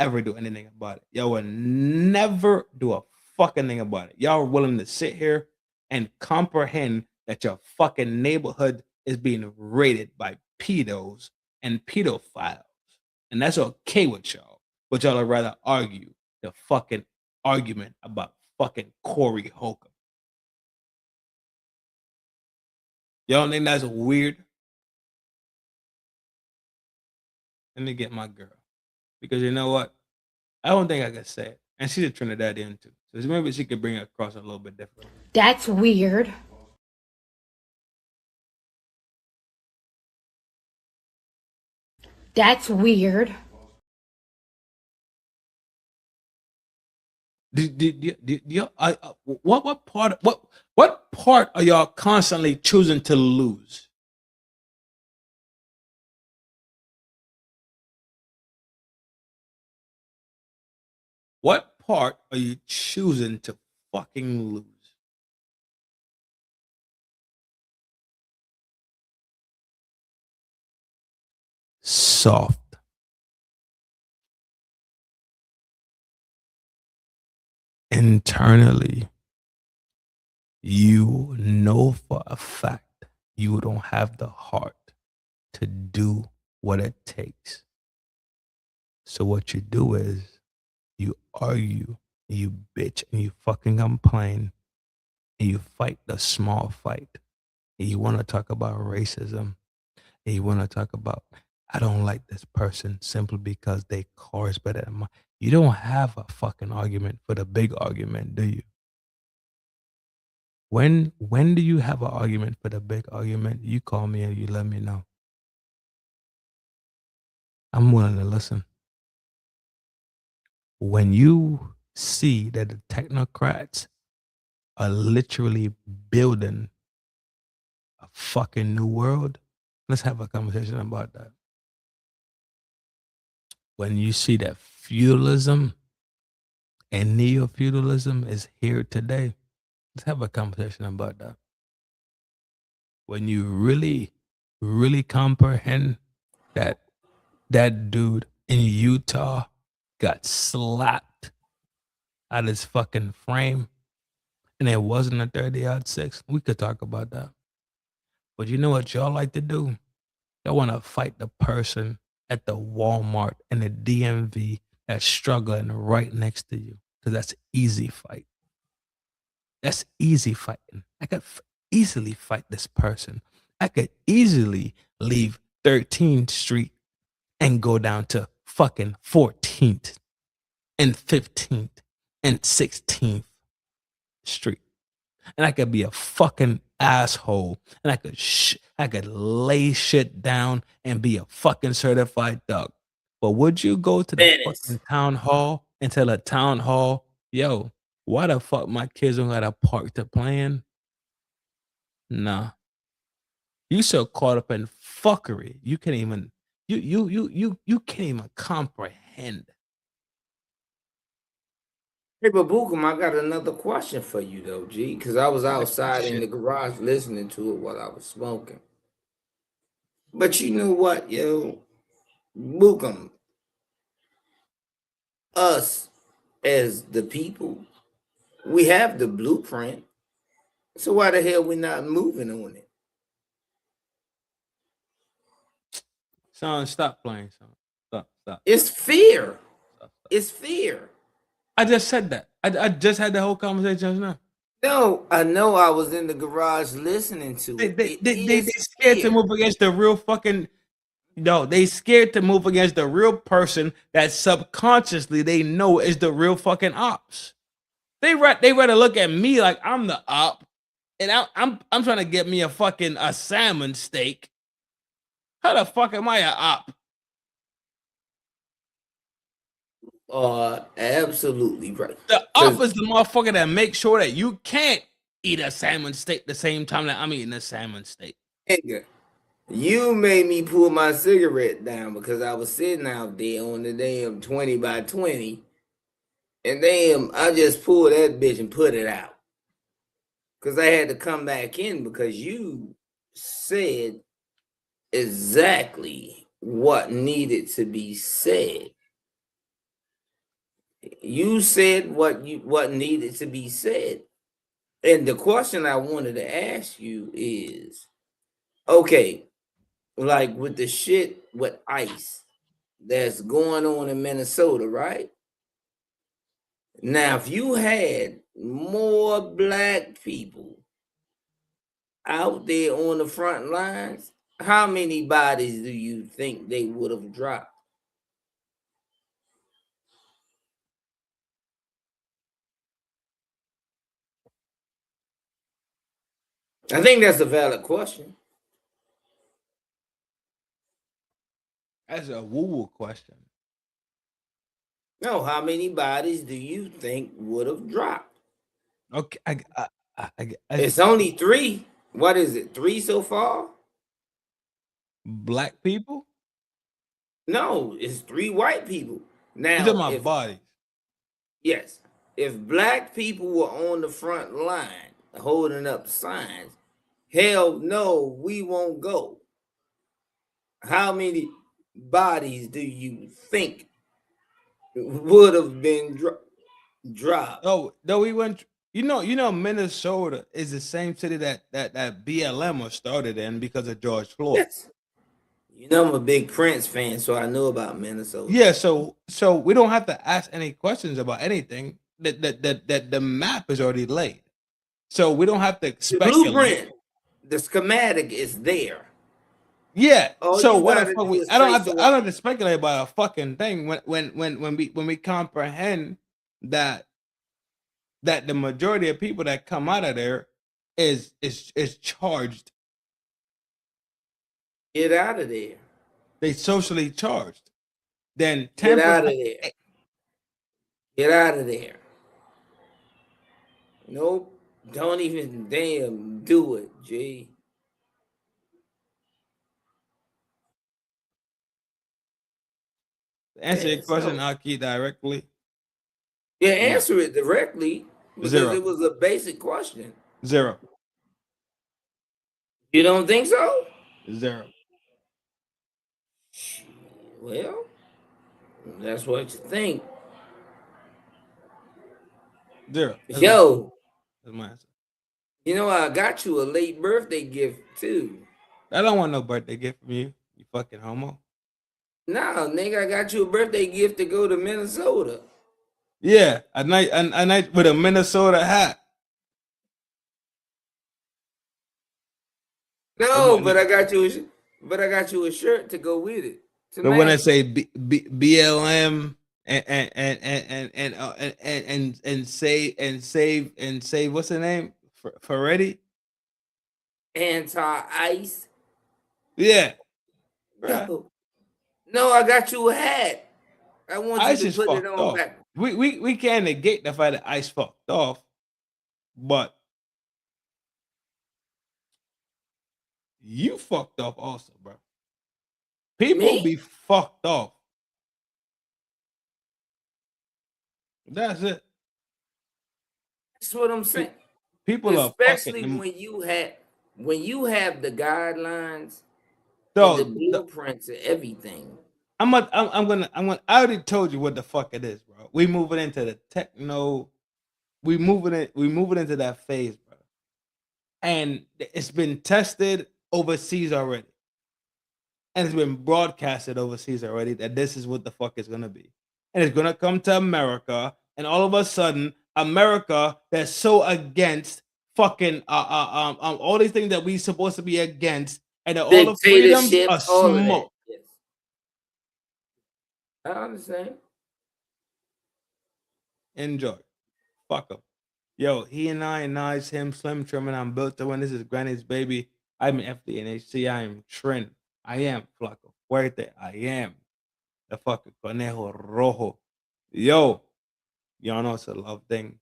ever do anything about it. Y'all will never do a fucking thing about it. Y'all are willing to sit here and comprehend that your fucking neighborhood is being raided by pedos and pedophiles. And that's okay with y'all. But y'all would rather argue the fucking argument about fucking Corey Holcomb. Y'all think that's weird? Let me get my girl. Because you know what? I don't think I can say it. And she's a Trinidadian too. So maybe she could bring it across a little bit different. That's weird. That's weird. What part are y'all constantly choosing to lose? What part are you choosing to fucking lose? Soft. Internally, you know for a fact you don't have the heart to do what it takes. So what you do is you argue, you bitch, and you fucking complain, and you fight the small fight. And you want to talk about racism, and you want to talk about, I don't like this person simply because they car is better than mine. You don't have a fucking argument for the big argument, do you? When do you have an argument for the big argument? You call me and you let me know. I'm willing to listen. When you see that the technocrats are literally building a fucking new world, let's have a conversation about that. When you see that feudalism and neo-feudalism is here today, let's have a conversation about that. When you really, really comprehend that that dude in Utah got slapped out his fucking frame and it wasn't a 30-06, we could talk about that. But you know what y'all like to do? Y'all want to fight the person at the Walmart and the DMV that's struggling right next to you, because that's easy fight. That's easy fighting. I could easily fight this person. I could easily leave 13th Street and go down to fucking 14th and 15th and 16th Street. And I could be a fucking asshole, and I could lay shit down and be a fucking certified thug. But would you go to the fucking town hall and tell a town hall, yo, why the fuck my kids don't got a park to play in? Nah. You so caught up in fuckery, you can't even you can't even comprehend. Hey, but Bookham, I got another question for you though, G, because I was outside in the garage listening to it while I was smoking. But you know what, yo, Bookham, us as the people, we have the blueprint. So why the hell we not moving on it? Son, stop playing, son. Stop. It's fear. It's fear. I just said that. I just had the whole conversation just now. No, I know I was in the garage listening to it. They scared to move against the real fucking. No, they scared to move against the real person that subconsciously they know is the real fucking ops. They rather look at me like I'm the op, and I'm trying to get me a salmon steak. How the fuck am I a op? Absolutely right. The op is the motherfucker that makes sure that you can't eat a salmon steak the same time that I'm eating a salmon steak. Nigga, you made me pull my cigarette down because I was sitting out there on the damn 20 by 20. And damn, I just pulled that bitch and put it out. Because I had to come back in because you said exactly what needed to be said. You said what needed to be said. And the question I wanted to ask you is, okay, like with the shit with ICE that's going on in Minnesota, right? Now, if you had more black people out there on the front lines, how many bodies do you think they would have dropped? I think that's a valid question. That's a woo-woo question. No, how many bodies do you think would have dropped? Okay, It's only 3. What is it? 3 so far? Black people? No, it's 3 white people. Now, You're talking about bodies. Yes. If black people were on the front line holding up signs, hell no, we won't go. How many bodies do you think would have been dropped? Oh, no, we went. You know, Minnesota is the same city that BLM was started in because of George Floyd. Yes. You know, I'm a big Prince fan, so I know about Minnesota. Yeah, so we don't have to ask any questions about anything. That the map is already laid, so we don't have to speculate. The blueprint, the schematic is there. Yeah. All so you what gotta the fuck? do is I don't trace have to. I don't have to speculate about a fucking thing when we comprehend that the majority of people that come out of there is charged. Get out of there. They socially charged. Then 10%. Get out of there. Get out of there. Nope. Don't even damn do it, G. Answer your question, Aki, directly. Yeah, answer it directly because 0. it was a basic question. 0. You don't think so? 0. Well, that's what you think. 0. Yo, that's my answer. You know, I got you a late birthday gift too. I don't want no birthday gift from you, you fucking homo. Nah, nigga, I got you a birthday gift to go to Minnesota. Yeah, a night with a Minnesota hat. No, but I got you a shirt to go with it. But when I say BLM and save what's the name? Ferretti? Anti-ice. Yeah. No, I got you a hat. I want Ice you is to put fucked it on off. back. We can't negate the fact that Ice fucked off, but you fucked off also, bro. People be fucked off. That's it. That's what I'm saying. People especially are when you have the guidelines, and the blueprints and everything. I already told you what the fuck it is, bro. We moving into the techno. We moving into that phase, bro. And it's been tested overseas already. And it's been broadcasted overseas already that this is what the fuck is gonna be. and it's gonna come to America, and all of a sudden, America that's so against fucking all these things that we supposed to be against, and that all the freedoms are Dictatorships, all of that. smoke. Yes. I understand. Enjoy. Fuck him. Yo, he and I, it's him, Slim Trim, and I'm built to win. This is Granny's baby. I'm FDNHT. I am Trin. I am Flaco Fuerte. I am the fucking Conejo Rojo. Yo, y'all know it's a love thing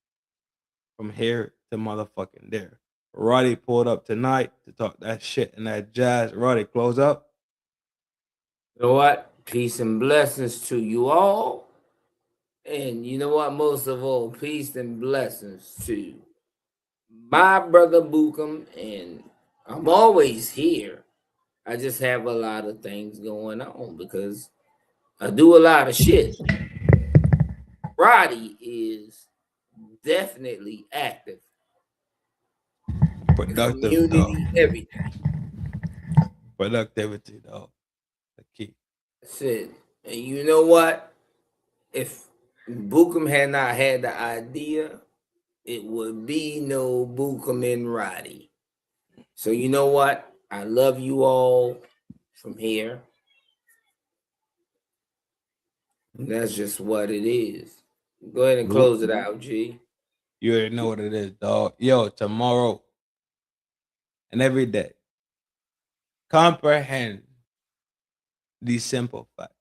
from here to motherfucking there. Roddy pulled up tonight to talk that shit and that jazz. Roddy, close up. You know what? Peace and blessings to you all. And you know what? Most of all, peace and blessings to my brother Bookham. And I'm always here. I just have a lot of things going on because I do a lot of shit. Roddy is definitely active. Productive, community, dog. everything. Productivity, dog. The key. That's it. And you know what? If Bookham had not had the idea, it would be no Bookham and Roddy. So you know what? I love you all from here. And that's just what it is. Go ahead and close it out, G. You already know what it is, dog. Yo, tomorrow and every day, comprehend these simple facts.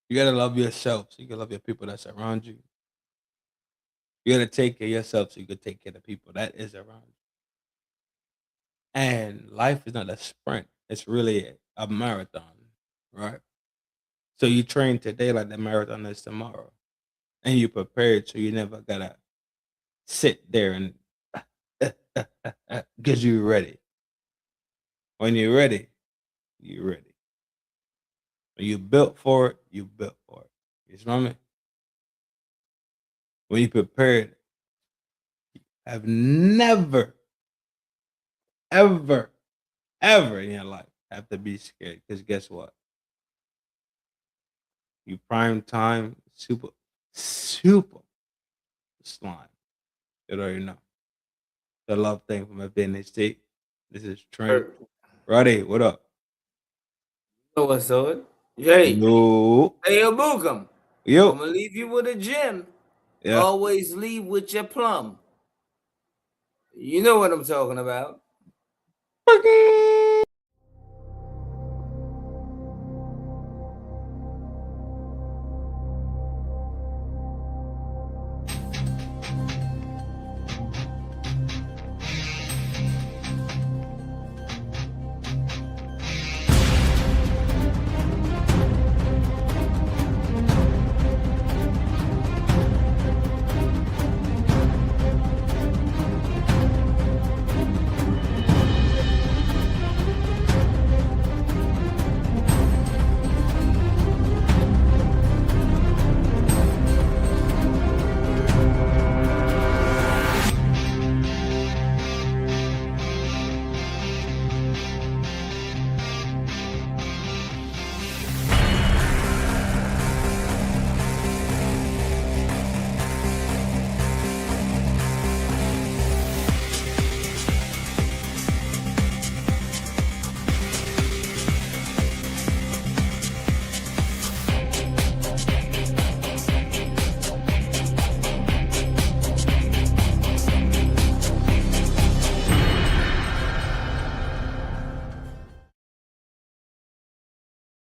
You gotta love yourself so you can love your people that's around you. You gotta take care of yourself so you can take care of the people that is around you. And life is not a sprint, it's really a marathon, right? So you train today like the marathon is tomorrow. And you prepared so you never gotta sit there and because you're ready. When you're ready, you're ready. When you built for it, you built for it. You smell me? When you prepared, you have never, ever, ever in your life have to be scared. Because guess what? You prime time, super slime. You already know. The love thing from FDNHT. This is Trin. Roddy, what up? You know what's up? Hey, No. hey, Bookham. Yo. I'm gonna leave you with a gem. Yeah. Always leave with your plum. You know what I'm talking about.